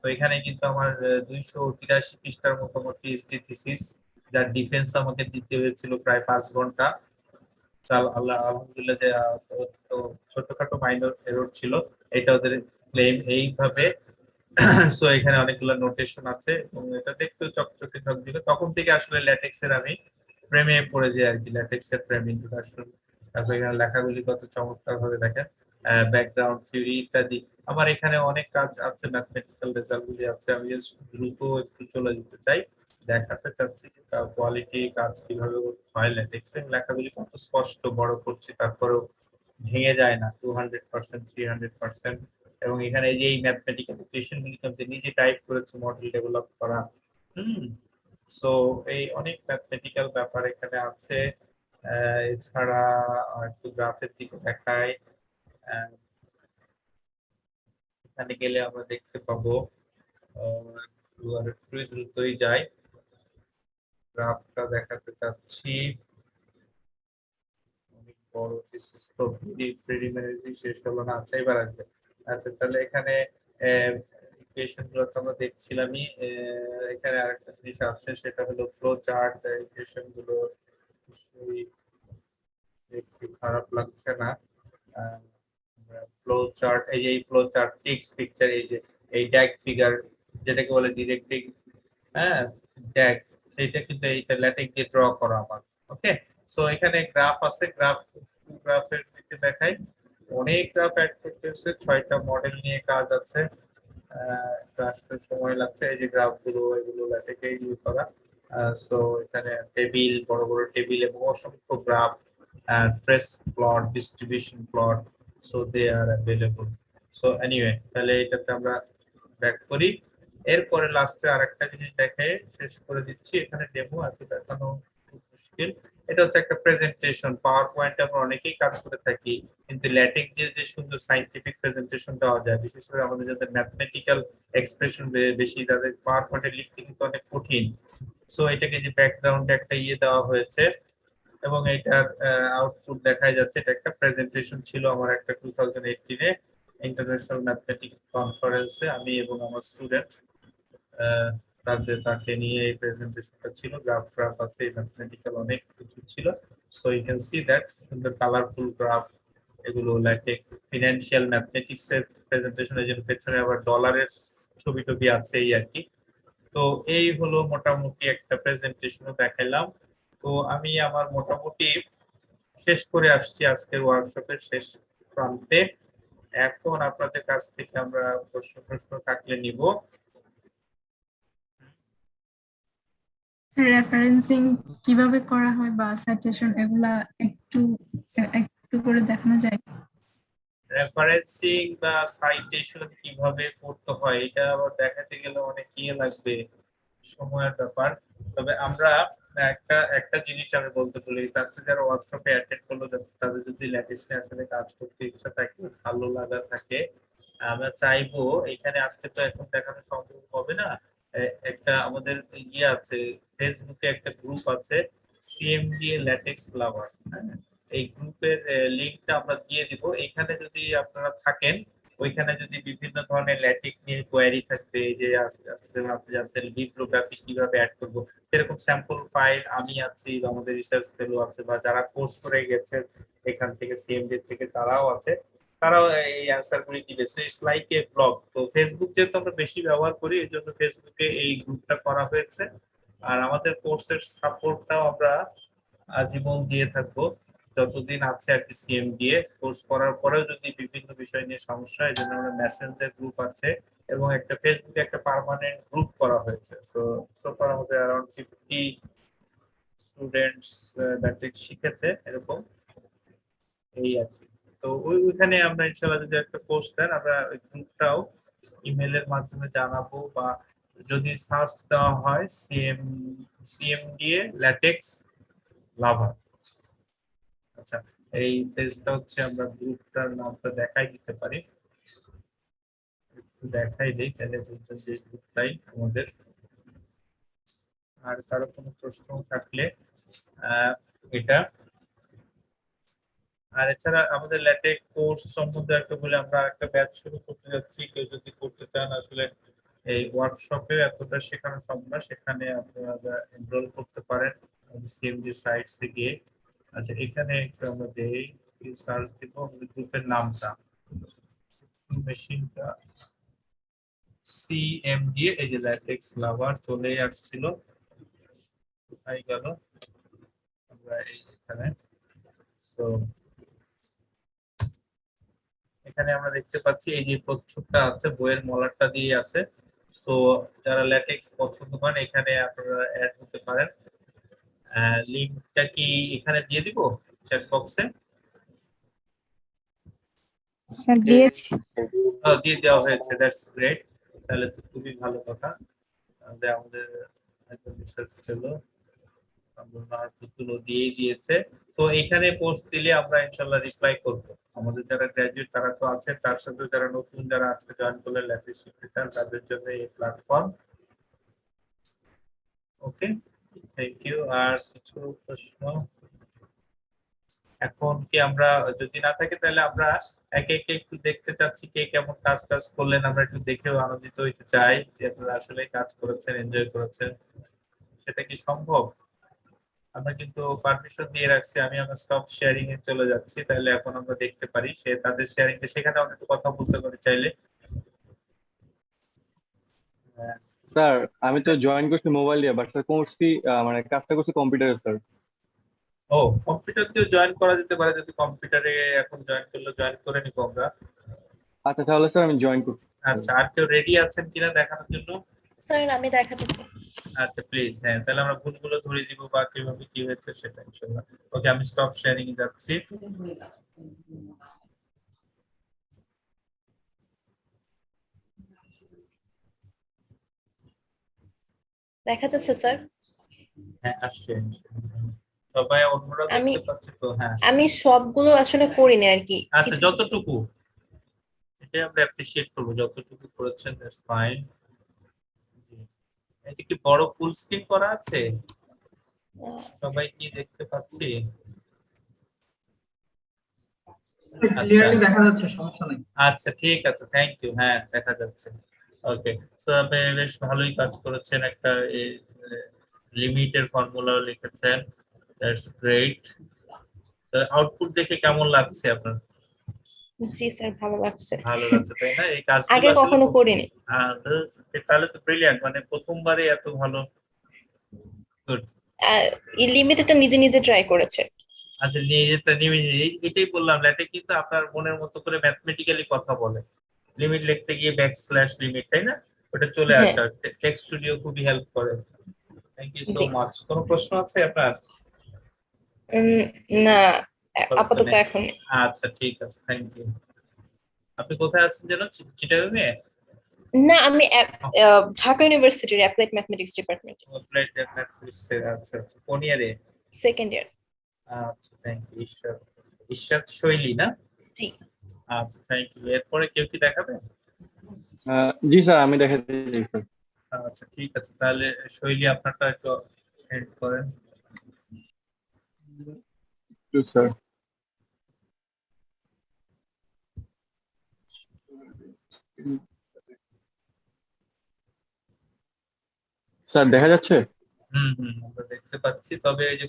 তো এখানে কিন্তু আমার 283 পৃষ্ঠার মতো আমার পিএইচডি থিসিস, যার ডিফেন্স আমাকে দিতে হয়েছিল প্রায় 5 ঘন্টা। আল্লাহ আলহামদুলিল্লাহ যে তো ছোটখাটো মাইনর এরর ছিল, এটা ওদের ক্লেম এইভাবে। সো এখানে অনেকগুলো নোটেশন আছে এবং এটা দেখতেও চকচকে ঝকঝকে। তখন থেকে আসলে ল্যাটেক্স এর আমি প্রেমে পড়ে যাই আর কি, ল্যাটেক্স এর প্রেম ইন্ট্রোডাকশন। তারপর এখানে লেখাগুলি কত চমৎকার ভাবে দেখেন, ব্যাকগ্রাউন্ড থিওরি ইত্যাদি। আমার এখানে অনেক কাজ আছে, ম্যাথমেটিক্যাল রেজাল্ট গুলি আছে। আমি জাস্ট দ্রুত একটু চলে যেতে চাই, দেখাতে চাচ্ছি যে কোয়ালিটি কাজ কিভাবে হয় ল্যাটেক্স এর। লেখাগুলি কত স্পষ্ট, বড় করছি তারপরেও ভেঙে যায় না, 200%, 300%। এবং এখানে এই যে এই ম্যাথমেটিক্যাল ইকুয়েশন গুলি কিন্তু নিজে টাইপ করেছে, মডেল ডেভেলপ করা। সো এই অনেক ম্যাথমেটিক্যাল ব্যাপার এখানে আছে। এছাড়া একটু গ্রাফের দিকে দেখায়, এখানে গেলে আমরা দেখতে পাবো, একটু দ্রুতই যাই, গ্রাফটা দেখাতে চাচ্ছি। অনেক বড় থিসিস তো প্রিলিমিনারি শেষ হলো না। আচ্ছা, এবার আসবে। আচ্ছা, তাহলে এখানে ইকুয়েশন গুলো তো আমরা দেখছিলামই। এখানে আরেকটা জিনিস আছে, সেটা হলো ফ্লো চার্ট। ইকুয়েশন গুলো একটু খারাপ লাগছে না। ফ্লো চার্ট, এই যে এই ফ্লো চার্ট, টেক্সট পিকচার, এই যে এই ড্যাগ ফিগার যেটাকে বলে ডিরেক্টিং, হ্যাঁ, ড্যাগ, সেটা কিন্তু এইটা ল্যাটেক্স দিয়ে ড্র করা আমার। ওকে, সো এখানে গ্রাফ আছে, গ্রাফের দিকে দেখাই। অনেক গ্রাফ অ্যাড করতে হচ্ছে, 6টা মডেল নিয়ে কাজ আছে। একটু আসতে সময় লাগছে। এই যে গ্রাফ গুলো, এগুলো ল্যাটেক্সে ইউজ করা। সো এখানে টেবিল, বড় বড় টেবিল এবং অসংখ্য graph, trace plot, distribution plot, so they are available. So anyway, তাহলে এটাতে আমরা ব্যাক করি। এরপরে লাস্টে আরেকটা জিনিস দেখে শেষ করে দিচ্ছি। এখানে ডেমো এত দেখানো খুব মুশকিল। এটা হচ্ছে একটা প্রেজেন্টেশন। পাওয়ার পয়েন্ট আমরা অনেকেই কাজ করে থাকি, কিন্তু ল্যাটেক্স যে সুন্দর সাইন্টিফিক প্রেজেন্টেশন দেওয়া যায়, বিশেষ করে আমাদের যাদের ম্যাথমেটিক্যাল এক্সপ্রেশন বেশি, তাদের পাওয়ার পয়েন্টে লিখতে কিন্তু অনেক কঠিন। সো এটাকে যে ব্যাকগ্রাউন্ডে একটা ইয়ে দেওয়া হয়েছে এবং এটার আউটপুট দেখা যাচ্ছে। এটা একটা প্রেজেন্টেশন ছিল আমার একটা 2018-এ ইন্টারন্যাশনাল ম্যাথমেটিক্স কনফারেন্সে, আমি এবং আমার স্টুডেন্ট, তাকে নিয়ে এই প্রেজেন্টেশনটা ছিল। গ্রাফ আছে, ম্যাথমেটিক্যাল অনেক কিছু ছিল। So you can see that সুন্দর কালারফুল গ্রাফ, এগুলো ল্যাটেক্স ফিনান্সিয়াল ম্যাথমেটিক্স এর প্রেজেন্টেশনের জন্য পেছনে আবার ডলারের ছবি টবি আছে, এই আর কি। তো এই হলো মোটামুটি একটা প্রেজেন্টেশন দেখাইলাম। তো আমি আমার মোটামুটি শেষ করে আসছি আজকের ওয়ার্কশপের শেষ প্রান্তে। এখন আপনাদের কাছ থেকে আমরা প্রশ্ন থাকলে নিব। রেফারেন্সিং কিভাবে করা হয় বা সাইটেশন এগুলা একটু একটু করে দেখানো যায়? রেফারেন্সিং বা সাইটেশন কিভাবে করতে হয় এটা আবার দেখাতে গেলে অনেক ইয়ে লাগবে, সময়ের ব্যাপার। তবে আমরা একটা জিনিস আমি বলতে বলি, আজকে যারা ওয়ার্কশপে অ্যাটেন্ড করলো তাদের যদি ল্যাটিসে আসলে কাজ করতে ইচ্ছা থাকে, ভালো লাগা থাকে, আমরা চাইবো এখানে আজকে তো এখন দেখানো সম্ভব হবে না। একটা আমাদের ইয়ে আছে, ফেসবুকে একটা গ্রুপ আছে, সিএমডিএ ল্যাটেক্স লাভার। এই গ্রুপের লিংকটা আমরা দিয়ে দিব। এখানে যদি আপনারা থাকেন, ওইখানে যদি বিভিন্ন ধরনের ল্যাটিক নিয়ে কোয়েরি থাকবে, এই যে আপনি জানতেন বিপ্লোগ্রাফি কিভাবে অ্যাড করবো, এরকম স্যাম্পল ফাইল আমি আছি বা আমাদের রিসার্চ ফেলো আছে বা যারা কোর্স করে গেছে এখান থেকে সিএমডি থেকে তারাও আছে, তারাও এই অ্যান্সার গুলি দিবে। So it's like a blog. তো ফেসবুক যেহেতু আমরা বেশি ব্যবহার করি, এই জন্য ফেসবুকে এই গ্রুপটা করা হয়েছে। আর আমাদের কোর্সের সাপোর্টটাও আমরা আজীবন দিয়ে থাকবো, যতদিন আছে আর কি সিএমডিএ। কোর্স করার পরেও যদি বিভিন্ন বিষয় নিয়ে সমস্যা হয়, এই জন্য আমরা মেসেঞ্জার গ্রুপ আছে এবং একটা ফেসবুকে একটা পার্মানেন্ট গ্রুপ করা হয়েছে। সো ফার আমাদের अराउंड 50 স্টুডেন্টস ল্যাটেক্স শিখেছে এরকম, এই আর কি। তো ওইখানে আমরা ইনশাআল্লাহ যদি একটা পোস্ট দেন, আমরা ওই গ্রুপটাও ইমেলের মাধ্যমে জানাবো, বা যদি সার্চ দেওয়া হয় সিএমডিএ ল্যাটেক্স লাভার। আচ্ছা, এই পেজটা হচ্ছে, আমরা গ্রুপটার নামটা দেখাই দিতে পারি, একটু দেখাই দিই তাহলে বুঝছেন যে গ্রুপটাই আমাদের। আর কারো কোনো প্রশ্ন থাকলে এটা। আর এছাড়া আমাদের ল্যাটেক্স কোর্স সম্বন্ধে একটা বলে, আমরা একটা ব্যাচ শুরু করতে যাচ্ছি। কেউ যদি করতে চান, আসলে এই ওয়ার্কশপে এতটা শেখানো সম্ভব না, সেখানে আপনারা এনরোল করতে পারেন সিএমডি সাইটসে গিয়ে। আচ্ছা, এখানে একটু আমরা দেই, সার্চ দিব আমাদের গ্রুপের নামটা, মেশিনটা সিএমডি, এই যে ল্যাটেক্স লাভার চলে আসছিল, কোথায় গেল, আমরা এখানে। সো এখানে আমরা দেখতে পাচ্ছি এই যে প্রচ্ছদটা আছে, বইয়ের মলারটা দিয়ে আছে। সো যারা ল্যাটেক্স পছন্দ করেন, এখানে আপনারা অ্যাড হতে পারেন। লিংকটা কি এখানে দিয়ে দিব চ্যাট বক্সে? স্যার দিয়েছি। দিয়ে দেওয়া হয়েছে, দ্যাটস গ্রেট। তাহলে তো খুবই ভালো কথা। আমাদের একজন রিসার্চ ফেলো দিয়ে দিয়েছে। তো এখানে পোস্ট দিলে আমরা ইনশাআল্লাহ রিপ্লাই করব। আমাদের যারা গ্রাজুয়েট তারা তো আছে, তার সাথে যারা নতুন যারা আজকে জয়েন করলে ল্যাটিস শিখতে চান, তাদের জন্য এই প্ল্যাটফর্ম। Okay, thank you. আর কিছু প্রশ্ন এখন কি আমরা, যদি না থাকে তাহলে আমরা একে একে একটু দেখতে চাচ্ছি কে কেমন কাজ করলেন, আমরা একটু দেখেও আনন্দিত হইতে চাই যে আপনারা আসলে কাজ করেছেন, এনজয় করেছেন। সেটা কি সম্ভব? আমরা কিন্তু পারমিশন দিয়ে রাখছি, আমি আমার স্টপ শেয়ারিং এ চলে যাচ্ছি, তাহলে এখন আমরা দেখতে পারি সে তাদের শেয়ারিং এ, সেখানে আমরা একটু কথা বলতে পারি চাইলে। স্যার আমি তো জয়েন করছি মোবাইল দিয়ে, বাট স্যার করছি মানে কাজটা করছি কম্পিউটারে স্যার। ও, কম্পিউটার দিয়ে জয়েন করা যেতে পারে, যদি কম্পিউটারে এখন জয়েন করলে জয়েন করে নিব আমরা। আচ্ছা তাহলে স্যার আমি জয়েন করছি। আচ্ছা, আর কেউ রেডি আছেন কিনা দেখানোর জন্য? স্যার আমি দেখাতে চাই। আচ্ছা প্লিজ, হ্যাঁ, তাহলে আমরা ভুলগুলো ধরে দিব বা কিভাবে কি হয়েছে সেটা ইনশাআল্লাহ। ওকে, আমি স্টপ শেয়ারিং এ যাচ্ছি। দেখা যাচ্ছে স্যার? হ্যাঁ, আসছে। সবাই অন্যরা আমি দেখতে পাচ্ছে তো? হ্যাঁ, আমি সবগুলো আসলে করিনি আর কি। আচ্ছা, যতটুকু, এটা আমরা অ্যাপ্রিশিয়েট করব, যতটুকু করেছেন দ্যাটস ফাইন। এটা কি বড় ফুল স্ক্রিন করা আছে? সবাই কি দেখতে পাচ্ছি? ক্লিয়ারলি দেখা যাচ্ছে, সমস্যা নেই। আচ্ছা ঠিক আছে, থ্যাংক ইউ। হ্যাঁ, দেখা যাচ্ছে। ওকে, সো আপনি বেশ ভালোই কাজ করেছেন, একটা লিমিটের ফর্মুলা লিখেছেন, দ্যাটস গ্রেট। আউটপুট দেখে কেমন লাগছে আপনার? জি স্যার, ভালো লাগছে। ভালো লাগছে, তাই না? এই কাজগুলো আগে আসলে কখনো করিনি। তাহলে তো ব্রিলিয়ান্ট, মানে প্রথমবারে এত ভালো। গুড। এই লিমিটেডটা নিজে নিজে ট্রাই করেছে। আচ্ছা নিজেরটা এটাই বললাম, ল্যাটেক্স কিন্তু আপনার মনের মতো করে ম্যাথমেটিক্যালি কথা বলে। লিমিট লিখতে গিয়ে ব্যাকস্ল্যাশ লিমিট, তাই না? ওটা চলে হ্যাঁ। আসে। টেক্সট স্টুডিও খুবই হেল্প করে। থ্যাংক ইউ সো জি। মাচ। কোনো প্রশ্ন আছে আপনার? উম, না, আপাতত আপাতত নেই। এখন নেই। আচ্ছা ঠিক আছে, থ্যাংক ইউ। আপনি কোথায় আছেন যেন, চিটাগাং এ? না, আমি ঢাকা ইউনিভার্সিটির applied mathematics department, applied mathematics এর, আচ্ছা আচ্ছা, কোন ইয়ারে? Second year. আচ্ছা থ্যাংক ইউ। ঈশ্বর, ঈশ্বর শৈলী না? জি। আচ্ছা থ্যাংক ইউ। এরপরে কেউ কি দেখাবে? জি স্যার, আমি দেখাতে চাই স্যার। আচ্ছা ঠিক আছে, তাহলে শৈলী আপনারটা একটু এড করেন। স্যার স্যার দেখা যাচ্ছে? আমরা দেখতে পাচ্ছি, তবে এই যে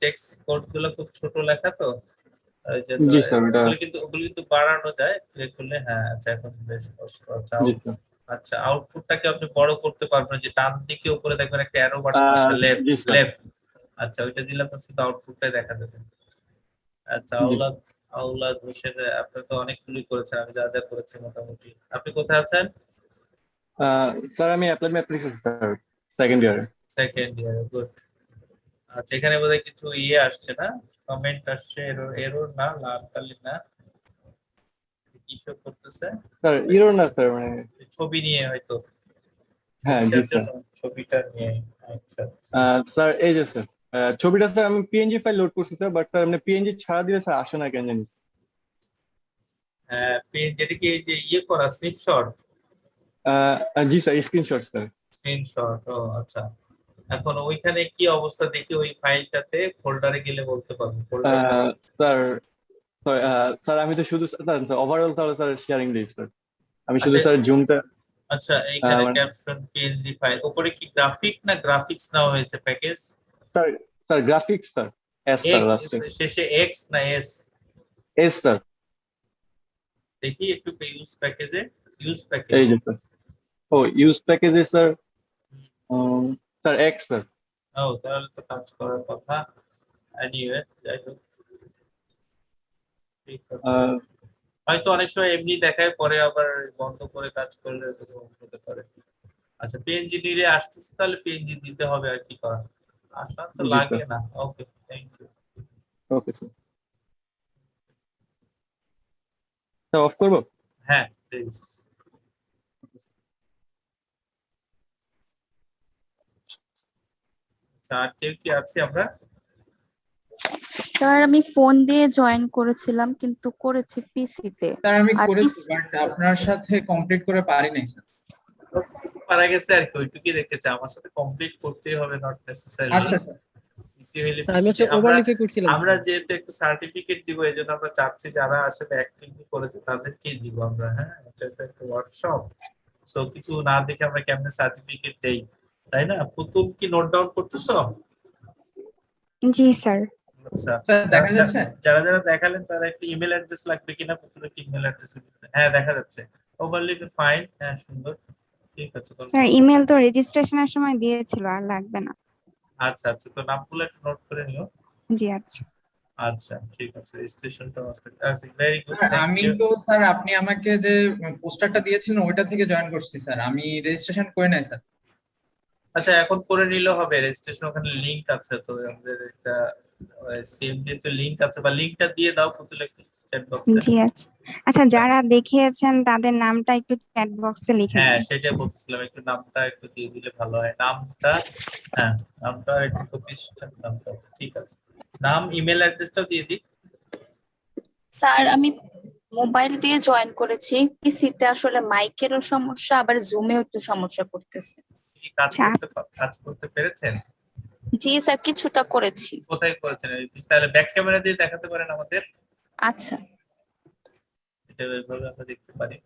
টেক্সট কোড গুলো খুব ছোট লেখা তো, ওই যে জি স্যার, ওটা ওগুলো কিন্তু বাড়ানো যায় ক্লিক করলে। হ্যাঁ আচ্ছা, এখন বেশ স্পষ্ট। আচ্ছা জি স্যার। আচ্ছা, আউটপুটটাকে আপনি বড় করতে পারবেন, যে ডান দিকে উপরে দেখবেন একটা অ্যারো বাটন আছে, লেফট জি স্যার। লেফট। আচ্ছা ওইটা দিলে আপনার শুধু আউটপুটটাই দেখা যাবে। আচ্ছা জি আওলাদ, আওলাদ হোসেন, আপনি তো অনেকগুলি করেছেন, আমি যা যা করেছি মোটামুটি। আপনি কোথায় আছেন? স্যার আমি অ্যাপ্লাইড ম্যাথমেটিক্স স্যার, সেকেন্ড ইয়ারে। Second year, good. আচ্ছা এখানে বোধহয় কিছু ইয়ে আসছে না, কমেন্ট আসছে, এরর এরর না, লালকালি না, কি সব করতেছে? স্যার ইরো না স্যার, মানে ছবি নিয়ে হয়তো, হ্যাঁ জি ছবিটার স্যার। জন্য, ছবিটা নিয়ে। আচ্ছা আচ্ছা। স্যার এই যে স্যার, ছবিটা স্যার আমি পিএনজি ফাইল লোড করছি স্যার, বাট স্যার আপনি পিএনজি ছাড়া দিলে স্যার আসে না কেন জানি। হ্যাঁ পেজ, যেটা কি এই যে ইয়ে করা স্ন্যাপশট? জি স্যার, স্ক্রিনশট স্যার। স্ক্রিনশট, ও আচ্ছা। এখন ওইখানে কি অবস্থা দেখি, ওই ফাইলটাতে ফোল্ডারে গেলে বলতে পারবো, ফোল্ডারটা দেখি। স্যার স্যার আমি তো শুধু স্যার ওভারঅল তাহলে স্যার শেয়ারিং দিই স্যার, আমি শুধু আচ্ছা স্যার জুমটা। আচ্ছা, এইখানে মানে ক্যাপশন পিএনজি ফাইল, উপরে কি গ্রাফিক না গ্রাফিক্স নেওয়া হয়েছে package? Sir, sir graphics sir, S sir লাস্টে, শেষে এক্স না এস? S sir. দেখি একটু ইউজ প্যাকেজে, ইউজ প্যাকেজ। এই যে স্যার, ও ইউজ প্যাকেজে স্যার, স্যার এক্স স্যার। ও তাহলে তো কাজ করার কথা। এনিওয়ে যাই হোক, ঠিক আছে। হয়তো অনেক সময় এমনি দেখায়, পরে আবার বন্ধ করে কাজ করলে এরকম হতে পারে। আচ্ছা পিএনজি নিয়ে আসতেছে, তাহলে পিএনজি দিতে হবে, আর কি করা, আসা তো জি লাগে স্যার। না। Okay thank you. Okay sir, sir off করবো? হ্যাঁ প্লিজ। আচ্ছা আর কেউ কি আছে আমরা? স্যার আমি ফোন দিয়ে জয়েন করেছিলাম, কিন্তু করেছি পিসিতে। স্যার আমি আর করেছি, বাট আপনার সাথে কমপ্লিট করে পারি নাই স্যার। যতটুকু পারা গেছে আর কি, ওইটুকুই দেখতেছে, আমার সাথে কমপ্লিট করতেই হবে নট নেসেসারি। আচ্ছা স্যার। পিসি হইলে স্যার আমি হচ্ছে আমরা ওভারলিপে করছিলাম আমরা স্যার। যেহেতু একটু সার্টিফিকেট দিব, এই জন্য আমরা চাচ্ছি যারা আসলে অ্যাক্টিভলি করেছে তাদেরকেই দিব আমরা। হ্যাঁ এটা তো একটা ওয়ার্কশপ, সো কিছু না দেখে আমরা কেমনে সার্টিফিকেট দেই, তাই না? পুতুল কি নোট ডাউন করতেছো? জি স্যার। আচ্ছা স্যার দেখা যাচ্ছে? যারা যারা দেখালেন তারা একটা ইমেল অ্যাড্রেস লাগবে কিনা, পুতুলের কি ইমেল অ্যাড্রেস? হ্যাঁ দেখা যাচ্ছে, ওভারলিপ ফাইন, হ্যাঁ সুন্দর, ঠিক আছে কোনো স্যার সমস্যা ইমেল নেই। তো রেজিস্ট্রেশনের সময় দিয়েছিল, আর লাগবে না। আচ্ছা আচ্ছা, তো নামগুলো একটু নোট করে নিও। জি আচ্ছা। আচ্ছা ঠিক আছে, রেজিস্ট্রেশনটা আচ্ছা ভেরি গুড, স্যার থ্যাংক আমি ইউ। তো স্যার, আপনি আমাকে যে পোস্টারটা দিয়েছিলেন ওইটা থেকে জয়েন করছি স্যার, আমি রেজিস্ট্রেশন করে নাই স্যার। আচ্ছা এখন করে নিলেও হবে, রেজিস্ট্রেশন ওখানে লিংক আছে তো, আমাদের একটা সিএমডি তে লিংক আছে, বা লিংকটা দিয়ে দাও পুতুল একটু চ্যাট বক্সে। জি আচ্ছা। আচ্ছা যারা দেখিয়েছেন তাদের নামটা একটু চ্যাট বক্সে লিখে হ্যাঁ দিন। সেটাই বলতেছিলাম, একটু নামটা একটু দিয়ে দিলে ভালো হয়, নামটা। হ্যাঁ নামটা একটু, প্রতিষ্ঠান নামটা, ঠিক আছে। নাম, ইমেল অ্যাড্রেসটাও দিয়ে দিই। স্যার আমি মোবাইল দিয়ে জয়েন করেছি, পিসিতে আসলে মাইকেরও সমস্যা, আবার জুমেও একটু সমস্যা করতেছে। কি কাজ আচ্ছা কাজ করতে পেরেছেন? জি স্যার, কিছুটা করেছি। কোথায় করেছেন? তাহলে ব্যাক ক্যামেরা দিয়ে দেখাতে পারেন আমাদের, আচ্ছা। এটা এইভাবে আমরা দেখতে পারি।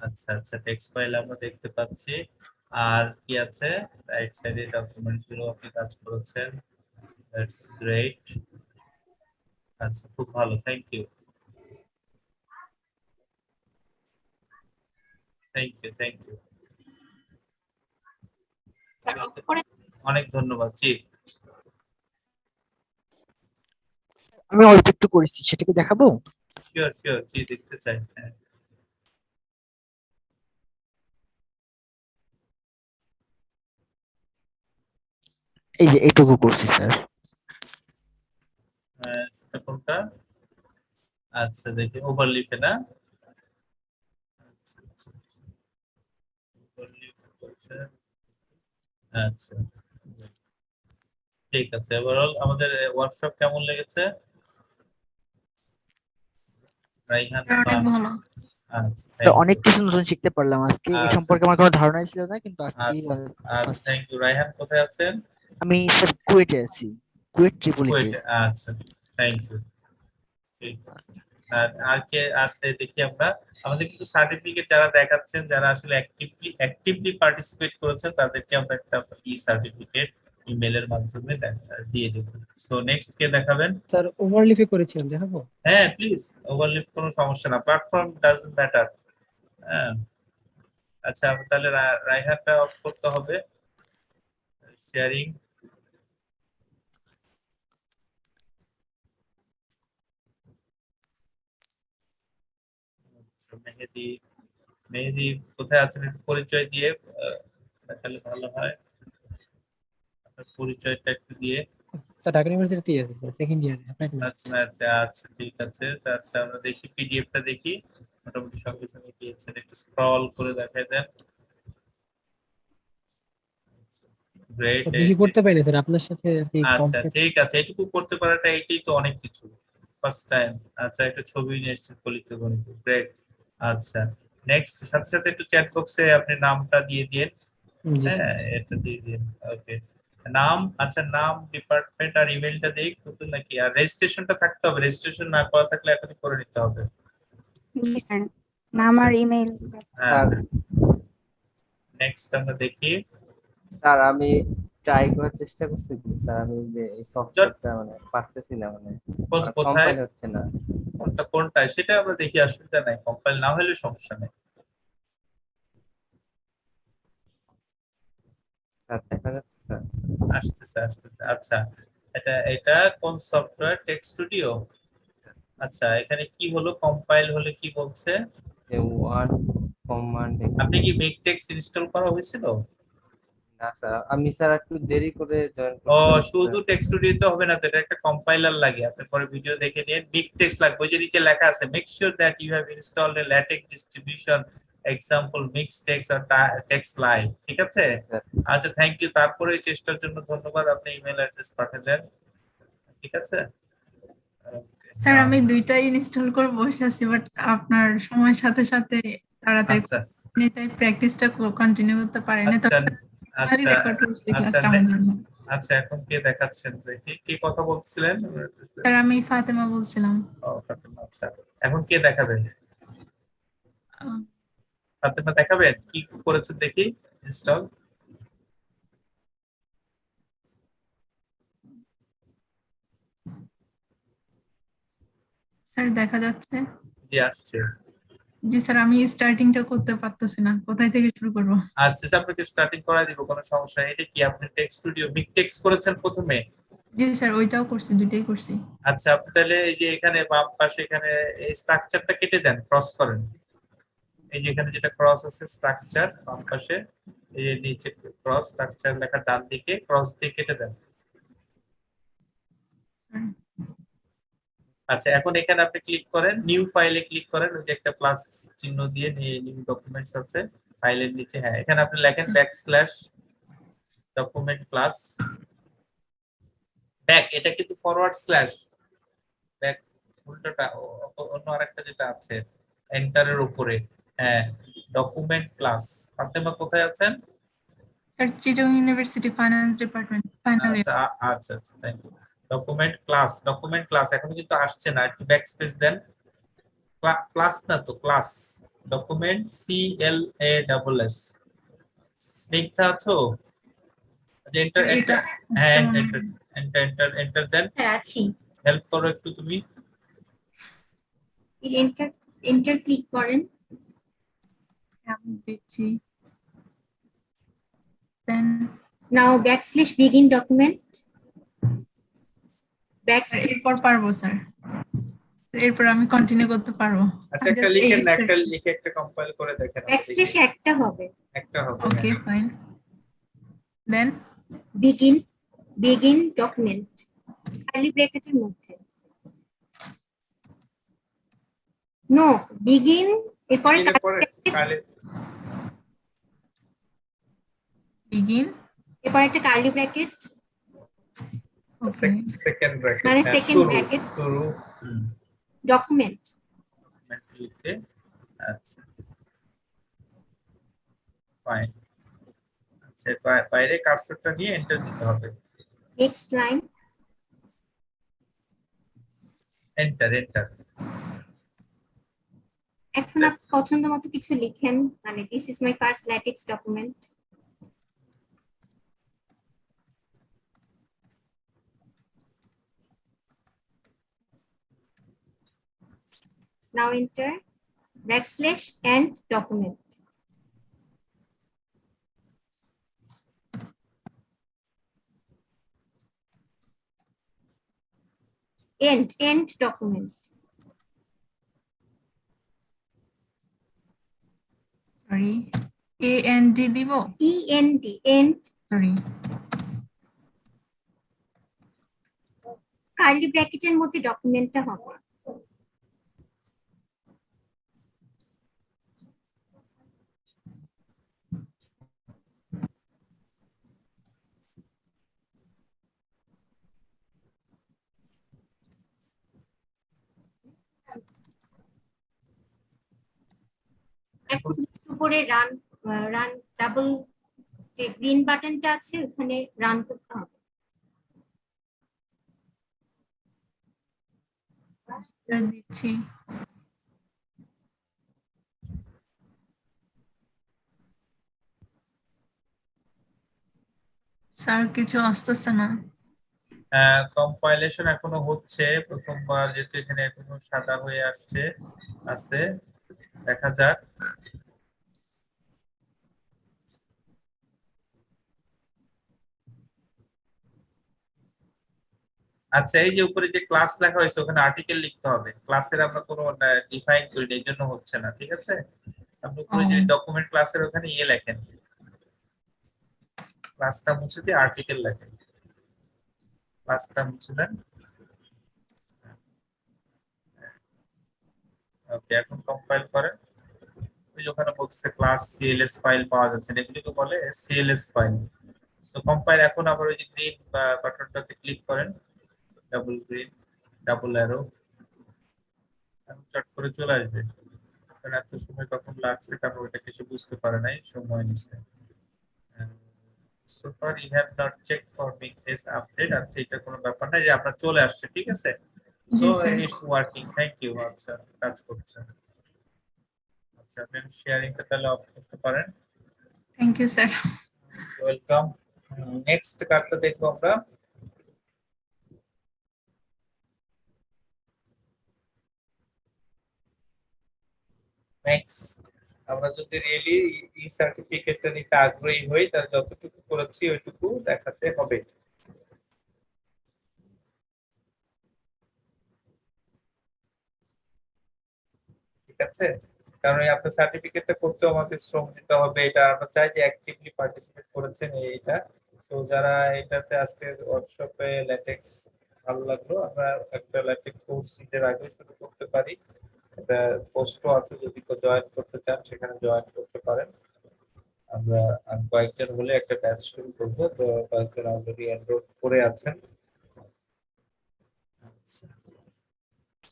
আচ্ছা আচ্ছা, টেক্সট ফাইল আমরা দেখতে পাচ্ছি। আর কি আছে? রাইট সাইডে ডকুমেন্ট গুলো আপনি কাজ করেছেন, দ্যাটস গ্রেট। আচ্ছা খুব ভালো, thank you, thank you, thank you. Sir off করে অনেক ধন্যবাদ। জি, আমি অল্প একটু করেছি, সেটা কি দেখাবো? শিওর শিওর, জি দেখতে চাই। হ্যাঁ, এই যে এইটুকু করছি স্যার। সেটা কোনটা? আচ্ছা দেখি, ওভারলিপে না? আচ্ছা, আচ্ছা, আচ্ছা। overlap করছে। আচ্ছা, ঠিক আছে। ওভারঅল আমাদের ওয়ার্কশপ কেমন লেগেছে? রাইহান স্যার অনেক ভালো। আচ্ছা, তো thank অনেক you। কিছু নতুন শিখতে পারলাম আজকে, এই আচ্ছা সম্পর্কে আমার কোনো ধারণাই ছিল না, কিন্তু আজকে আচ্ছা আচ্ছা, থ্যাংক ইউ। রাইহান কোথায় আছেন? আমি স্যার কুয়েটে আছি, কুয়েট ট্রিপলিতে। কুয়েটে। আচ্ছা, থ্যাংক ইউ। ঠিক আছে। দেখি আমরা, আমাদের কিন্তু সার্টিফিকেট যারা দেখাচ্ছেন, যারা আসলে অ্যাক্টিভলি পার্টিসিপেট করেছেন, তাদেরকে আমরা একটা সার্টিফিকেট ইমেলের মাধ্যমে দিয়ে দেব। সো নেক্সট কে দেখাবেন? স্যার ওভারলিপে করেছিলাম, দেখাবো? হ্যাঁ প্লিজ, ওভারলিপ কোনো সমস্যা না, প্ল্যাটফর্ম ডাজন্ট ম্যাটার। হ্যাঁ, আচ্ছা তাহলে রাইহানটা অফ করতে হবে, শেয়ারিং। মেহেদি, মেহেদি কোথায় আছেন একটু পরিচয় দিয়ে দেখালে ভালো হয়, আপনার পরিচয়টা একটু দিয়ে। স্যার ঢাকা ইউনিভার্সিটি আছে স্যার, সেকেন্ড ইয়ারে আপনার আচ্ছা আচ্ছা, ঠিক আছে। আচ্ছা আমরা দেখি, পিডিএফটা দেখি, মোটামুটি সঙ্গে সঙ্গে দিয়েছেন, একটু স্ক্রল করে দেখাই দেন। গ্রেট। বেশি করতে পারি স্যার, আপনার সাথে আর কি আচ্ছা কম্পিটিট। ঠিক আছে, এটুকু করতে পারাটা এইটাই তো অনেক কিছু, ফার্স্ট টাইম। আচ্ছা, একটা ছবি নিয়ে এসেছেন ফলিত গণিত, গ্রেট। আচ্ছা, নেক্সট, সাথে সাথে একটু চ্যাট বক্সে আপনি নামটা দিয়ে দিন। জি স্যার। হ্যাঁ, এটা দিয়ে দিন। ওকে, নাম, আচ্ছা নাম, ডিপার্টমেন্ট আর ইমেলটা দেই নতুন নাকি, আর রেজিস্ট্রেশনটা থাকতে হবে, রেজিস্ট্রেশন না করা থাকলে এখনই করে নিতে হবে। জি স্যার, নাম আর ইমেইল। হ্যাঁ, নেক্সট আমরা দেখি। স্যার আমি ট্রাই করার চেষ্টা করছি কিন্তু স্যার আমি যে এই সফটওয়্যারটা মানে পারতেছি না, মানে কোথায়? কম্পাইল হচ্ছে না। কোনটা সেটা আমরা দেখি, অসুবিধা নাই, কম্পাইল না হলে সমস্যা নেই। স্যার দেখা যাচ্ছে স্যার। আসতেছে আসতেছে। আচ্ছা, এটা কোন সফটওয়্যার? Text studio. আচ্ছা, এখানে কি হলো, কম্পাইল হলে কি বলছে? যে ওয়ান কমান্ড আপনি কি মিকটেক্স ইনস্টল করা হয়েছিল? না স্যার, আমি স্যার একটু দেরি করে জয়েন ও, করতে শুধু টেক্সট স্টুডিওতে হবে না তো, এটা একটা কম্পাইলার লাগে, আপনি পরে ভিডিও দেখে নিন। মিকটেক্স লাগবে, ওই যে নিচে লেখা আছে, make sure that you have installed a LaTeX distribution example MiKTeX আর টেক্সট লাইভ, ঠিক আছে? আচ্ছা, থ্যাংক ইউ। তারপরে এই চেষ্টার জন্য ধন্যবাদ, আপনি ইমেল অ্যাড্রেস পাঠিয়ে দেন, ঠিক আছে? স্যার আমি দুইটাই ইনস্টল করে বসে আছি, বাট আপনার সময়ের সাথে সাথে তাড়াতাড়ি আচ্ছা তাই প্র্যাকটিসটা কন্টিনিউ করতে পারি না। আচ্ছা তবে আচ্ছা রেকর্ড করছি আচ্ছা ক্লাসটা আমার জন্য। আচ্ছা, এখন কে দেখাচ্ছেন দেখি, কি কথা বলছিলেন? স্যার আমি ফাতেমা বলছিলাম। ও, ফাতেমা। আচ্ছা, এখন কে দেখাবেন? আহ, ফাতেমা দেখাবেন কি করেছেন দেখি, ইনস্টল। স্যার দেখা যাচ্ছে? জি, আসছে। জি স্যার, আমি স্টার্টিংটা করতে পারতেছি না, কোথায় থেকে শুরু করব? আচ্ছা, আপনাকে স্টার্টিং করা দিব, কোনো সমস্যা নেই। এটা কি আপনি টেক্সট স্টুডিও মিকটেক্স করেছেন প্রথমে? জি স্যার, ওইটাও করছি, দুইটাই করছি। আচ্ছা, আপনি তাহলে এই যে এখানে বাম পাশে এখানে এই স্ট্রাকচারটা কেটে দেন, ক্রস করেন। এই যে এখানে যেটা ক্রস আছে, স্ট্রাকচার বাম পাশে, এই যে নিচে ক্রস স্ট্রাকচার লেখা ডান দিকে, ক্রস দিয়ে কেটে দেন। আচ্ছা, এখন এখানে আপনি ক্লিক করেন, নিউ ফাইলে ক্লিক করেন, ওই যে একটা প্লাস চিহ্ন দিয়ে নিউ ডকুমেন্টস আছে ফাইলের নিচে। হ্যাঁ, এখানে আপনি লেখেন ব্যাকস্ল্যাশ ডকুমেন্ট প্লাস ব্যাক, এটা কিন্তু ফরওয়ার্ড স্ল্যাশ ব্যাক, উল্টোটা অন্য আরেকটা যেটা আছে এন্টারের উপরে। হ্যাঁ, ডকুমেন্ট প্লাস। ফাতেমা কোথায় আছেন? Sir Chittagong university finance department, final year. আচ্ছা আচ্ছা আচ্ছা, থ্যাংক ইউ। ডকুমেন্ট ক্লাস এখন কিন্তু আসছে না, একটু ব্যাক স্পেস দেন। ক্লাস না তো, ক্লাস, ডকুমেন্ট CLASS। স্নিগ্ধা আছো? এন্টার এটা এন্টার, হ্যাঁ আসছে মনে এন্টার হয়। এন্টার এন্টার এন্টার দেন। স্যার আছি। হেল্প করো একটু তুমি। এন্টার, এন্টার ক্লিক করেন। আমি দিচ্ছি। দেন Now backslash begin document. Backslash এরপর পারবো স্যার, এরপর আমি কন্টিনিউ করতে পারবো। আচ্ছা একটা লিখেন না, একটা লিখে একটা কম্পাইল করে দেখেন। backslash একটা হবে। একটা হবে। ওকে ফাইন, দেন begin document কার্লি ব্র্যাকেটের মধ্যে নো begin এরপরে বিগিন, এরপর একটা কার্লি ব্র্যাকেট সেকেন্ড ব্র্যাকেট মানে সেকেন্ড ব্র্যাকেট শুরু ডকুমেন্ট লিখে। আচ্ছা ফাইন। আচ্ছা বাইরে কার্সরটা নিয়ে এন্টার দিতে হবে। Next line enter enter. এখন আপনি পছন্দ মতো কিছু লিখেন, মানে this is my first LaTeX document. Now enter backslash and document. End document. Sorry AND দিব, END end সরি কার্লি ব্র্যাকেটের মধ্যে ডকুমেন্টটা হবে। এখন উপরে রান ডাবল যে গ্রিন বাটনটা আছে ওখানে রান করতে হবে। দিচ্ছি। স্যার কিছু আসতেছে না। কম্পাইলেশন এখনো হচ্ছে, প্রথমবার যেহেতু এখানে এখনো সাদা হয়ে আসছে আছে, দেখা যাক। আচ্ছা এই যে উপরে যে ক্লাস লেখা হয়েছে ওখানে আর্টিকেল লিখতে হবে। ক্লাসের আমরা কোনো ডিফাইন করিনি, এই জন্য হচ্ছে না। ঠিক আছে, আপনি উপরে যে ডকুমেন্ট ক্লাসের ওখানে লেখেন, ক্লাসটা মুছে দিয়ে আর্টিকেল লেখেন। ক্লাসটা মুছে দেন। ওকে এখন কম্পাইল করেন। ওই ওখানে বলছে ক্লাস সিএলএস ফাইল পাওয়া যাচ্ছে, এগুলিকে বলে সিএলএস ফাইল। তো কম্পাইল এখন আবার ওই যে গ্রিন বাটনটাতে ক্লিক করেন, ডাবল গ্রিন ডাবল অ্যারো, চট করে চলে আসবে। কারণ এত সময় তখন লাগছে কারণ ওটা কিছু বুঝতে পারে নাই, সময় নিচ্ছে। So far you have not checked for being this update। আচ্ছা এটা কোনো ব্যাপার না, যে আপনার চলে আসছে। ঠিক আছে, so it's working, thank you। আচ্ছা কাজ করছে। আচ্ছা আপনি শেয়ারিংটা তাহলে অফ করতে পারেন। Thank you sir. Welcome. Next কার্ডটা দেখবো আমরা। নেক্সট আমরা যদি রিয়েলি ই সার্টিফিকেটটা নিতে আগ্রহী হই তার যতটুকু করেছি ওইটুকু দেখাতে হবে। ঠিক আছে, কারণ আপনার সার্টিফিকেটটা করতে আমাদের শ্রম দিতে হবে। এটা আমরা চাই যে অ্যাক্টিভলি পার্টিসিপেট করেছেন এইটা। সো যারা এটাতে আজকে ওয়ার্কশপে ল্যাটেক্স ভালো লাগলো, আমরা একটা ল্যাটেক্স কোর্স ঈদের আগে শুরু করতে পারি। এটা পোস্টও আছে, যদি কেউ জয়েন করতে চান সেখানে জয়েন করতে পারেন। আমরা কয়েকজন হলে একটা ব্যাচ শুরু করবো, তো কয়েকজন অলরেডি এনরোল করে আছেন।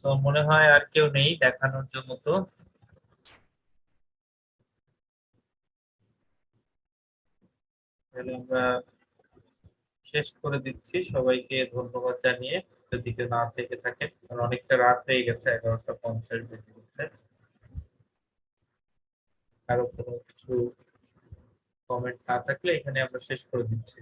তো মনে হয় আর কেউ নেই দেখানোর জন্য, তো তাহলে আমরা শেষ করে দিচ্ছি। সবাইকে ধন্যবাদ জানিয়ে যদি কেউ না থেকে থাকেন, কারণ অনেকটা রাত হয়ে গেছে, 11:50 বেজে গেছে। কারো কোনো কিছু কমেন্ট না থাকলে এখানে আমরা শেষ করে দিচ্ছি।